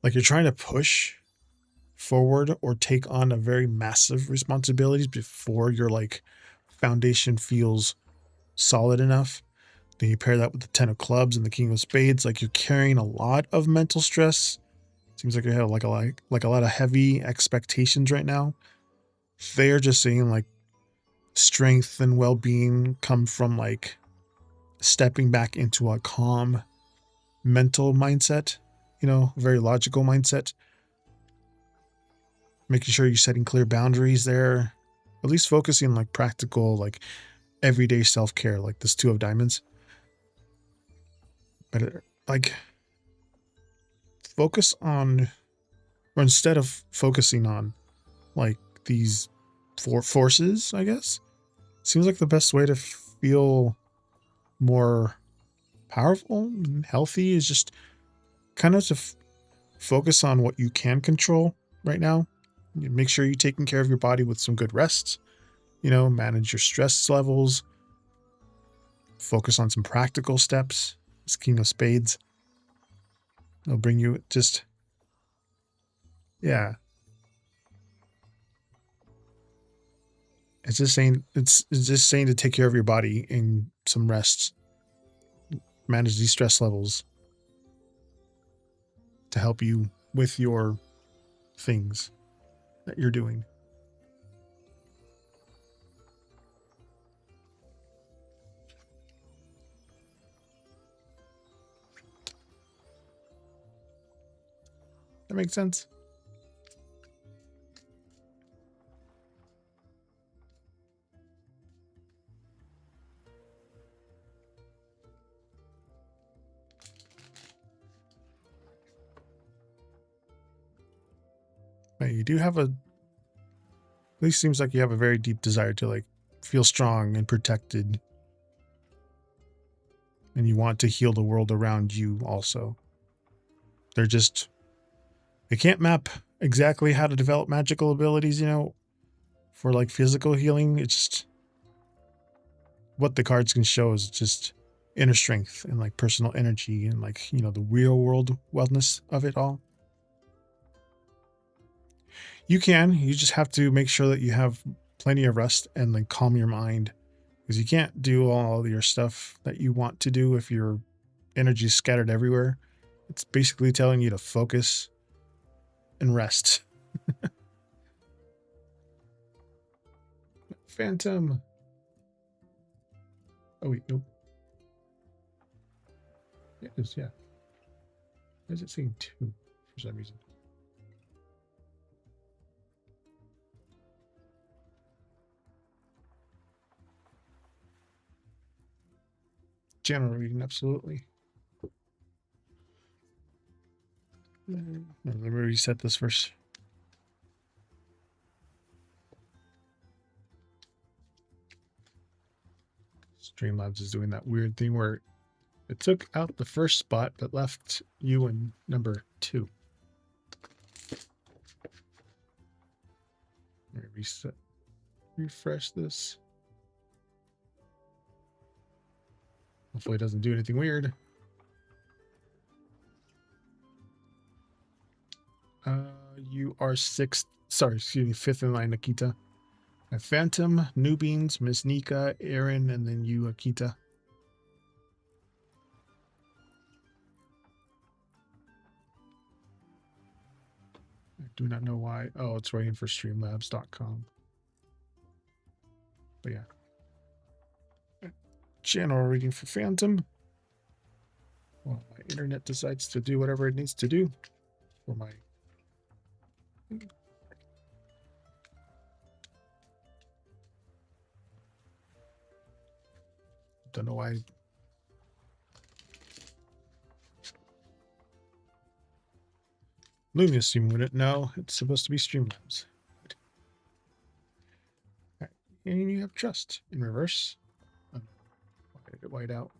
[SPEAKER 1] you're trying to push forward or take on a very massive responsibilities before your like foundation feels solid enough. Then you pair that with the 10 of clubs and the king of spades, like you're carrying a lot of mental stress. Seems like you have like a lot of heavy expectations right now. They're just saying like strength and well-being come from like stepping back into a calm mental mindset, very logical mindset. Making sure you're setting clear boundaries there. At least focusing on like practical, like everyday self-care, like this 2 of diamonds. But like focus on, or instead of focusing on like these 4 forces, I guess, seems like the best way to feel more powerful and healthy is just kind of to focus on what you can control right now. Make sure you're taking care of your body with some good rest, manage your stress levels, focus on some practical steps. This king of spades, it'll bring you just, yeah. It's just saying to take care of your body and some rest, manage these stress levels to help you with your things that you're doing. That makes sense. You do have at least seems like you have a very deep desire to like feel strong and protected. And you want to heal the world around you also. They can't map exactly how to develop magical abilities, for like physical healing. It's just what the cards can show is just inner strength and like personal energy and like, the real world wellness of it all. You just have to make sure that you have plenty of rest and like calm your mind, because you can't do all your stuff that you want to do if your energy is scattered everywhere. It's basically telling you to focus and rest. Phantom. Oh wait, nope. It is, yeah. Why is it saying 2 for some reason? General reading, absolutely. Let me reset this first. Streamlabs is doing that weird thing where it took out the first spot but left you in number 2. Let me refresh this. Hopefully it doesn't do anything weird. You are 5th in line, Akita. Phantom, Newbeans, Miss Nika, Aaron, and then you, Akita. I do not know why. Oh, it's waiting for streamlabs.com. But yeah. General reading for Phantom. Well, my internet decides to do whatever it needs to do for my... Don't know why. Luminous wouldn't know. It's supposed to be Streamlabs. Right. And you have Trust in reverse. Why did it white out?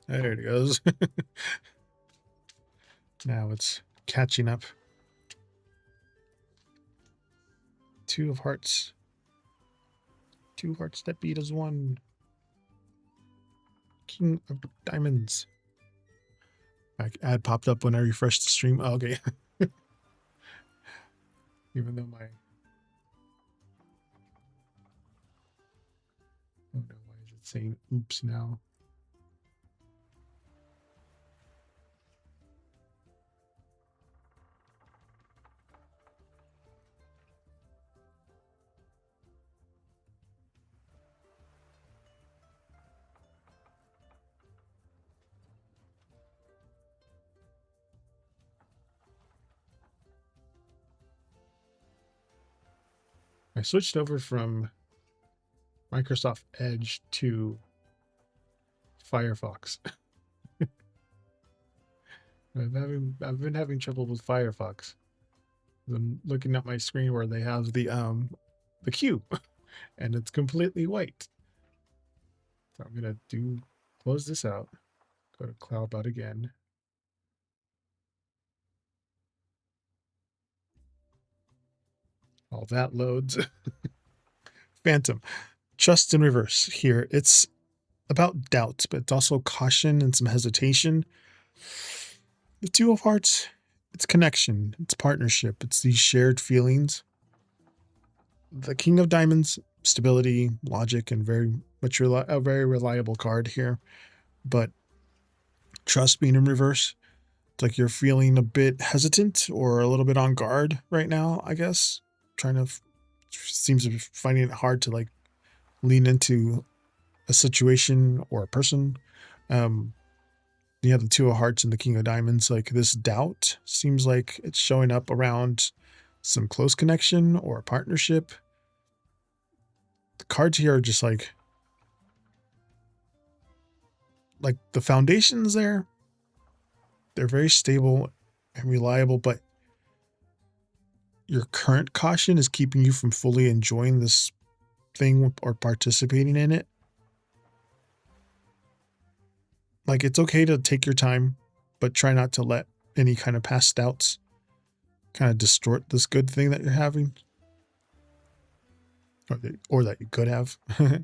[SPEAKER 1] There it goes. Now it's catching up. 2 of hearts. 2 hearts that beat as 1. King of diamonds. Ad popped up when I refreshed the stream. Oh, okay. Even though my... Oh no, why is it saying oops now? I switched over from Microsoft Edge to Firefox. I've been having trouble with Firefox. I'm looking at my screen where they have the queue, and it's completely white. So I'm gonna close this out. Go to CloudBot again. All that loads. Phantom. Trust in reverse here. It's about doubt, but it's also caution and some hesitation. The 2 of hearts, it's connection, it's partnership, it's these shared feelings. The King of diamonds, stability, logic, and very much a very reliable card here. But trust being in reverse, it's like you're feeling a bit hesitant or a little bit on guard right now, I guess. Seems to be finding it hard to like lean into a situation or a person. You have the 2 of hearts and the King of diamonds. Like this doubt seems like it's showing up around some close connection or a partnership. The cards here are just like the foundations there. They're very stable and reliable, but your current caution is keeping you from fully enjoying this thing or participating in it. Like, it's okay to take your time, but try not to let any kind of past doubts kind of distort this good thing that you're having, or that you could have. How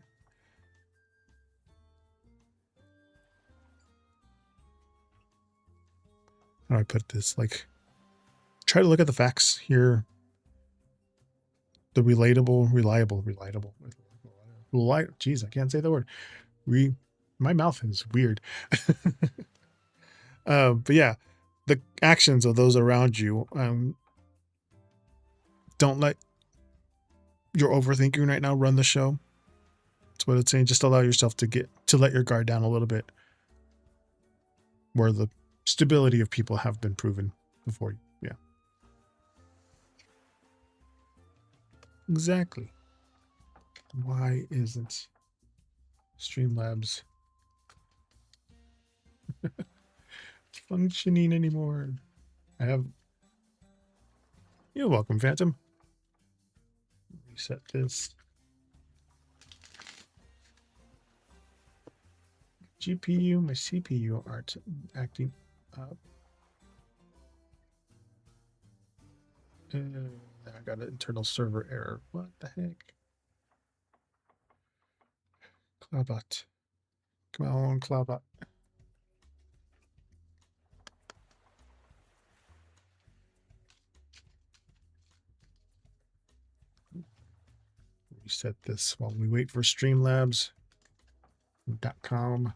[SPEAKER 1] do I put this? Like, try to look at the facts here. The reliable. Jeez, I can't say the word. My mouth is weird. But yeah, the actions of those around you. Don't let your overthinking right now run the show. That's what it's saying. Just allow yourself to let your guard down a little bit, where the stability of people have been proven before you. Yeah. Exactly. Why isn't Streamlabs functioning anymore? You're welcome, Phantom. Reset this. GPU, my CPU aren't acting up. I got an internal server error. What the heck? Cloudbot. Come on, Cloudbot. Reset this while we wait for Streamlabs.com.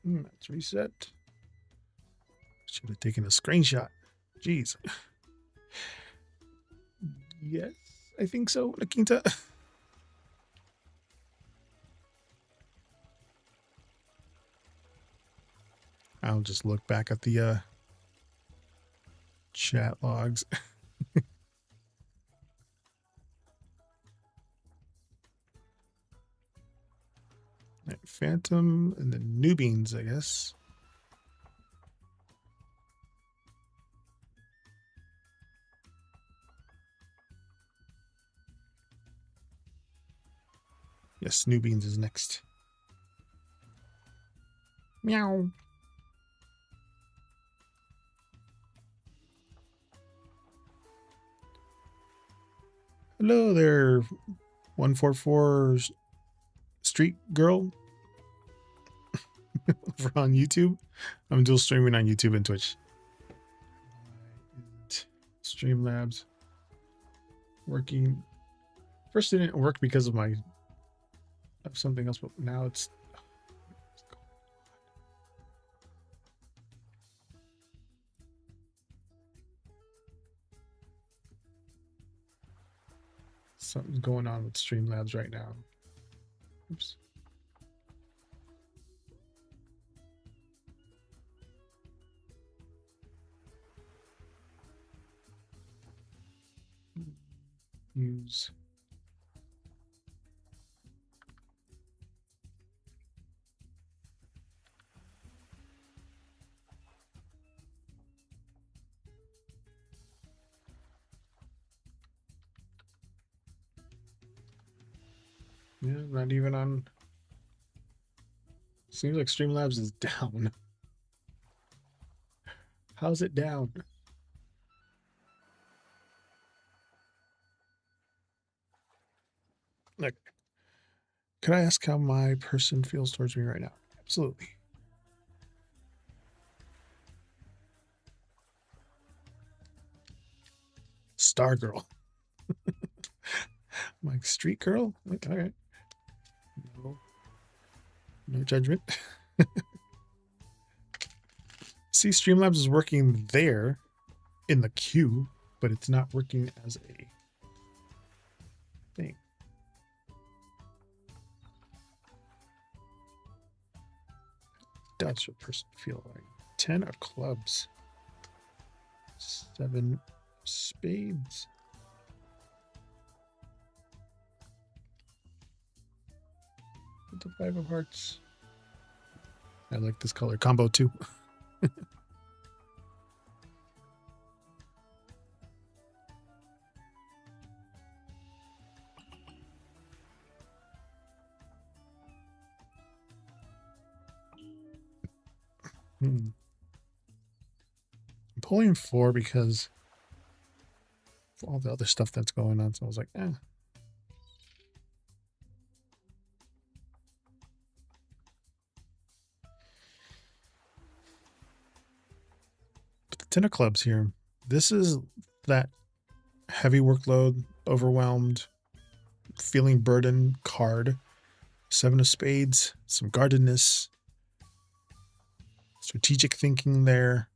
[SPEAKER 1] Let's reset. Should have taken a screenshot. Jeez. Yes, I think so, Nakinta. I'll just look back at the chat logs. Phantom and the Nubians, I guess. Yes, Nubians is next. Meow. Hello there, 144 Street Girl. Over on YouTube. I'm dual streaming on YouTube and Twitch. Streamlabs working. First it didn't work because of something else, but now it's something's going on with Streamlabs right now. Oops. Use. Yeah, not even on. Seems like Streamlabs is down. How's it down? Like, can I ask how my person feels towards me right now? Absolutely. Star girl. Like street girl? Like, all right. No judgment. See, Streamlabs is working there in the queue, but it's not working as a thing. does your person feel like? 10 of clubs. 7 spades. With the 5 of hearts. I like this color combo too. I'm pulling 4 because of all the other stuff that's going on. So I was like, eh. But the 10 of clubs here. This is that heavy workload, overwhelmed, feeling burdened card. 7 of spades, some guardedness, strategic thinking there.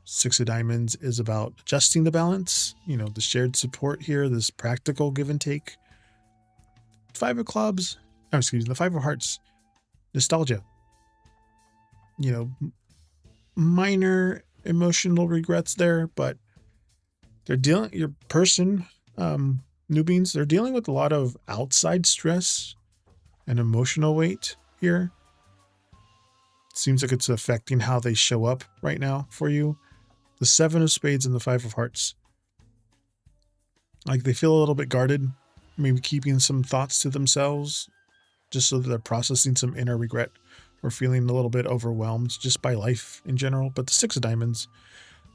[SPEAKER 1] 6 of diamonds is about adjusting the balance, you know, the shared support here, this practical give and take. 5 of clubs, oh, excuse me, the 5 of hearts, nostalgia. You know, minor emotional regrets there, but they're dealing, your person, new beings, they're dealing with a lot of outside stress and emotional weight here. Seems like it's affecting how they show up right now for you. The 7 of spades and the 5 of hearts. Like they feel a little bit guarded, maybe keeping some thoughts to themselves, just so that they're processing some inner regret or feeling a little bit overwhelmed just by life in general. But the 6 of diamonds,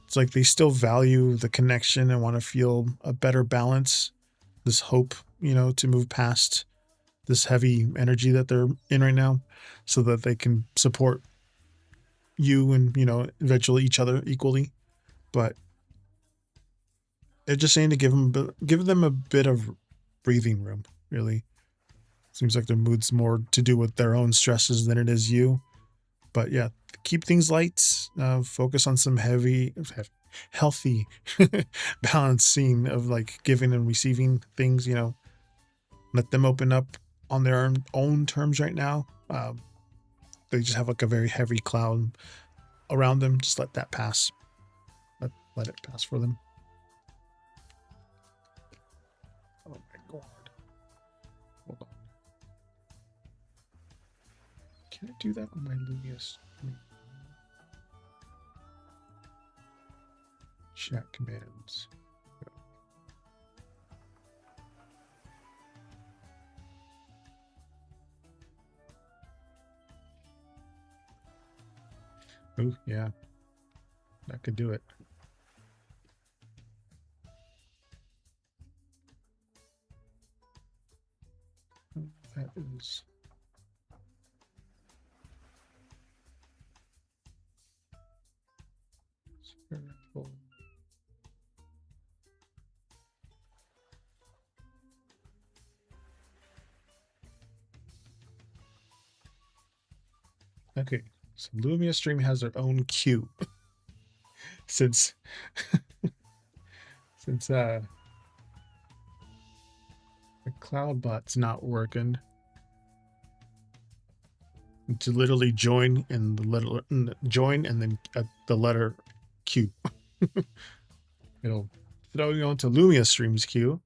[SPEAKER 1] it's like they still value the connection and want to feel a better balance, this hope, you know, to move past this heavy energy that they're in right now so that they can support you and, you know, eventually each other equally. But they're just saying to give them a bit of breathing room, really. Seems like their mood's more to do with their own stresses than it is you. But yeah, keep things light. Focus on some healthy balancing of like giving and receiving things, you know. Let them open up on their own terms right now. They just have like a very heavy cloud around them. Just let that pass. Let it pass for them. Oh my god. Hold on. Can I do that on my Lumious? Chat commands. Oh, yeah. That could do it. That is... Spiritual. Okay, so Lumia Stream has their own queue. since the CloudBot's not working. To literally join in the letter join and then the letter Q. It'll throw you onto Lumia Stream's queue.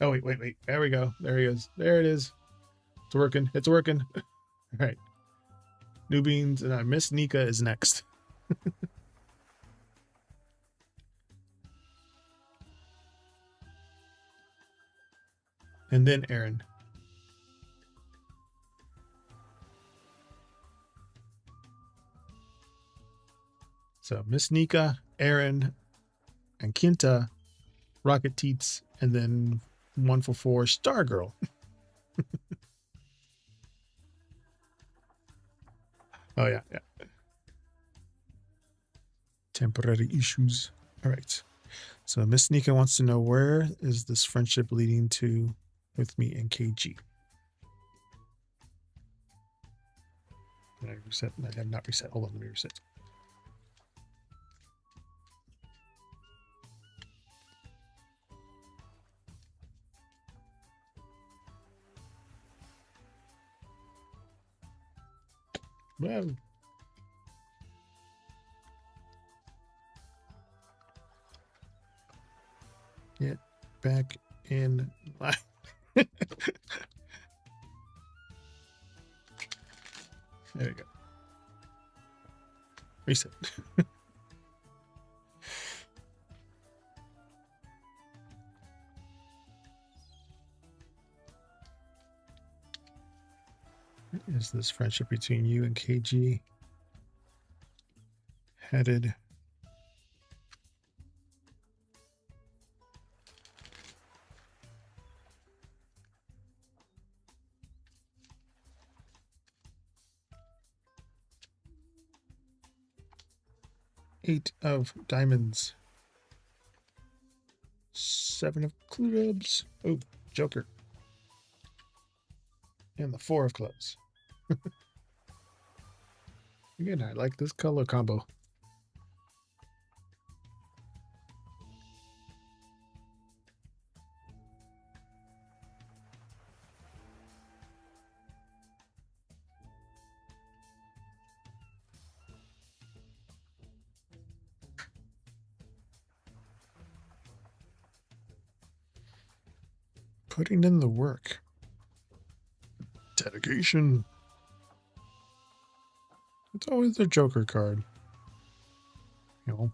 [SPEAKER 1] Oh wait. There we go. There he is. There it is. It's working. It's working. All right. New Beans and Miss Nika is next. And then Aaron. So Miss Nika, Aaron, and Kinta, Rocket Teats, and then 1 for 4 Stargirl. Oh yeah. Temporary issues. All right. So Miss Nika wants to know, where is this friendship leading to with me and KG? Did I reset? I have not reset. Hold on, let me reset. Well, get back in line. There we go. Reset. Where is this friendship between you and KG headed? Eight of diamonds. 7 of clubs. Oh, Joker. And the 4 of clubs. Again, I like this color combo. Putting in the work. Dedication. It's always the Joker card. You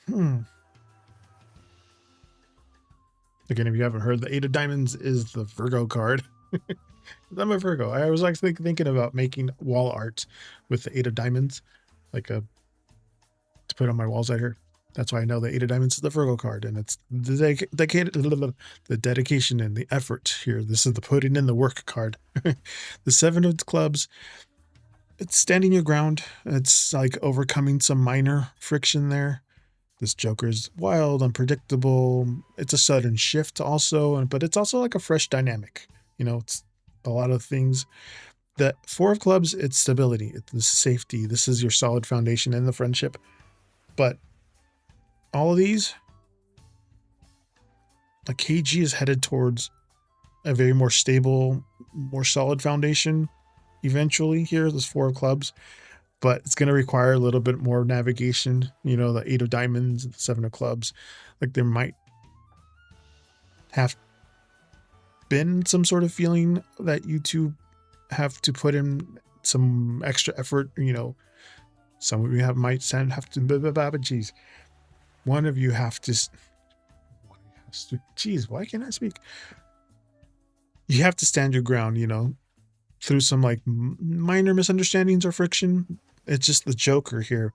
[SPEAKER 1] know. Again, if you haven't heard, the 8 of diamonds is the Virgo card. I'm a Virgo. I was actually thinking about making wall art with the 8 of diamonds, like to put on my walls out here. That's why I know the 8 of diamonds is the Virgo card, and it's the dedication and the effort here. This is the putting in the work card. The 7 of clubs, it's standing your ground. It's like overcoming some minor friction there. This Joker is wild, unpredictable. It's a sudden shift also, but it's also like a fresh dynamic. You know, it's a lot of things. The 4 of clubs, it's stability, it's safety. This is your solid foundation in the friendship. But all of these, like KG is headed towards a very more stable, more solid foundation eventually here, this 4 of clubs. But it's going to require a little bit more navigation. You know, the 8 of diamonds, the 7 of clubs. Like there might have been some sort of feeling that you two have to put in some extra effort. You know, some of you have to, geez. One of you have to, geez, why can't I speak? You have to stand your ground, you know, through some like minor misunderstandings or friction. It's just the Joker here.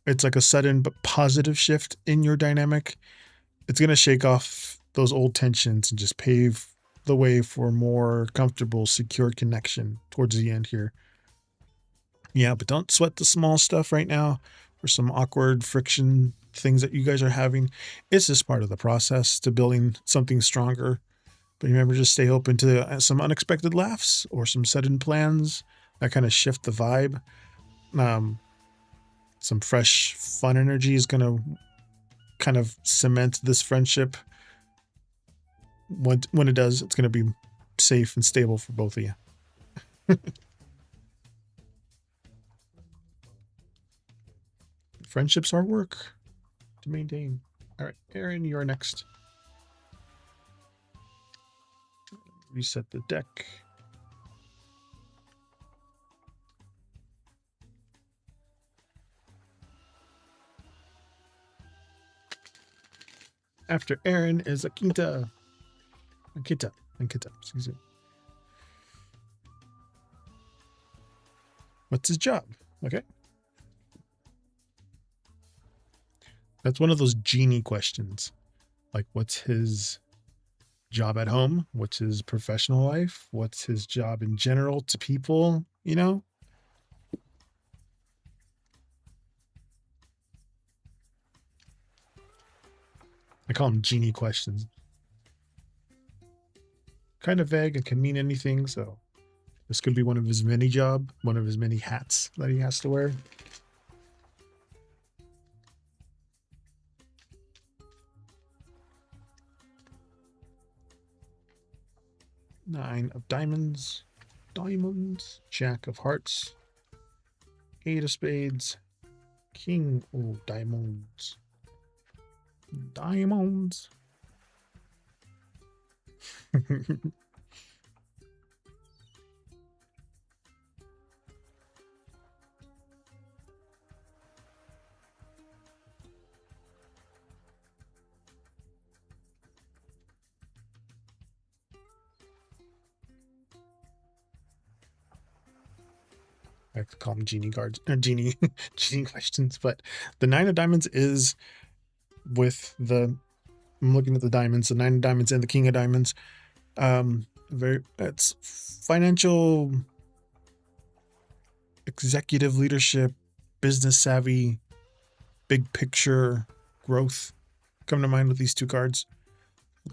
[SPEAKER 1] It's like a sudden but positive shift in your dynamic. It's going to shake off those old tensions and just pave the way for a more comfortable, secure connection towards the end here. Yeah, but don't sweat the small stuff right now or some awkward friction things that you guys are having. It's just part of the process to building something stronger. But remember, just stay open to some unexpected laughs or some sudden plans that kind of shift the vibe. Some fresh, fun energy is going to kind of cement this friendship. When it does, it's going to be safe and stable for both of you. Friendships are work to maintain. All right, Aaron, you're next. Reset the deck. After Aaron is Akita. Akita, excuse me. What's his job? Okay. That's one of those genie questions. Like, what's his job at home? What's his professional life? What's his job in general to people? You know? I call them genie questions. Kind of vague and can mean anything, so this could be one of his many hats that he has to wear. 9 of diamonds, Jack of hearts, 8 of spades, king. Oh, diamonds. I have to call them genie cards, genie questions. But the 9 of diamonds is with the. I'm looking at the diamonds, the 9 of diamonds and the king of diamonds. It's financial, executive leadership, business savvy, big picture growth come to mind with these two cards.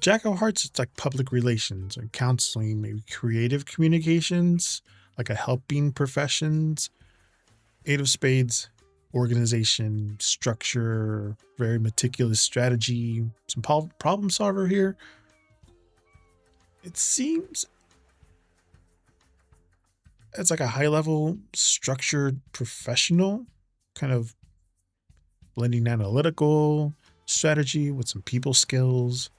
[SPEAKER 1] Jack of hearts, it's like public relations and counseling, maybe creative communications, like a helping professions. 8 of spades, organization, structure, very meticulous strategy, some problem solver here. It seems it's like a high level structured professional, kind of blending analytical strategy with some people skills.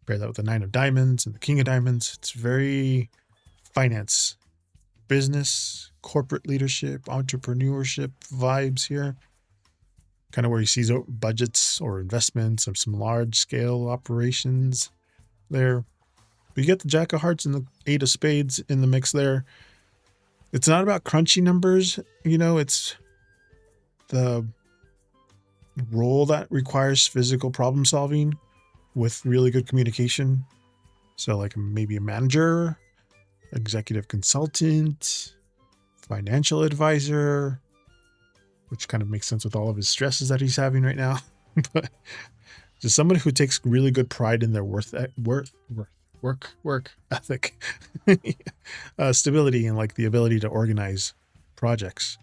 [SPEAKER 1] Pair that with the 9 of diamonds and the king of diamonds. It's very finance, business, corporate leadership, entrepreneurship vibes here. Kind of where he sees budgets or investments of some large scale operations there. But you get the Jack of hearts and the 8 of spades in the mix there. It's not about crunchy numbers, it's the role that requires physical problem solving with really good communication. So like maybe a manager, executive consultant, financial advisor, which kind of makes sense with all of his stresses that he's having right now. But just somebody who takes really good pride in their work ethic, stability, and like the ability to organize projects.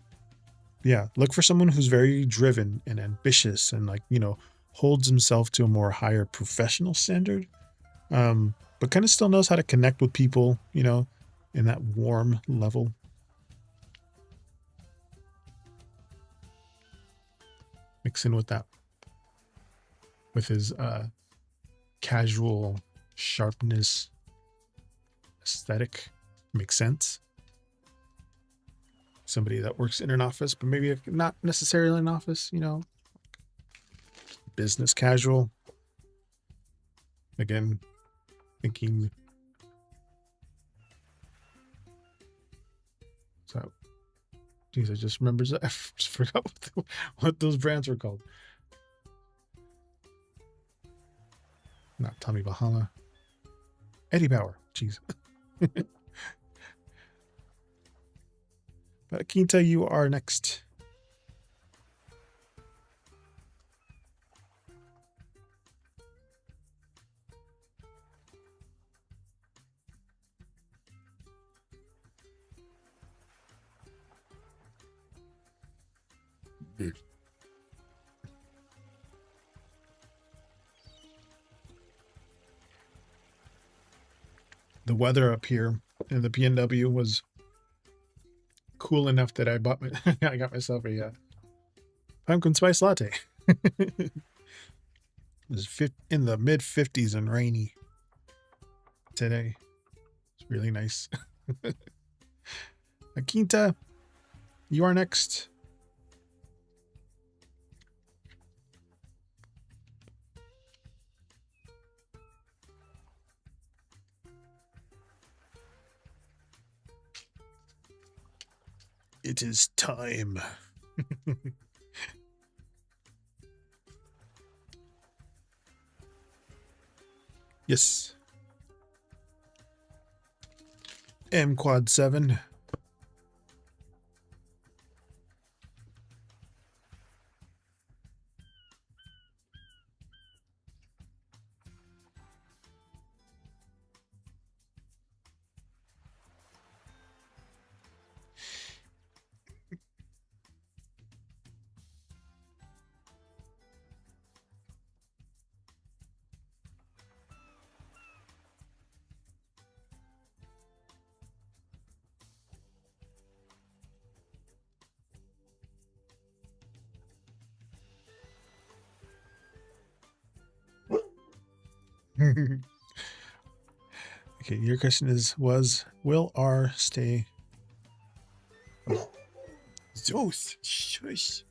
[SPEAKER 1] Yeah, look for someone who's very driven and ambitious and holds himself to a more higher professional standard, but kind of still knows how to connect with people, in that warm level. Mix in with that, with his casual sharpness aesthetic, makes sense. Somebody that works in an office, but maybe not necessarily an office, business casual. Again, thinking. So, geez, I just remembered. I just forgot what those brands were called. Not Tommy Bahama. Eddie Bauer. Jeez. But Quinta, you are next. The weather up here in the PNW was cool enough that I got myself a pumpkin spice latte. It was in the mid 50s and rainy today. It's really nice. Quinta, you are next. It is time. Yes. M quad 7. Okay, your question will R stay? Zeus, shush.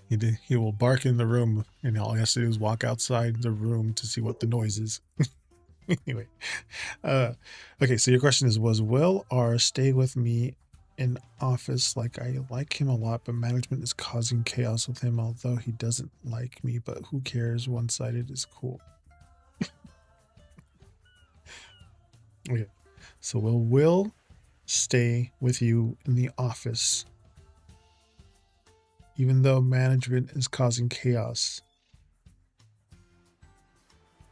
[SPEAKER 1] He will bark in the room, and all he has to do is walk outside the room to see what the noise is. Anyway, okay, so your question was will R stay with me in office? Like, I like him a lot, but management is causing chaos with him, although he doesn't like me, but who cares? One-sided is cool. Okay, so will stay with you in the office even though management is causing chaos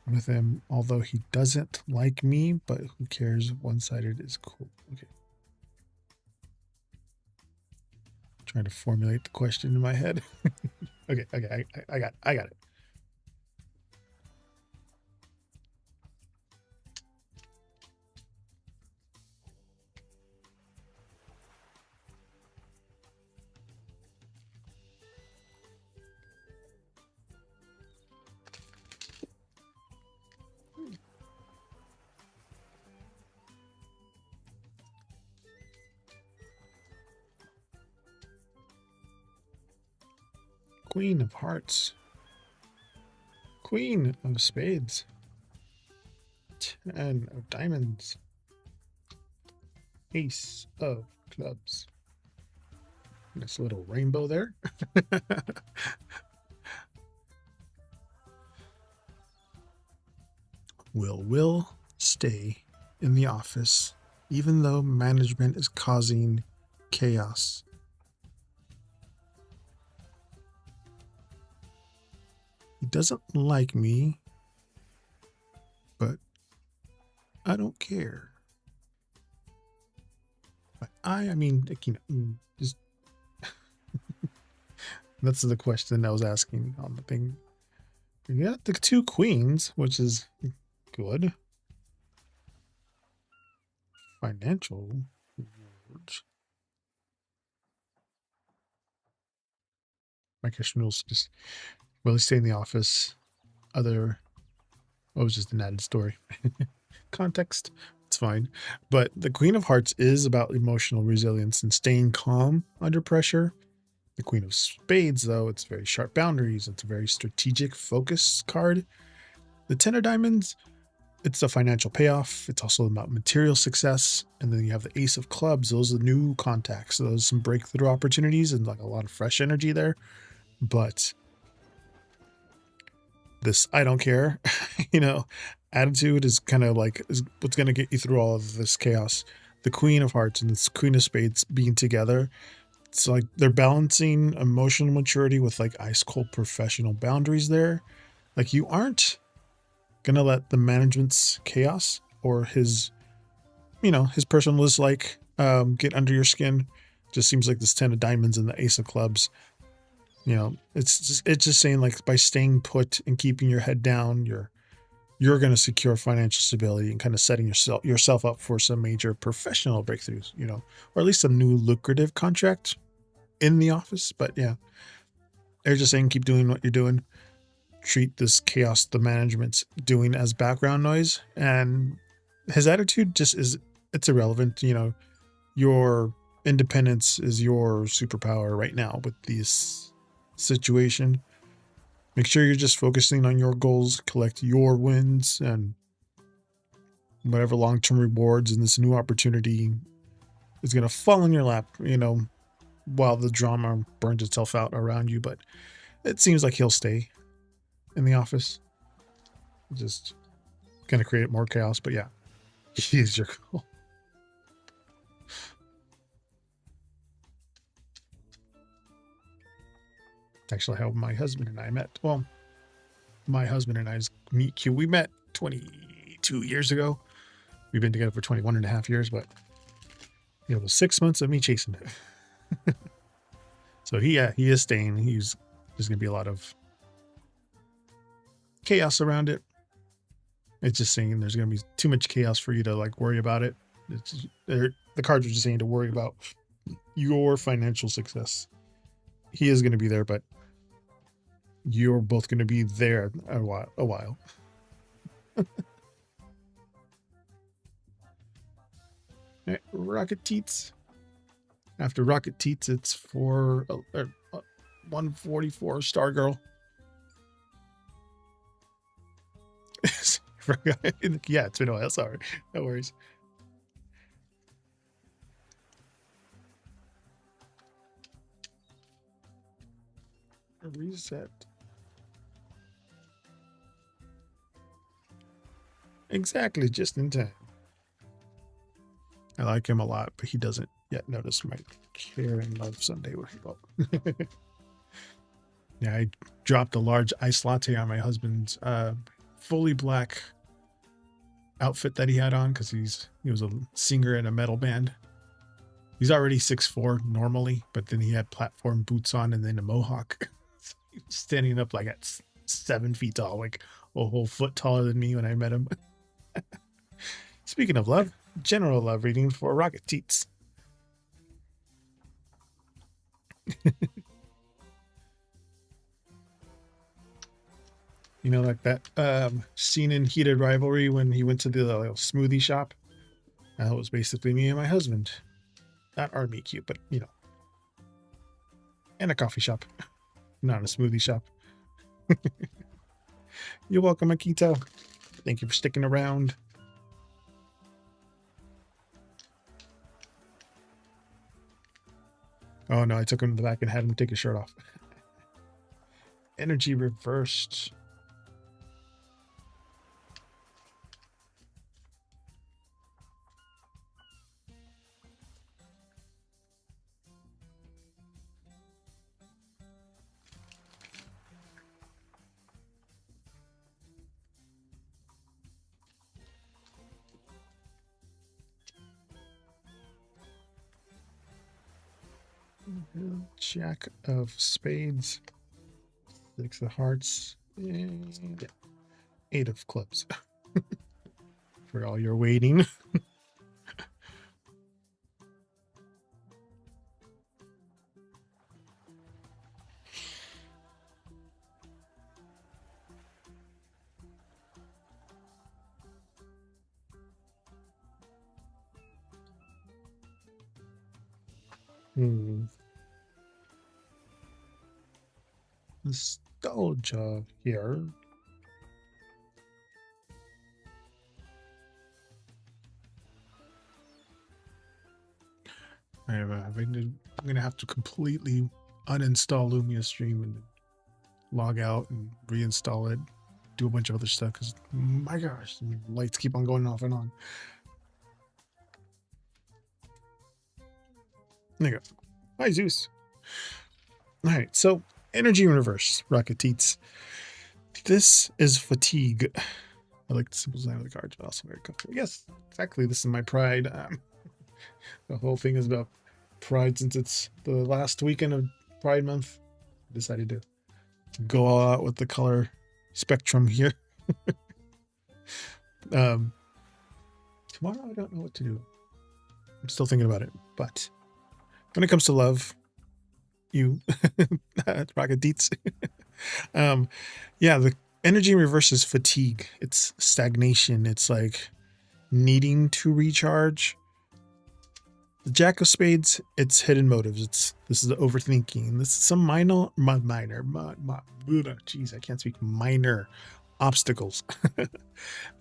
[SPEAKER 1] with him, although he doesn't like me, but who cares? One-sided is cool. Okay. Trying to formulate the question in my head. Okay, I got it. Queen of Hearts. Queen of Spades. 10 of Diamonds. Ace of Clubs. Nice little rainbow there. Will stay in the office even though management is causing chaos. He doesn't like me, but I don't care. But I mean, like, just that's the question I was asking on the thing. We got the 2 queens, which is good. Financial rewards. My question was just, will he stay in the office? What was just an added story. Context, it's fine. But the Queen of Hearts is about emotional resilience and staying calm under pressure. The Queen of Spades, though, it's very sharp boundaries. It's a very strategic focus card. The 10 of Diamonds, it's a financial payoff. It's also about material success. And then you have the Ace of Clubs. Those are new contacts. So those are some breakthrough opportunities and like a lot of fresh energy there. But this I don't care, attitude is kind of like is what's going to get you through all of this chaos. The Queen of Hearts and the Queen of Spades being together, it's like they're balancing emotional maturity with like ice cold professional boundaries there. Like, you aren't gonna let the management's chaos or his personal dislike get under your skin. Just seems like this 10 of Diamonds and the Ace of Clubs, it's just saying, like, by staying put and keeping your head down, you're going to secure financial stability and kind of setting yourself up for some major professional breakthroughs, or at least a new lucrative contract in the office. But yeah, they're just saying, keep doing what you're doing. Treat this chaos the management's doing as background noise. And his attitude just it's irrelevant. Your independence is your superpower right now with this situation. Make sure you're just focusing on your goals, collect your wins, and whatever long-term rewards in this new opportunity is going to fall in your lap, while the drama burns itself out around you. But it seems like he'll stay in the office. Just going to create more chaos. But yeah, he is your goal. Actually, how my husband and I met. Well, my husband and I's meet cute. We met 22 years ago. We've been together for 21 and a half years, but it was 6 months of me chasing it. So he is staying. There's going to be a lot of chaos around it. It's just saying there's going to be too much chaos for you to like worry about it. The cards are just saying to worry about your financial success. He is going to be there, but you're both going to be there a while. All right, Rocket Teats. After Rocket Teats, it's for 144 Stargirl. Yeah, it's been a while. Sorry. No worries. Reset. Exactly, just in time. I like him a lot, but he doesn't yet notice my care and love Sunday. Yeah, I dropped a large iced latte on my husband's fully black outfit that he had on because he was a singer in a metal band. He's already 6'4" normally, but then he had platform boots on and then a mohawk. He was standing up like at 7 feet tall, like a whole foot taller than me when I met him. Speaking of love, general love reading for Rocket Teats. You know, like that scene in Heated Rivalry when he went to the smoothie shop? That was basically me and my husband. Not our meet cute, but, you know. And a coffee shop. Not a smoothie shop. You're welcome, Akito. Thank you for sticking around. Oh, no, I took him to the back and had him take his shirt off. Energy reversed. Jack of Spades, 6 of Hearts, and 8 of Clubs. For all your waiting. Nostalgia here. I'm going to have to completely uninstall Lumia Stream and log out and reinstall it, do a bunch of other stuff because, my gosh, the lights keep on going off and on. There you go. Hi, Zeus. All right, so Energy in Reverse, Rocket Teats. This is Fatigue. I like the simple design of the cards, but also very comfortable. Yes, exactly. This is my pride. The whole thing is about pride since it's the last weekend of Pride Month. I decided to go all out with the color spectrum here. Tomorrow, I don't know what to do. I'm still thinking about it, but when it comes to love, you Rocket Deets. Yeah, the energy in reverse is fatigue. It's stagnation. It's like needing to recharge. The Jack of Spades, it's hidden motives. This is the overthinking. This is some minor, jeez, I can't speak, minor obstacles.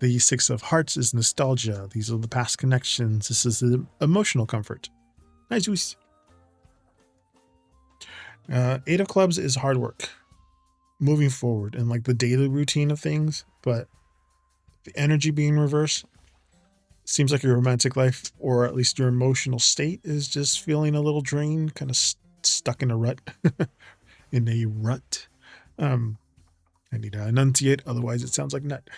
[SPEAKER 1] The 6 of Hearts is nostalgia. These are the past connections. This is the emotional comfort. Nice. 8 of Clubs is hard work, moving forward and like the daily routine of things, but the energy being reversed seems like your romantic life, or at least your emotional state, is just feeling a little drained, kind of stuck in a rut. I need to enunciate, otherwise it sounds like nut.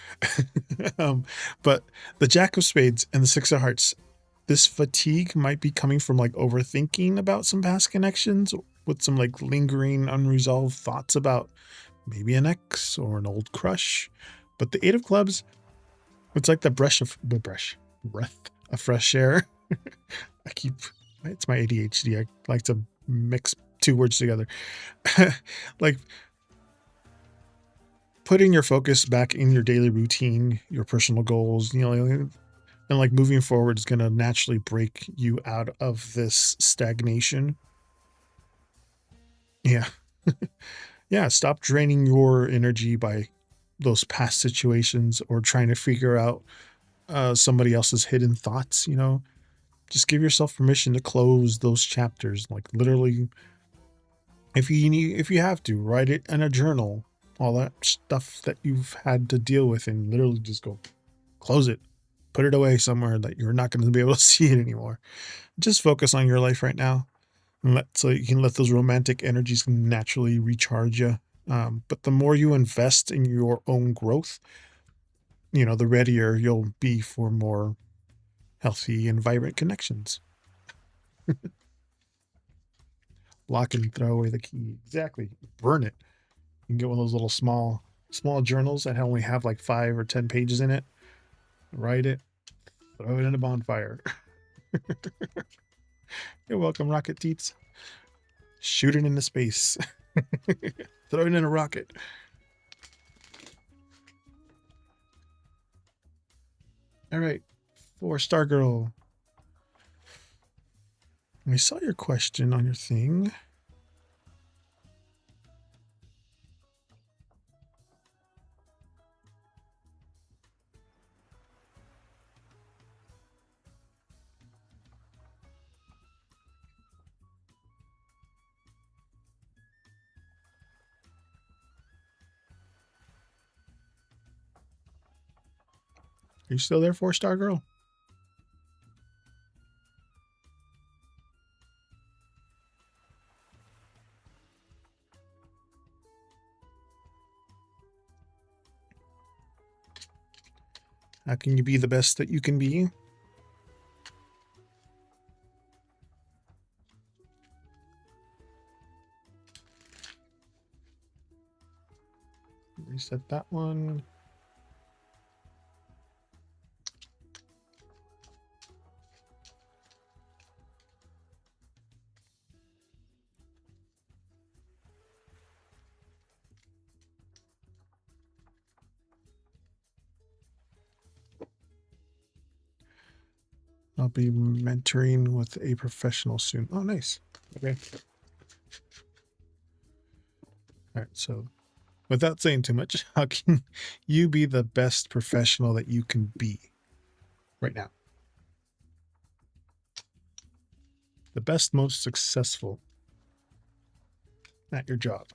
[SPEAKER 1] But the Jack of Spades and the 6 of Hearts, this fatigue might be coming from like overthinking about some past connections with some like lingering unresolved thoughts about maybe an ex or an old crush. But the 8 of Clubs, it's like the breath of fresh air. It's my ADHD. I like to mix 2 words together. Like putting your focus back in your daily routine, your personal goals, and like moving forward is going to naturally break you out of this stagnation. Yeah. Yeah. Stop draining your energy by those past situations or trying to figure out somebody else's hidden thoughts. Just give yourself permission to close those chapters. Like literally, if you have to, write it in a journal, all that stuff that you've had to deal with, and literally just go close it, put it away somewhere that you're not going to be able to see it anymore. Just focus on your life right now, and so you can let those romantic energies naturally recharge you. But the more you invest in your own growth, the readier you'll be for more healthy and vibrant connections. Lock and throw away the key. Exactly. Burn it. You can get one of those little small journals that only have like 5 or 10 pages in it. Write it, throw it in a bonfire. You're welcome, Rocket Teats. Shoot it into space. Throw it in a rocket. All right, 4-star girl. I saw your question on your thing. Are you still there, 4-star girl? How can you be the best that you can be? Reset that one. I'll be mentoring with a professional soon. Oh, nice. Okay. All right. So without saying too much, how can you be the best professional that you can be right now? The best, most successful at your job.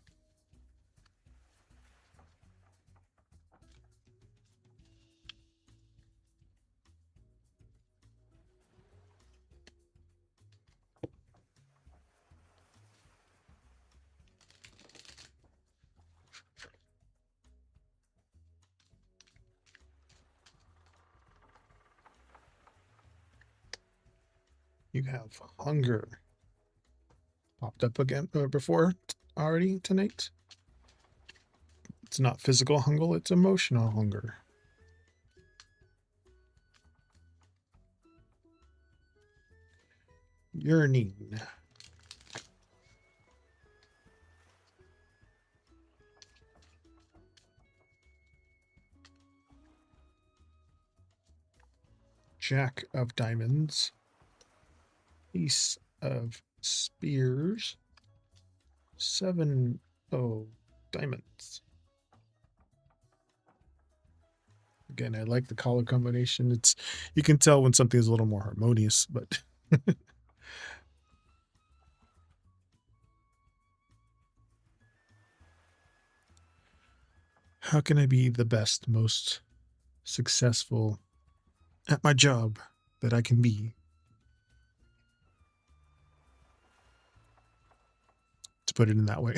[SPEAKER 1] You have hunger. Popped up again before already tonight. It's not physical hunger, it's emotional hunger. Yearning. Jack of diamonds. Ace of spears. 7 of diamonds. Again, I like the color combination. You can tell when something is a little more harmonious, but how can I be the best, most successful at my job that I can be? To put it in that way.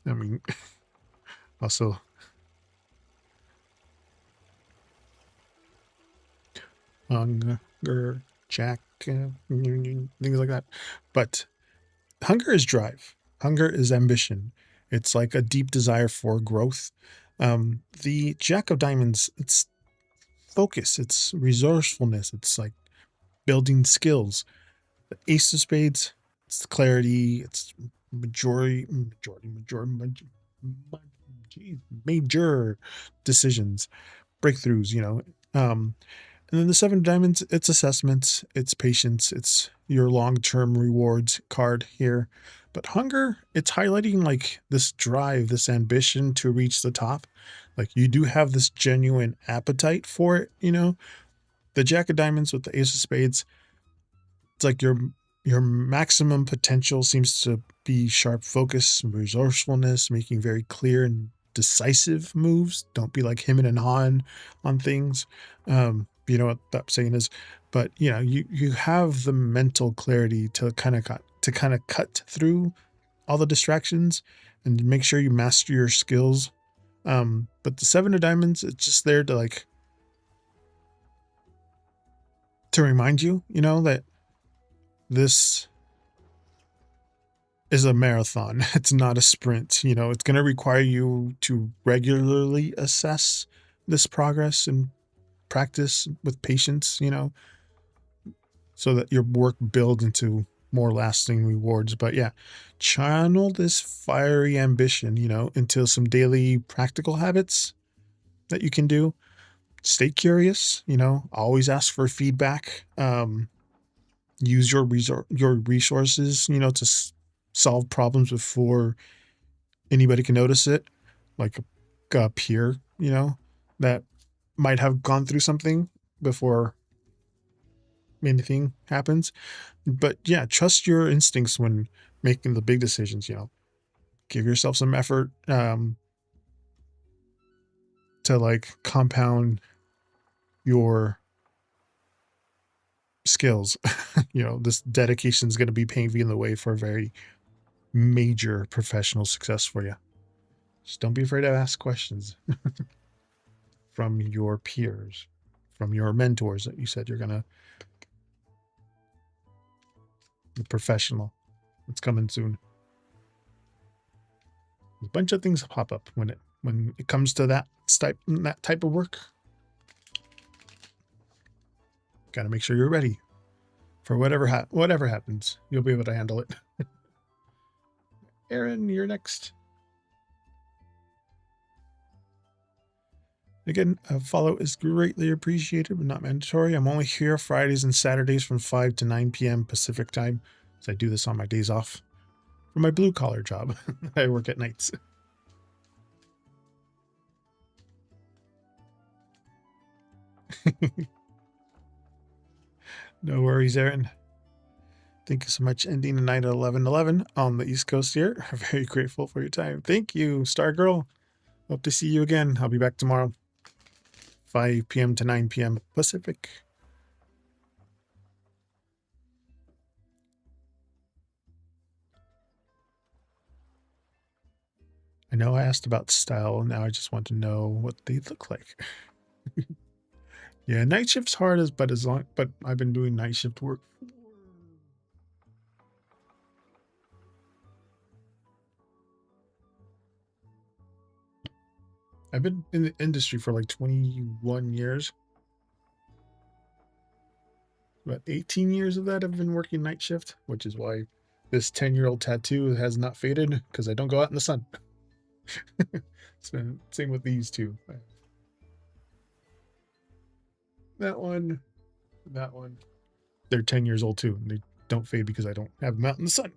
[SPEAKER 1] I mean, also, hunger, Jack, things like that. But hunger is drive. Hunger is ambition. It's like a deep desire for growth. The Jack of Diamonds, it's focus, it's resourcefulness, it's like building skills. The Ace of Spades, it's clarity, it's major decisions, breakthroughs, you know. And then the Seven of Diamonds, it's assessments, it's patience, it's your long-term rewards card here. But hunger, it's highlighting like this drive, this ambition to reach the top. Like you do have this genuine appetite for it, you know. The Jack of Diamonds with the Ace of Spades, it's like your maximum potential seems to be sharp focus, resourcefulness, making very clear and decisive moves. Don't be like him and Han on things. You know what that saying is, but you know, you have the mental clarity to kind of cut through all the distractions and make sure you master your skills. But the Seven of Diamonds, it's just there to like to remind you, you know, that this is a marathon. It's not a sprint. You know, it's going to require you to regularly assess this progress and practice with patience, you know, so that your work builds into more lasting rewards. But yeah, channel this fiery ambition, you know, into some daily practical habits that you can do. Stay curious, you know, always ask for feedback. Use your resources, you know, to solve problems before anybody can notice it, like a peer, you know, that might have gone through something before anything happens. But yeah, trust your instincts when making the big decisions, you know. Give yourself some effort to like compound your skills. You know, this dedication is going to be paving the way for a very major professional success for you. Just don't be afraid to ask questions from your peers, from your mentors that you said you're going to, the professional. It's coming soon. A bunch of things pop up when it comes to that type of work. Got to make sure you're ready for whatever happens. You'll be able to handle it. Aaron, you're next. Again, a follow is greatly appreciated, but not mandatory. I'm only here Fridays and Saturdays from 5 to 9 p.m. Pacific time. So I do this on my days off for my blue collar job. I work at nights. No worries, Aaron. Thank you so much. Ending the night at 11:11 on the East Coast here. I'm very grateful for your time. Thank you, Star Girl. Hope to see you again. I'll be back tomorrow, 5 p.m. to 9 p.m. Pacific. I know I asked about style, and now I just want to know what they look like. Yeah, night shift's hard but I've been doing night shift work. I've been in the industry for like 21 years. About 18 years of that I've been working night shift, which is why this 10-year-old tattoo has not faded, because I don't go out in the sun. It's been same with these two. That one. They're 10 years old too, and they don't fade because I don't have them out in the sun.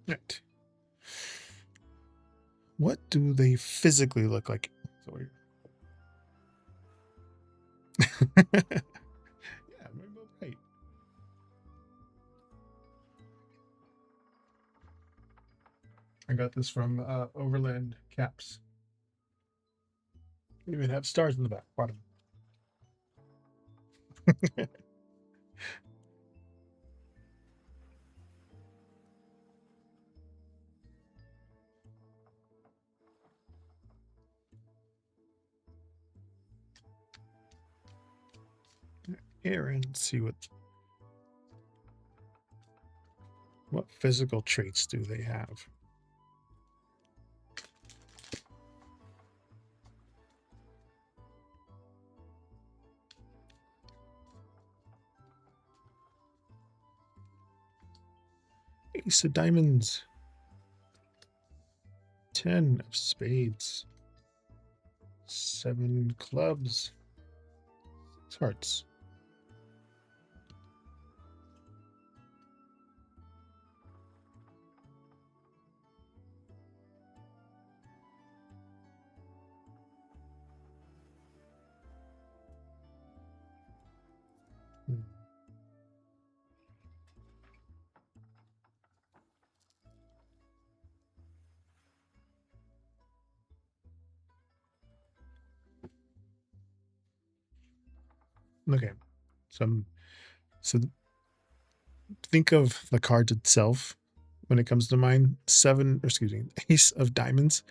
[SPEAKER 1] Right. What do they physically look like? So yeah, rainbow bright. I got this from Overland Caps. They even have stars in the back bottom. Aaron, see what physical traits do they have? Ace of diamonds. 10 of spades. 7 clubs. 6 hearts. Okay, so think of the card itself when it comes to mind. Ace of diamonds.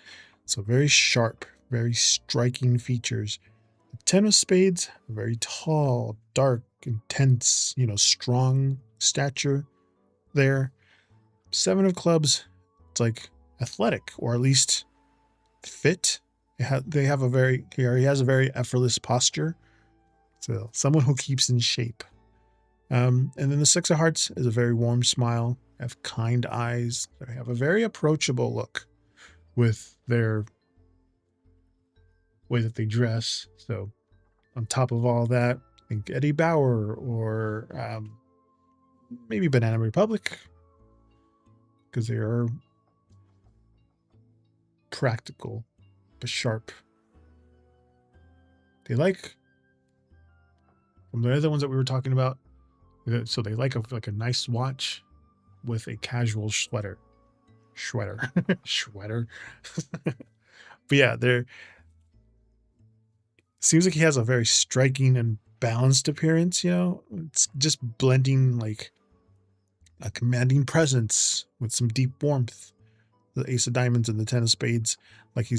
[SPEAKER 1] So very sharp, very striking features. 10 of spades, very tall, dark, intense, strong stature there. 7 of clubs, it's like athletic, or at least fit. He has a very effortless posture. So someone who keeps in shape. And then the 6 of hearts is a very warm smile, have kind eyes. They have a very approachable look with their way that they dress. So on top of all that, I think Eddie Bauer or maybe Banana Republic, because they are practical but sharp. They like, from the other ones that we were talking about, so they like a nice watch with a casual sweater. But yeah, seems like he has a very striking and balanced appearance. It's just blending like a commanding presence with some deep warmth. The Ace of diamonds and the 10 of spades, like he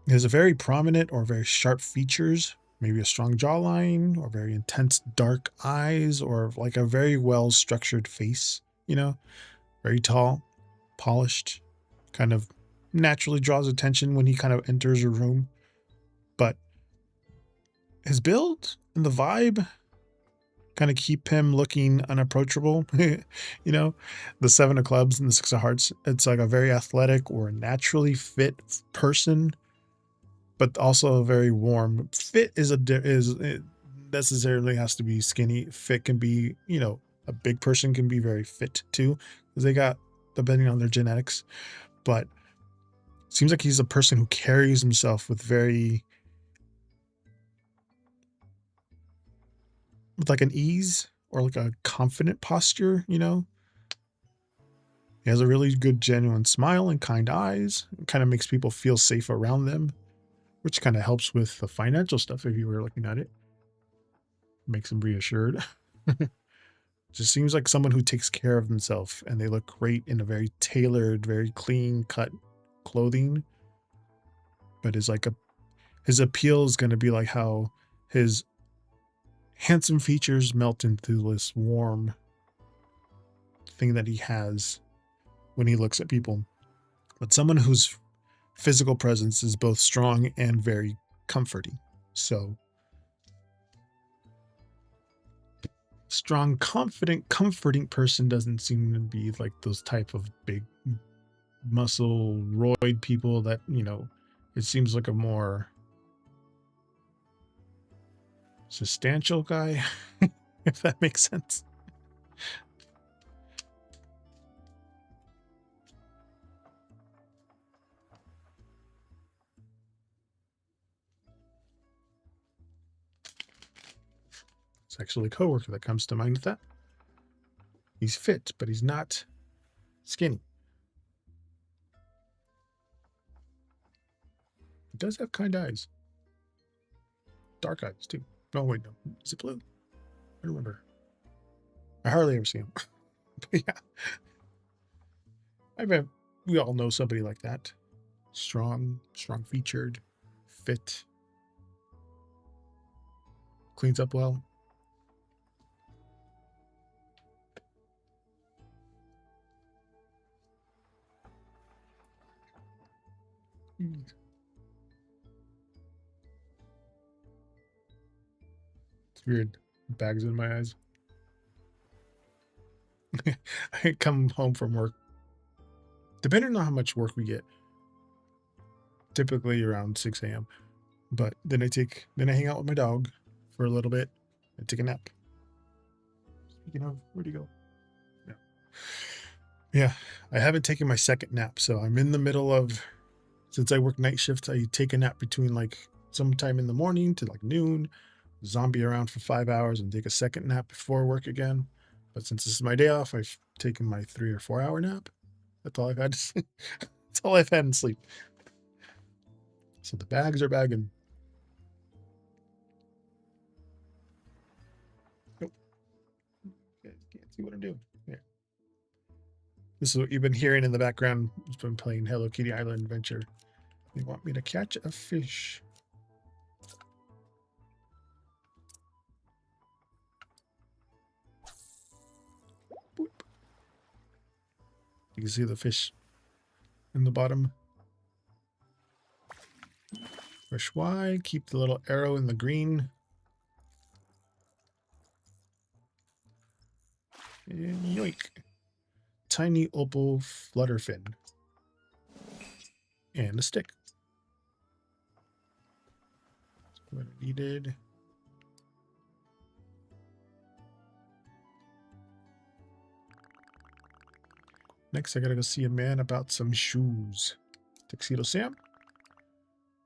[SPEAKER 1] has a very prominent or very sharp features, maybe a strong jawline or very intense dark eyes, or like a very well structured face, very tall, polished, kind of naturally draws attention when he kind of enters a room. But his build and the vibe kind of keep him looking unapproachable. The 7 of clubs and the 6 of hearts, it's like a very athletic or naturally fit person, but also a very warm. Fit it necessarily has to be skinny. Fit can be, a big person can be very fit too, because they got, depending on their genetics. But seems like he's a person who carries himself with like an ease or like a confident posture. He has a really good genuine smile and kind eyes. It kind of makes people feel safe around them, which kind of helps with the financial stuff if you were looking at it. Makes them reassured. Just seems like someone who takes care of themselves, and they look great in a very tailored, very clean cut clothing. But his appeal is going to be like how his handsome features melt into this warm thing that he has when he looks at people. But someone whose physical presence is both strong and very comforting. So strong, confident, comforting person doesn't seem to be like those type of big muscle roid people that, it seems like a more substantial guy, if that makes sense. It's actually a coworker that comes to mind with that. He's fit, but he's not skinny. He does have kind eyes. Dark eyes, too. No, wait, no. Is it blue? I don't remember. I hardly ever see him. But yeah. I bet we all know somebody like that. Strong featured, fit, cleans up well. It's weird. Bags in my eyes. I come home from work, depending on how much work we get, typically around 6 a.m. But then I hang out with my dog for a little bit and take a nap. Speaking of, where'd he go? Yeah. Yeah, I haven't taken my second nap, so I'm in the middle of, since I work night shifts, I take a nap between like sometime in the morning to like noon, zombie around for 5 hours and take a second nap before work again. But since this is my day off, I've taken my 3 or 4 hour nap. That's all I've had to sleep. That's all I've had in sleep. So the bags are bagging. Nope. You guys can't see what I'm doing. Here. This is what you've been hearing in the background. It's been playing Hello Kitty Island Adventure. They want me to catch a fish. Boop. You can see the fish in the bottom. Push Y, keep the little arrow in the green. And yoink. Tiny opal flutterfin. And a stick. That's what I needed. Next, I gotta go see a man about some shoes. Tuxedo Sam?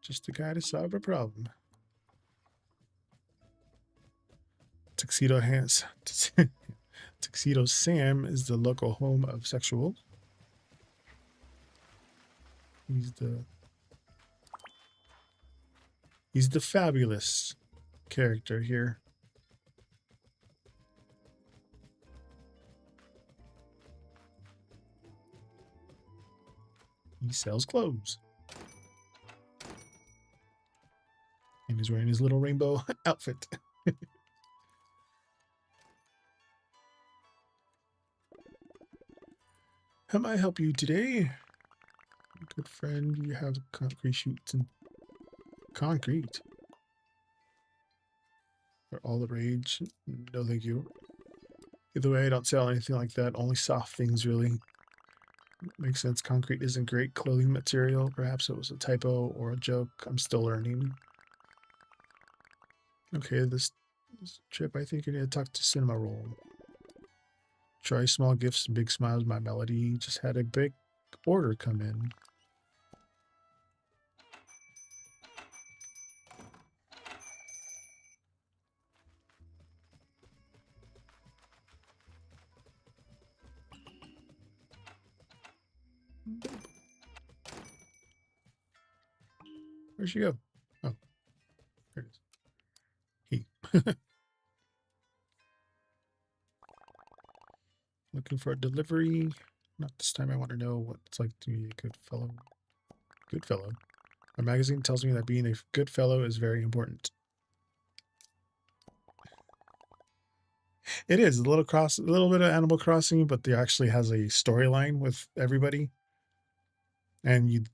[SPEAKER 1] Just a guy to solve a problem. Tuxedo Hands. Tuxedo Sam is the local home of sexual. He's the fabulous character here. He sells clothes. And he's wearing his little rainbow outfit. How may I help you today? Good friend, you have concrete shoots and concrete. Are all the rage? No, thank you. Either way, I don't sell anything like that. Only soft things, really. Makes sense. Concrete isn't great clothing material. Perhaps it was a typo or a joke. I'm still learning. Okay, this trip, I think you need to talk to Cinema Roll. Try small gifts and big smiles. My melody just had a big order come in. Where'd she go? Oh, there it is. He. Looking for a delivery. Not this time. I want to know what it's like to be a good fellow. Good fellow. My magazine tells me that being a good fellow is very important. It is a little bit of Animal Crossing, but there actually has a storyline with everybody, and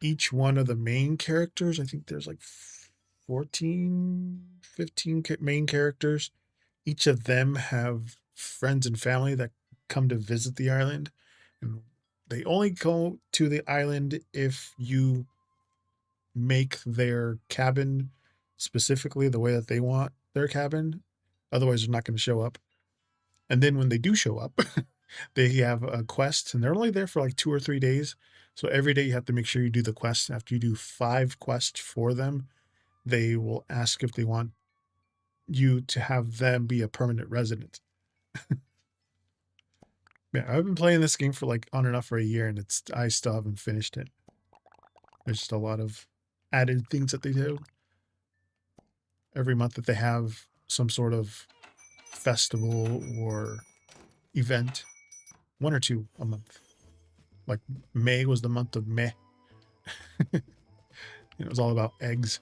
[SPEAKER 1] each one of the main characters, I think there's like 14, 15 main characters. Each of them have friends and family that come to visit the island, and they only go to the island if you make their cabin specifically the way that they want their cabin. Otherwise, they're not going to show up. And then when they do show up, they have a quest, and they're only there for like 2 or 3 days. So every day you have to make sure you do the quest. After you do 5 quests for them, they will ask if they want you to have them be a permanent resident. Yeah, I've been playing this game for like on and off for a year, and I still haven't finished it. There's just a lot of added things that they do. Every month that they have some sort of festival or event, 1 or 2 a month. Like May was the month of May. It was all about eggs.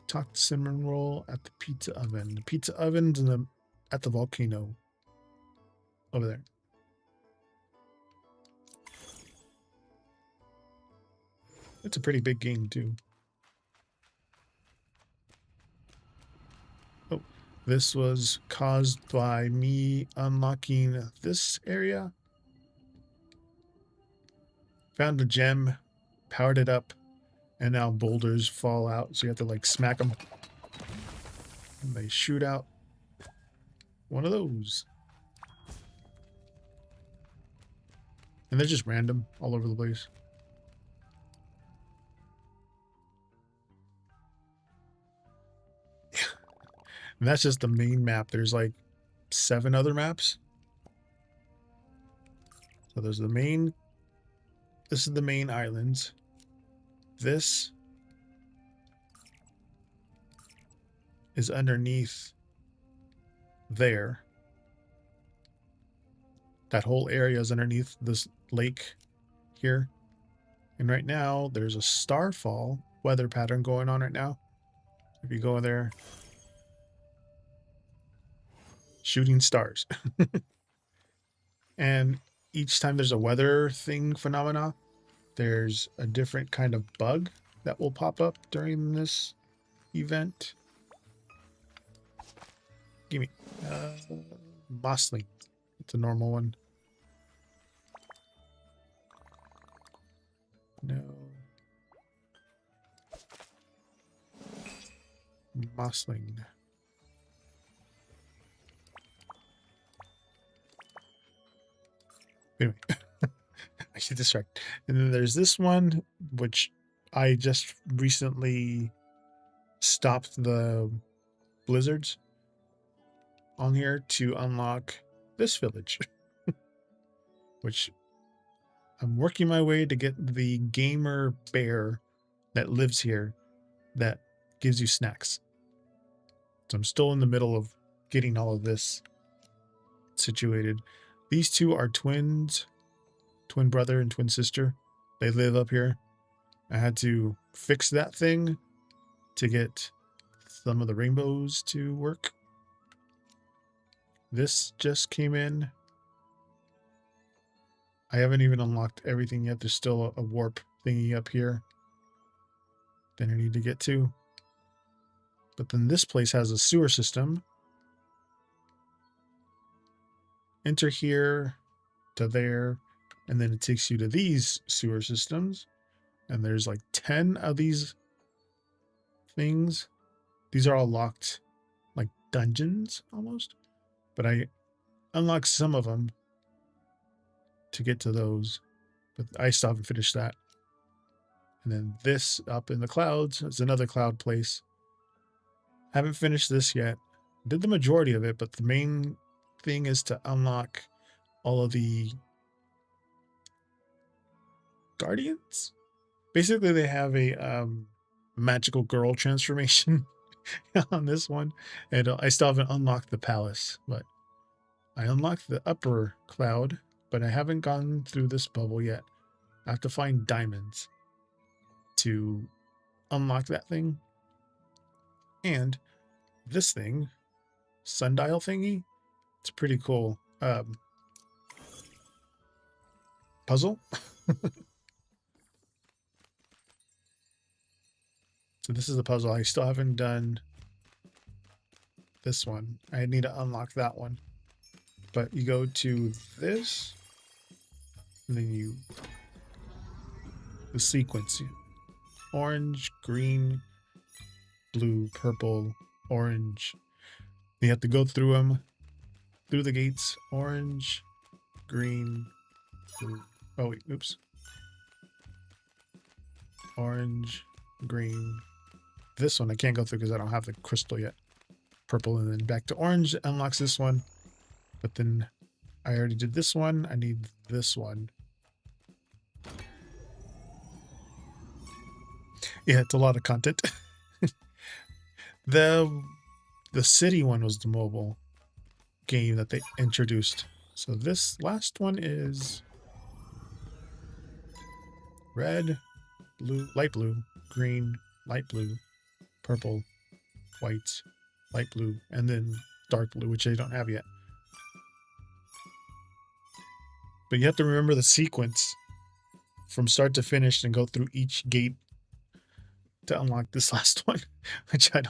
[SPEAKER 1] Talk to Cinnamon Roll at the pizza oven. The pizza oven's at the volcano over there. It's a pretty big game too. Oh, This was caused by me unlocking this area. Found a gem, powered it up, and now boulders fall out. So you have to like smack them. And they shoot out one of those. And they're just random all over the place. And that's just the main map. There's like 7 other maps. So there's the main. This is the main islands. This is underneath there. That whole area is underneath this lake here. And right now, there's a starfall weather pattern going on right now. If you go in there, shooting stars. And each time there's a weather thing phenomena, there's a different kind of bug that will pop up during this event. Give me mossling. It's a normal one. No. Mossling. Anyway, I get distracted. And then there's this one, which I just recently stopped the blizzards on here to unlock this village, which I'm working my way to get the gamer bear that lives here that gives you snacks. So I'm still in the middle of getting all of this situated. These two are twins, twin brother and twin sister. They live up here. I had to fix that thing to get some of the rainbows to work. This just came in. I haven't even unlocked everything yet. There's still a warp thingy up here that I need to get to. But then this place has a sewer system. Enter here to there, and then it takes you to these sewer systems. And there's like 10 of these things. These are all locked like dungeons almost. But I unlocked some of them to get to those. But I still haven't finished that. And then this up in the clouds is another cloud place. Haven't finished this yet. Did the majority of it, but the main thing is to unlock all of the guardians. Basically, they have a magical girl transformation on this one, and I still haven't unlocked the palace, but I unlocked the upper cloud, but I haven't gone through this bubble yet. I have to find diamonds to unlock that thing. And this thing, sundial thingy, it's pretty cool. Puzzle. So this is the puzzle. I still haven't done this one. I need to unlock that one. But you go to this, and then the sequence. Orange, green, blue, purple, orange. You have to go through them, through the gates. Orange, green, blue. Oh, wait, oops. Orange, green. This one I can't go through because I don't have the crystal yet. Purple, and then back to orange. Unlocks this one. But then I already did this one. I need this one. Yeah, it's a lot of content. The city one was the mobile game that they introduced. So this last one is red, blue, light blue, green, light blue, purple, white, light blue, and then dark blue, which I don't have yet. But you have to remember the sequence from start to finish and go through each gate to unlock this last one, which I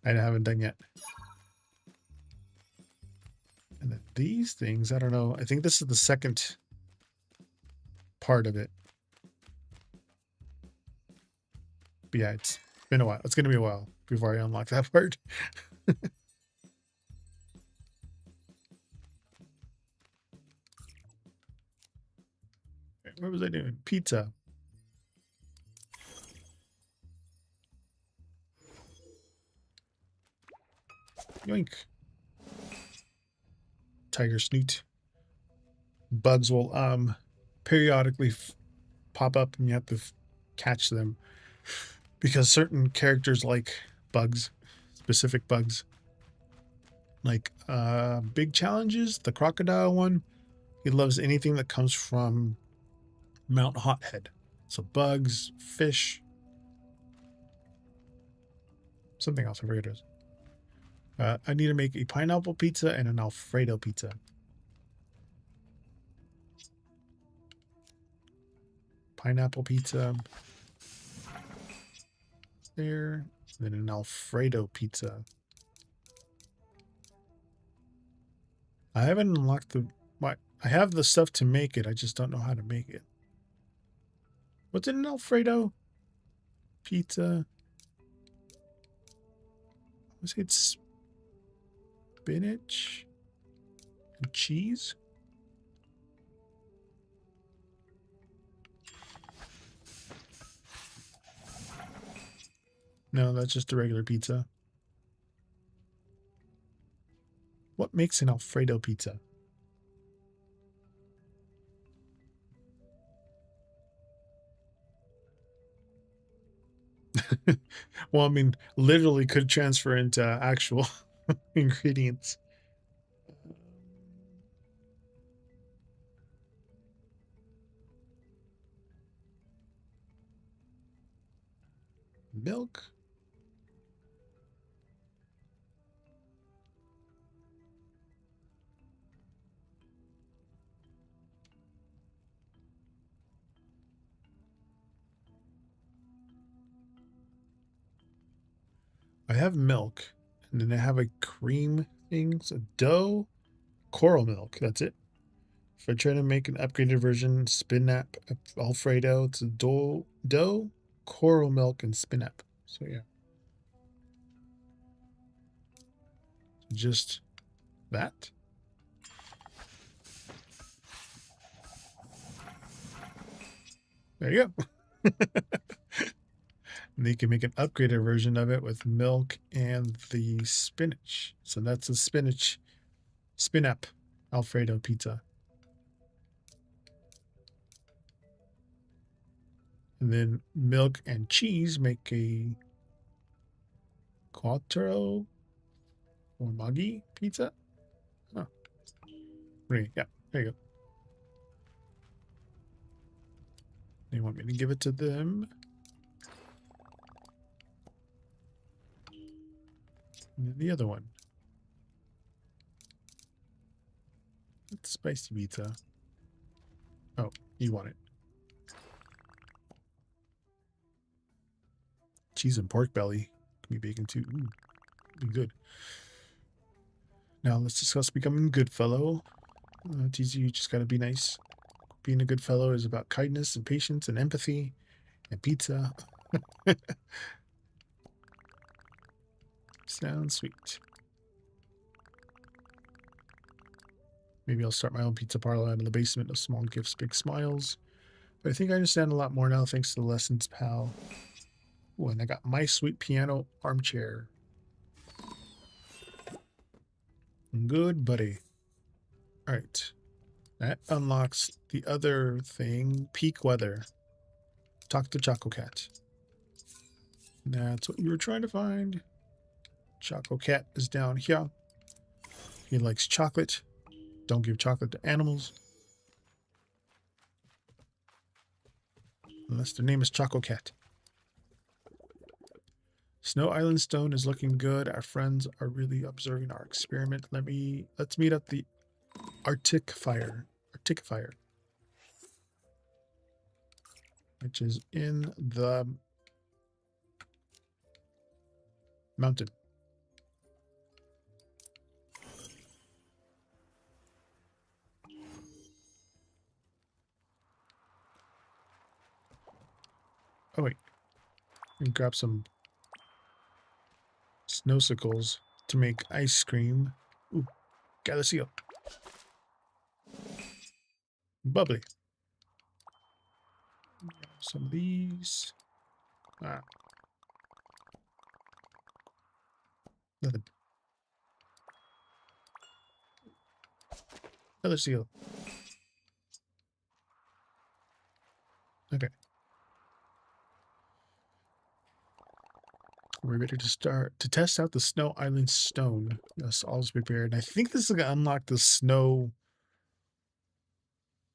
[SPEAKER 1] haven't done yet. And then these things, I don't know. I think this is the second part of it. But yeah, it's been a while. It's going to be a while before I unlock that part. What was I doing? Pizza. Yoink. Tiger snoot. Bugs will periodically pop up and you have to catch them because certain characters like bugs, specific bugs. Like big challenges, the crocodile one, he loves anything that comes from Mount Hothead. So bugs, fish, something else, I forget it is. I need to make a pineapple pizza and an Alfredo pizza. Pineapple pizza. There. Then an Alfredo pizza. I haven't unlocked I have the stuff to make it. I just don't know how to make it. What's in an Alfredo pizza? Was it spinach and cheese? No, that's just a regular pizza. What makes an Alfredo pizza? Well, I mean, literally could transfer into actual ingredients. Milk. I have milk, and then I have a cream things, a dough, coral milk. That's it. If I try to make an upgraded version, spinap Alfredo, it's a dough, coral milk, and spinap. So yeah, just that. There you go. And you can make an upgraded version of it with milk and the spinach. So that's a spinap Alfredo pizza. And then milk and cheese make a quattro formaggi pizza. Oh, right. Yeah, there you go. They want me to give it to them. And then the other one. It's spicy pizza. Oh, you want it. Cheese and pork belly. Can be bacon too. Ooh, be good. Now let's discuss becoming a good fellow. It's easy, you just gotta be nice. Being a good fellow is about kindness and patience and empathy and pizza. Sounds sweet. Maybe I'll start my own pizza parlor out in the basement of small gifts, big smiles. But I think I understand a lot more now thanks to the lessons, pal. Ooh, and I got my sweet piano armchair. Good buddy. All right. That unlocks the other thing, peak weather. Talk to Choco Cat. That's what you were trying to find. Choco Cat is down here. He likes chocolate. Don't give chocolate to animals. Unless their name is Choco Cat. Snow Island Stone is looking good. Our friends are really observing our experiment. Let's meet up the Arctic Fire. Which is in the mountain. Oh wait, and grab some snowsicles to make ice cream. Ooh, got a seal. Bubbly. Some of these. Ah, nothing. Another seal. Okay. We're ready to start to test out the Snow Island Stone. Yes, all is prepared. And I think this is going to unlock the snow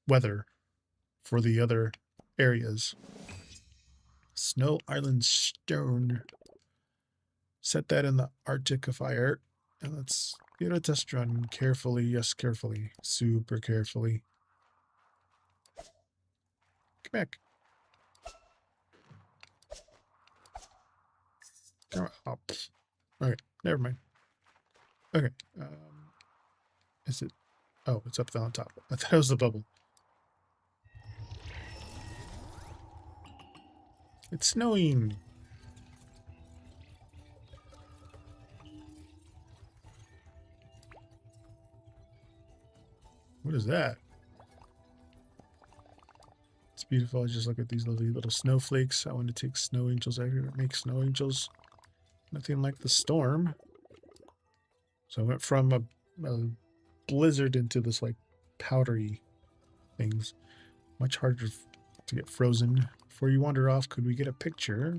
[SPEAKER 1] weather for the other areas. Snow Island Stone. Set that in the Arctifier. And let's get a test run carefully. Yes, carefully. Super carefully. Come back. Come on. Oh. Okay, never mind. Okay. Is it? Oh, it's up on top. I thought it was the bubble. It's snowing. What is that? It's beautiful. I just look at these lovely little snowflakes. I want to take snow angels. I make snow angels. Nothing like the storm. So I went from a blizzard into this like powdery things. Much harder to get frozen. Before you wander off, could we get a picture?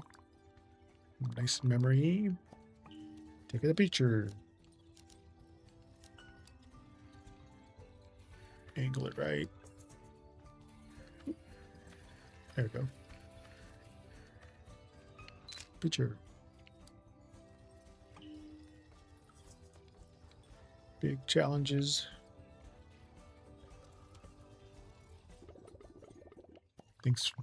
[SPEAKER 1] Nice memory. Take a picture. Angle it right. There we go. Picture. Big challenges. Thanks.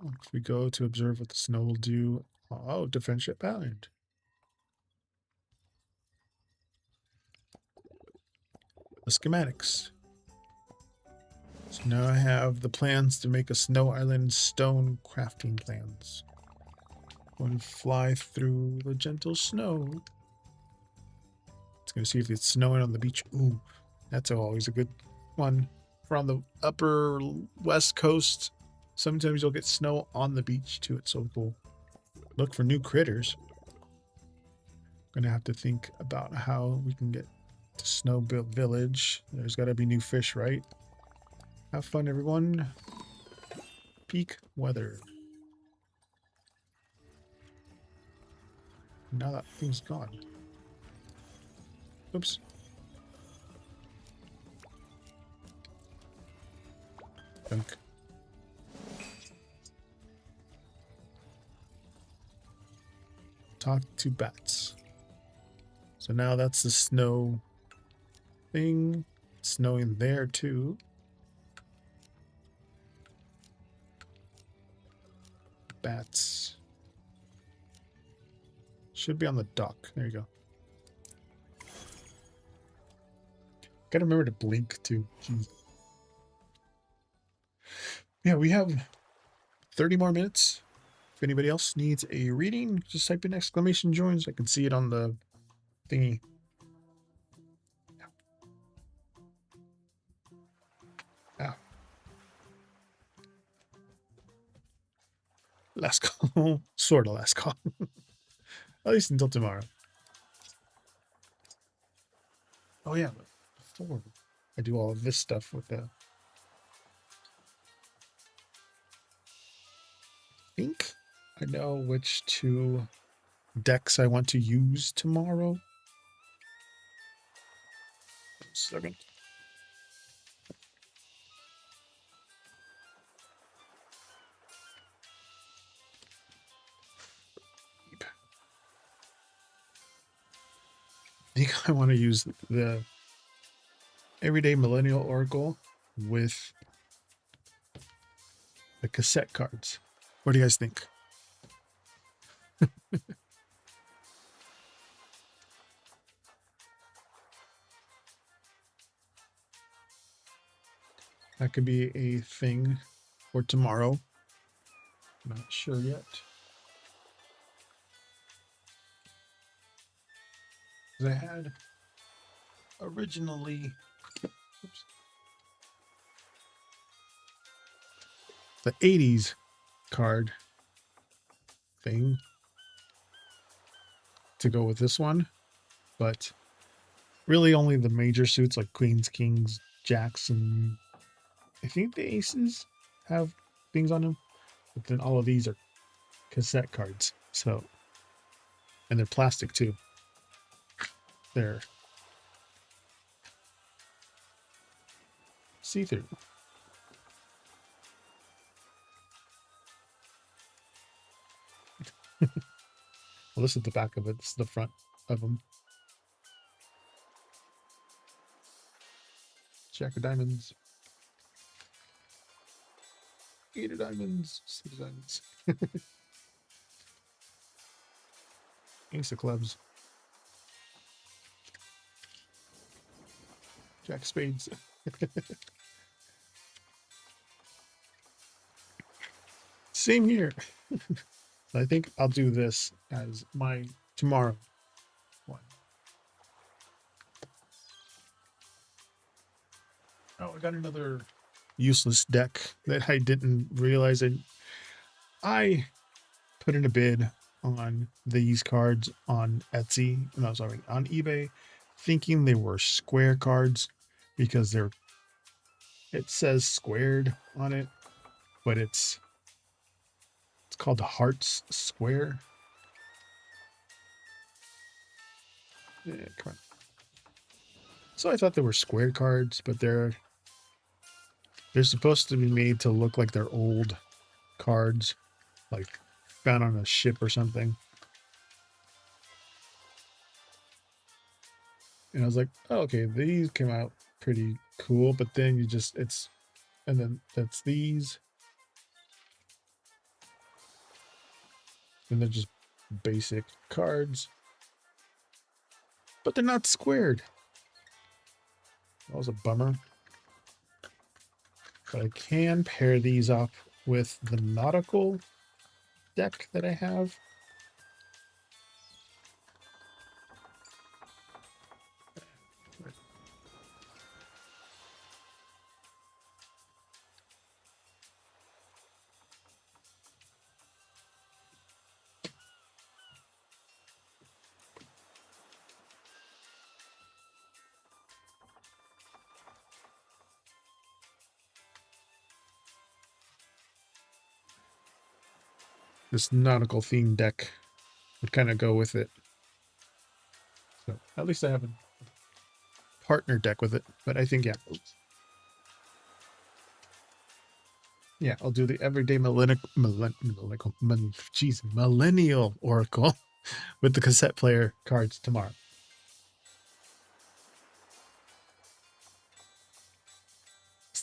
[SPEAKER 1] If we go to observe what the snow will do. Oh, defend ship island. The schematics. So now I have the plans to make a snow island stone crafting plans. Going to fly through the gentle snow. It's going to see if it's snowing on the beach. Ooh, that's always a good one. For on the upper west coast, sometimes you'll get snow on the beach too. It's so cool. Look for new critters. Gonna have to think about how we can get to Snowbuilt Village. There's got to be new fish, right? Have fun, everyone. Peak weather. Now that thing's gone. Oops. Dunk. Talk to bats. So now that's the snow thing. It's snowing there too. Bats. Should be on the dock. There you go. Gotta remember to blink too. Jeez. Yeah, we have 30 more minutes. If anybody else needs a reading, just type in exclamation joins. I can see it on the thingy. Ow. Last call. Sort of last call. At least until tomorrow. Oh yeah, but before I do all of this stuff with the... I think I know which two decks I want to use tomorrow. Second. I think I want to use the Everyday Millennial Oracle with the cassette cards. What do you guys think? That could be a thing for tomorrow. Not sure yet. I had originally, oops, the 80s card thing to go with this one, but really only the major suits like queens, kings, jacks, and I think the aces have things on them, but then all of these are cassette cards. So, and they're plastic too. They're see-through. Well, this is the back of it. This is the front of them. Jack of diamonds. 8 of diamonds. 6 of diamonds. Ace of clubs. Jack of spades. Same here. I think I'll do this as my tomorrow one. Oh, I got another useless deck that I didn't realize. I put in a bid on these cards on Etsy, no, sorry, on eBay, thinking they were square cards because it says squared on it, but it's called Hearts Square. Yeah, come on. So I thought they were square cards, but they're supposed to be made to look like they're old cards, like found on a ship or something. And I was like, oh, okay, these came out pretty cool, but then and then that's these. And they're just basic cards. But they're not squared. That was a bummer. But I can pair these up with the nautical deck that I have. This nautical themed deck would kind of go with it. So at least I have a partner deck with it. But I think, yeah. Yeah, I'll do the everyday millennial oracle with the cassette player cards tomorrow.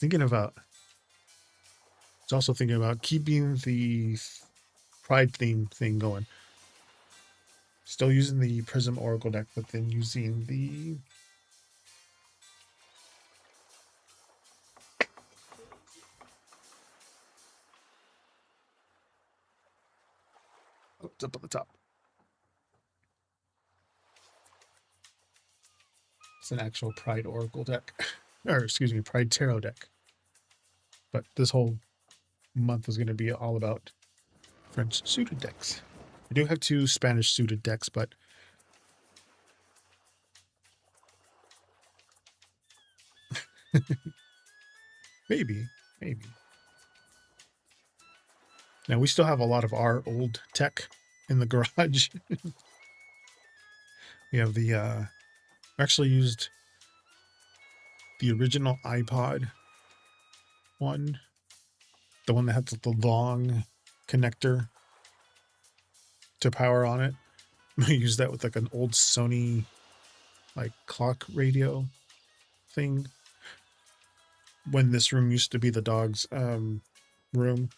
[SPEAKER 1] I was also thinking about keeping the Pride theme thing going. Still using the Prism Oracle deck, but then using the it's up at the top. It's an actual Pride Oracle deck. Or excuse me, Pride Tarot deck. But this whole month is going to be all about French suited decks. I do have 2 Spanish suited decks, but maybe. Now we still have a lot of our old tech in the garage. We have the actually used the original iPod one, the one that had the long connector to power on it. I used that with like an old Sony like clock radio thing when this room used to be the dog's room.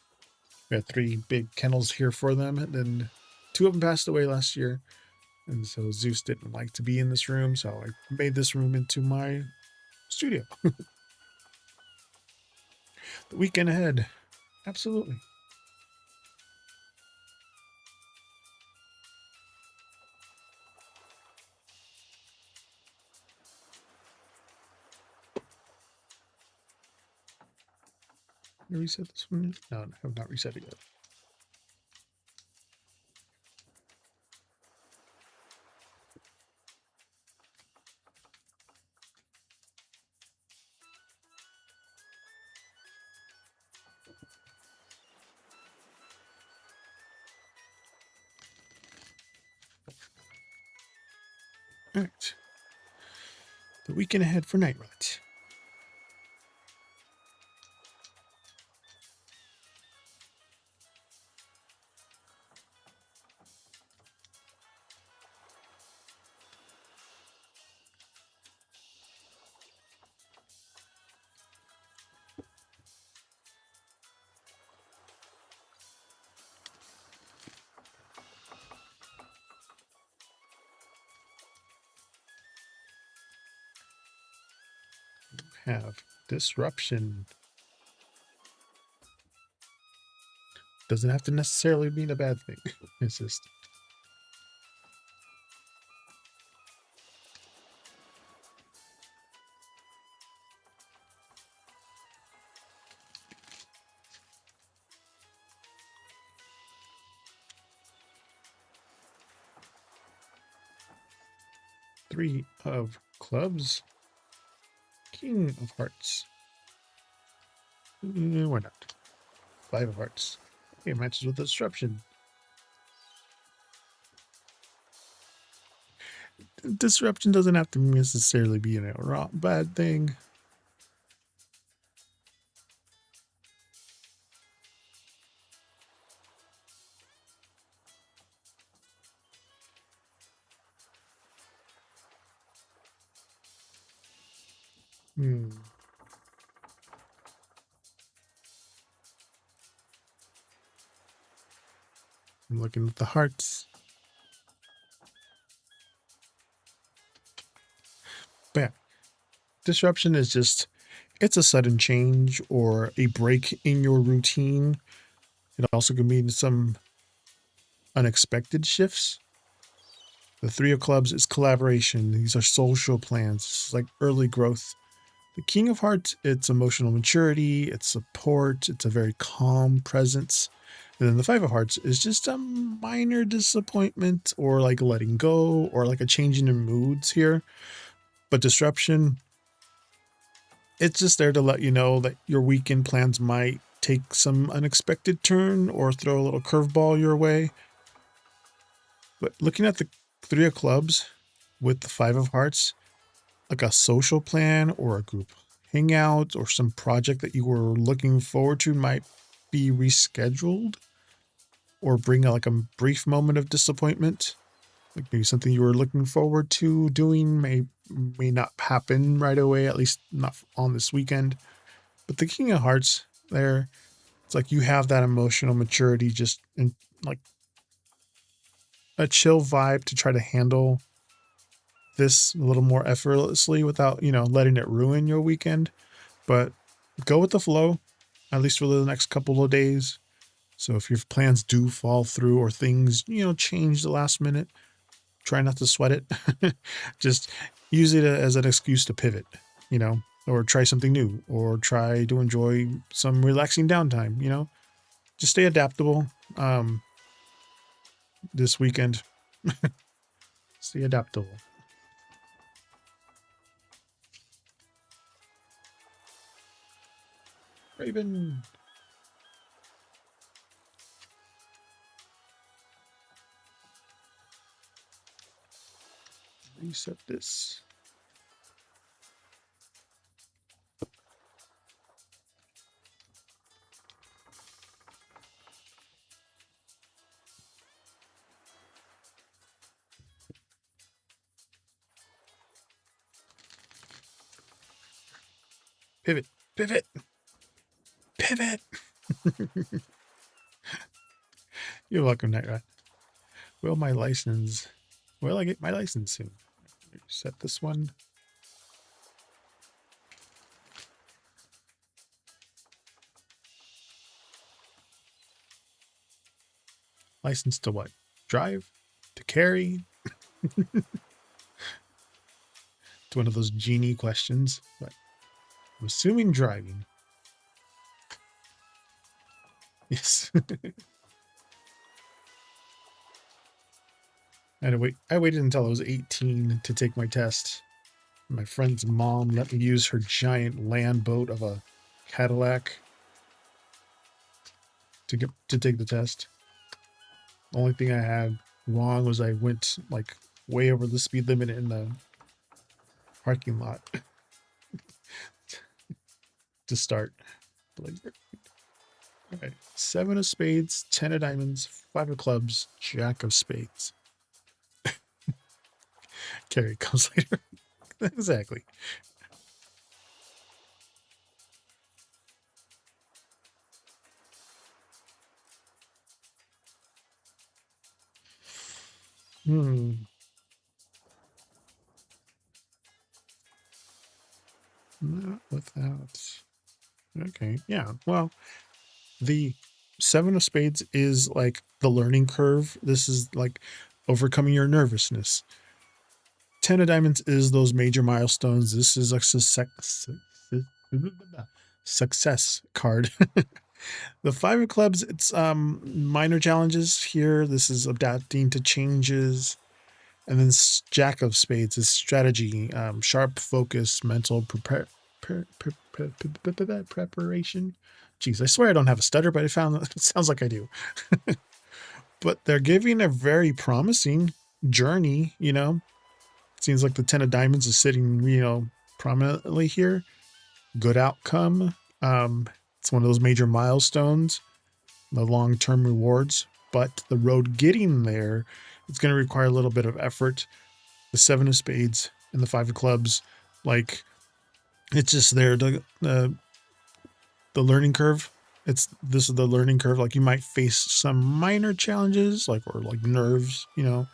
[SPEAKER 1] We had 3 big kennels here for them, and then 2 of them passed away last year, and so Zeus didn't like to be in this room, so I made this room into my studio. The weekend ahead, absolutely. Did I reset this one? No, I have not reset it yet. All right. The weekend ahead for Night Rat. Have disruption. Doesn't have to necessarily mean a bad thing. It's just Three of clubs. King of hearts. Why not? Five of hearts. It matches with disruption. Disruption doesn't have to necessarily be a bad thing. I'm looking at the hearts. But yeah, disruption is just, it's a sudden change or a break in your routine. It also can mean some unexpected shifts. The Three of Clubs is collaboration. These are social plans. It's like early growth. The King of Hearts, it's emotional maturity, it's support, it's a very calm presence. And then the Five of Hearts is just a minor disappointment or like letting go or like a change in moods here. But disruption, it's just there to let you know that your weekend plans might take some unexpected turn or throw a little curveball your way. But looking at the Three of Clubs with the Five of Hearts, like a social plan or a group hangout or some project that you were looking forward to might be rescheduled or bring like a brief moment of disappointment. Like maybe something you were looking forward to doing may not happen right away, at least not on this weekend. But the King of Hearts there, it's like you have that emotional maturity, just in like a chill vibe to try to handle this a little more effortlessly without, letting it ruin your weekend. But go with the flow, at least for the next couple of days. So if your plans do fall through or things, change the last minute, try not to sweat it. Just use it as an excuse to pivot, or try something new or try to enjoy some relaxing downtime, just stay adaptable. This weekend, stay adaptable. Raven. Reset this. Pivot, pivot, pivot. You're welcome, Night Rat. Will I get my license soon? Set this one. License to what? Drive? To carry? It's one of those genie questions, but I'm assuming driving. Yes. I waited until I was 18 to take my test. My friend's mom let me use her giant land boat of a Cadillac to take the test. The only thing I had wrong was I went like way over the speed limit in the parking lot to start. Like, all right, 7 of spades, 10 of diamonds, 5 of clubs, jack of spades. Carry comes later. Exactly. Hmm. Not without. Okay. Yeah. Well, the 7 of spades is like the learning curve. This is like overcoming your nervousness. 10 of diamonds is those major milestones. This is a success card. The 5 of clubs, it's minor challenges here. This is adapting to changes. And then jack of spades is strategy, sharp focus, mental preparation. Jeez, I swear I don't have a stutter, but I found it sounds like I do. But they're giving a very promising journey, you know. Seems like the 10 of diamonds is sitting, you know, prominently here. Good outcome. It's one of those major milestones, the long-term rewards, but the road getting there, it's going to require a little bit of effort. The 7 of spades and the 5 of clubs, like it's just there. The learning curve. This is the learning curve. Like you might face some minor challenges, like or like nerves, you know,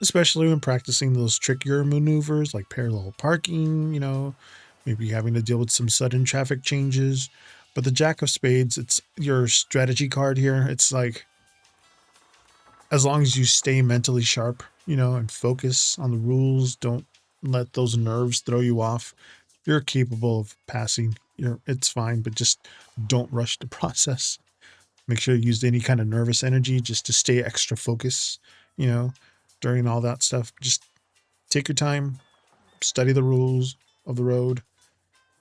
[SPEAKER 1] especially when practicing those trickier maneuvers like parallel parking, you know, maybe having to deal with some sudden traffic changes. But the jack of spades, it's your strategy card here. It's like as long as you stay mentally sharp, you know, and focus on the rules, don't let those nerves throw you off. You're capable of passing. It's fine, but just don't rush the process. Make sure you use any kind of nervous energy just to stay extra focused, you know, during all that stuff. Just take your time, study the rules of the road,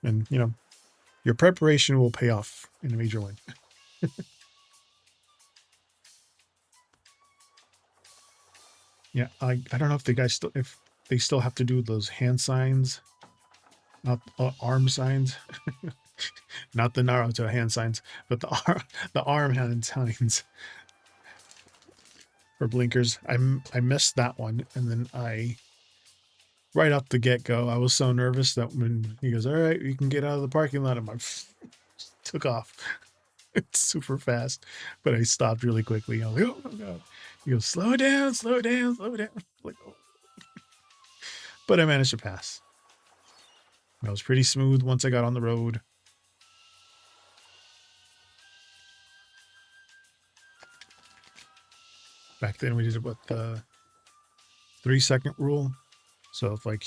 [SPEAKER 1] and, you know, your preparation will pay off in a major way. Yeah, I don't know if the guys still if they still have to do those hand signs, not arm signs, not the Naruto hand signs, but the arm hand signs for blinkers. I missed that one, and then I right off the get go, I was so nervous that when he goes, "All right, you can get out of the parking lot," I'm like, took off. It's super fast, but I stopped really quickly. I was like, "Oh no!" He goes, "Slow down, slow down, slow down." Like, oh. But I managed to pass. That was pretty smooth once I got on the road. Back then we did what the 3-second rule. So if like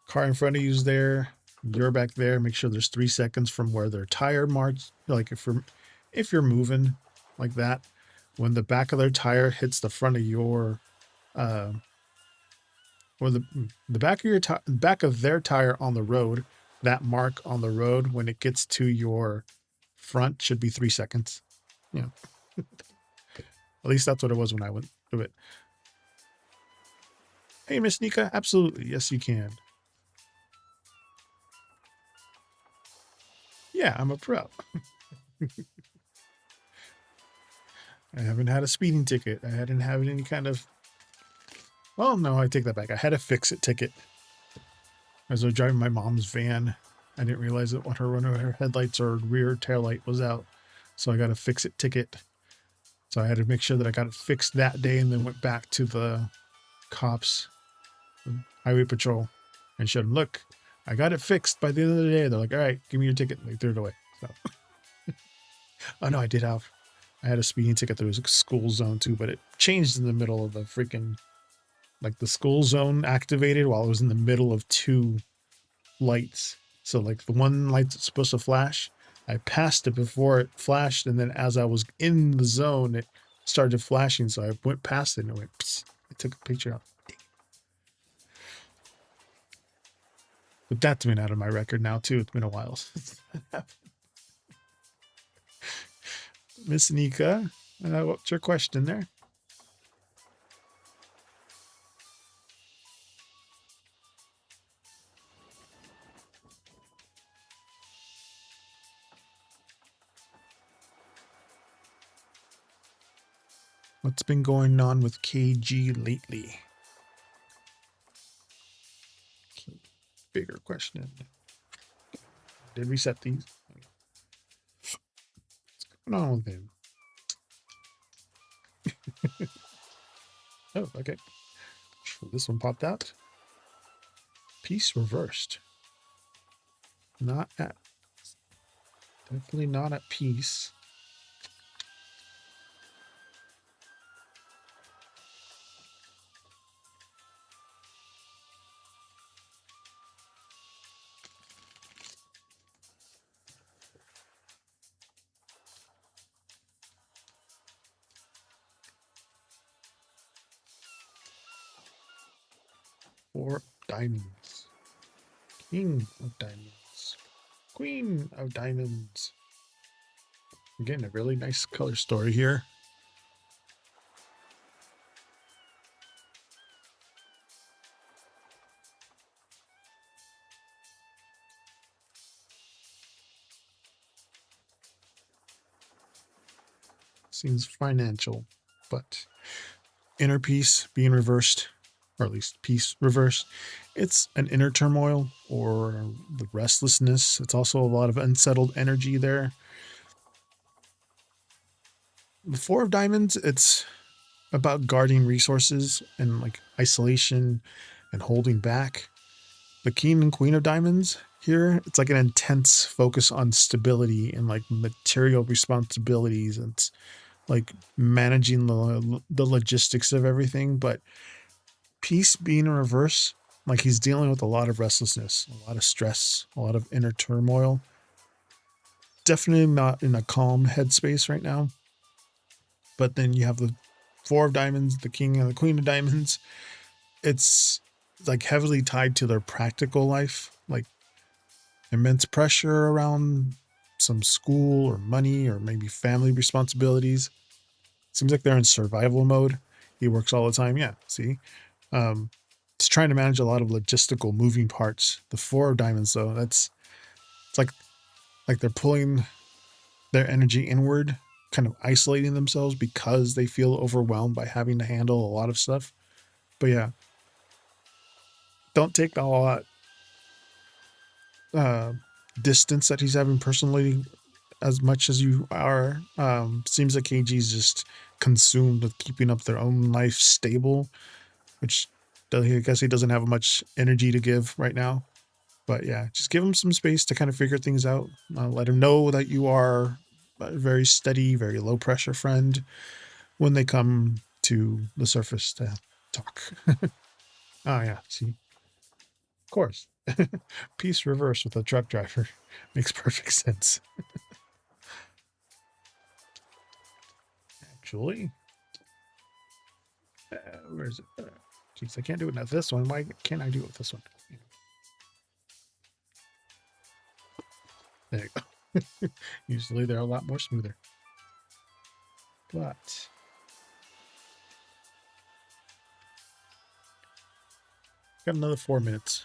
[SPEAKER 1] car in front of you's there, you're back there, make sure there's 3 seconds from where their tire marks. Like if you're moving like that, when the back of their tire hits the front of your uh or the back of your back of their tire on the road, that mark on the road when it gets to your front should be 3 seconds. Yeah. At least that's what it was when I went through it. Hey, Miss Nika, absolutely. Yes, you can. Yeah, I'm a pro. I haven't had a speeding ticket. I hadn't had any kind of. Well, no, I take that back. I had a fix-it ticket as I was driving my mom's van. I didn't realize that one of her headlights or rear tail light was out, so I got a fix-it ticket. So I had to make sure that I got it fixed that day, and then went back to the cops, the highway patrol, and showed them, "Look, I got it fixed by the end of the day." They're like, "All right, give me your ticket." And they threw it away. So, oh no, I had a speeding ticket that was a school zone too, but it changed in the middle of the freaking, like the school zone activated while I was in the middle of two lights. So like the one light's supposed to flash, I passed it before it flashed, and then as I was in the zone, it started flashing. So I went past it and it went. Psst. I took a picture of it. But that's been out of my record now too. It's been a while since that happened. Miss Nika, what's your question there? What's been going on with KG lately? Bigger question. Did reset these? What's going on with him? Oh, okay. This one popped out. Piece reversed. Not at. Definitely not at peace. Four diamonds. King of diamonds. Queen of diamonds. Again, a really nice color story here. Seems financial, but inner peace being reversed, or at least peace reversed. It's an inner turmoil or the restlessness. It's also a lot of unsettled energy there. The Four of Diamonds, it's about guarding resources and like isolation and holding back. The King and Queen of Diamonds here, it's like an intense focus on stability and like material responsibilities and it's like managing the logistics of everything. But peace being in reverse, like he's dealing with a lot of restlessness, a lot of stress, a lot of inner turmoil. Definitely not in a calm headspace right now. But then you have the Four of Diamonds, the King and the Queen of Diamonds. It's like heavily tied to their practical life, like immense pressure around some school or money or maybe family responsibilities. Seems like they're in survival mode. He works all the time. Yeah, see? It's trying to manage a lot of logistical moving parts. The Four of Diamonds, though, it's like they're pulling their energy inward, kind of isolating themselves because they feel overwhelmed by having to handle a lot of stuff. But yeah, don't take a lot distance that he's having personally as much as you are. Seems like KG's just consumed with keeping up their own life stable, which I guess he doesn't have much energy to give right now. But yeah, just give him some space to kind of figure things out. Let him know that you are a very steady, very low pressure friend when they come to the surface to talk. Oh yeah, see, of course. Peace reverse with a truck driver makes perfect sense. Actually, where is it? Jeez, I can't do it with this one. Why can't I do it with this one? There you go. Usually they're a lot more smoother. But got another 4 minutes.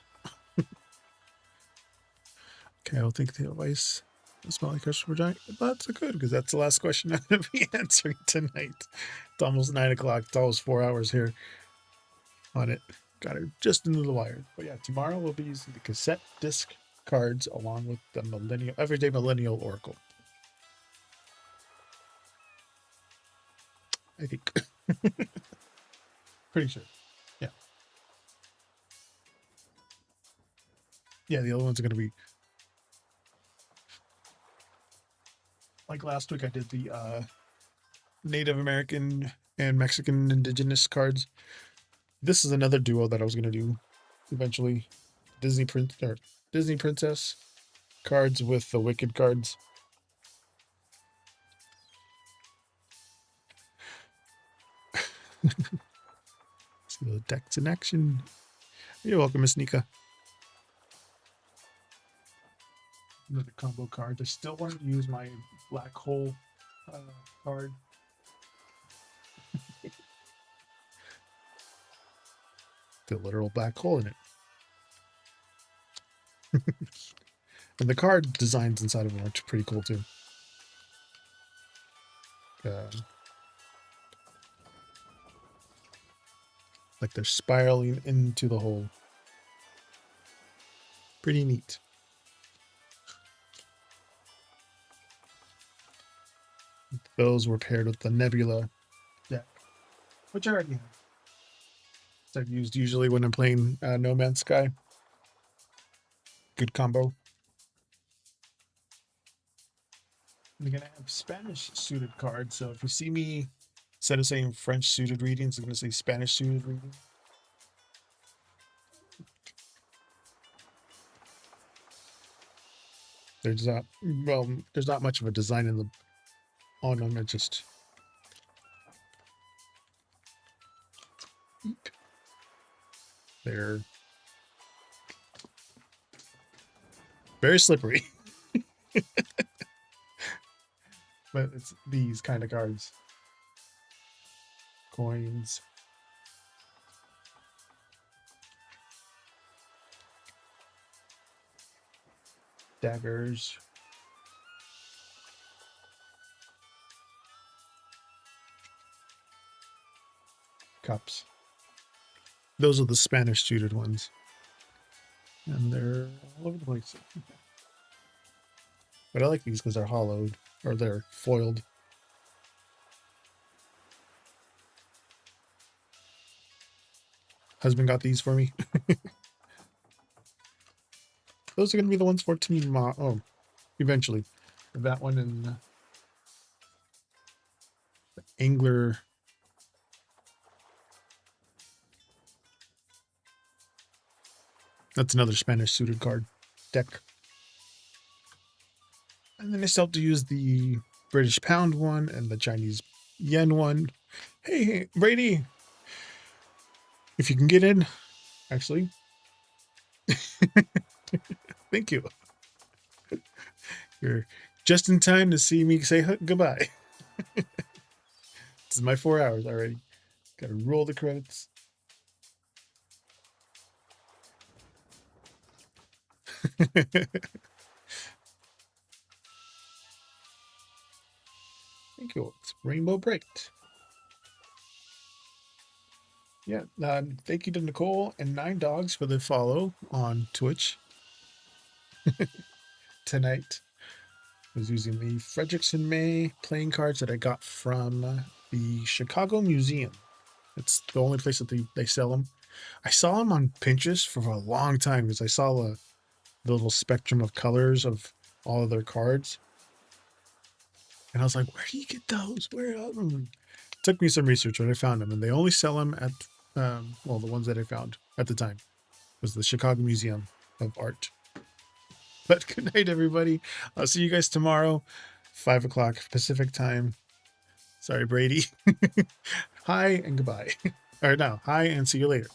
[SPEAKER 1] Okay, I don't think the advice is my question for giant. That's good because that's the last question I'm going to be answering tonight. It's almost 9 o'clock. It's almost 4 hours here on it. Got it just into the wire. But yeah, tomorrow we'll be using the cassette disc cards along with the everyday millennial oracle. I think. Pretty sure. Yeah. Yeah, the other ones are going to be like last week I did the Native American and Mexican indigenous cards. This is another duo that I was going to do eventually. Disney princess cards with the Wicked cards. See the decks in action. You're welcome, Miss Nika. Another combo card. I still wanted to use my black hole card. The literal black hole in it. And the card designs inside of it are pretty cool too. Like they're spiraling into the hole. Pretty neat. Those were paired with the Nebula deck, which I already have. I've used usually when I'm playing No Man's Sky. Good combo. I'm going to have Spanish suited cards, so if you see me, instead of saying French suited readings, I'm going to say Spanish suited readings. There's not, well, there's not much of a design in the on them. It's just they're very slippery. But it's these kind of cards. Coins. Daggers. Cups. Those are the Spanish suited ones. And they're all over the place. But I like these because they're hollowed, or they're foiled. Husband got these for me. Those are going to be the ones for Team oh, eventually. That one and the Angler. That's another Spanish suited card deck. And then I still have to use the British pound one and the Chinese yen one. Hey, Brady, if you can get in, actually. Thank you. You're just in time to see me say goodbye. This is my 4 hours already. Gotta roll the credits. Thank you. It's Rainbow Bright. Yeah, thank you to Nicole and Nine Dogs for the follow on Twitch. Tonight, I was using the Frederickson May playing cards that I got from the Chicago Museum. It's the only place that they sell them. I saw them on Pinterest for a long time because I saw the little spectrum of colors of all of their cards. And I was like, where do you get those? Where are them? It took me some research when I found them, and they only sell them at, well, the ones that I found at the time was the Chicago Museum of Art. But good night, everybody. I'll see you guys tomorrow, 5 o'clock Pacific time. Sorry, Brady. Hi and goodbye. Or no, hi and see you later.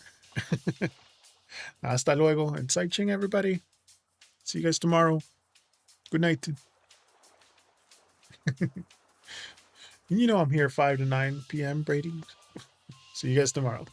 [SPEAKER 1] Hasta luego and Sai Ching, everybody. See you guys tomorrow. Good night. You know I'm here 5 to 9 p.m., Brady. See you guys tomorrow.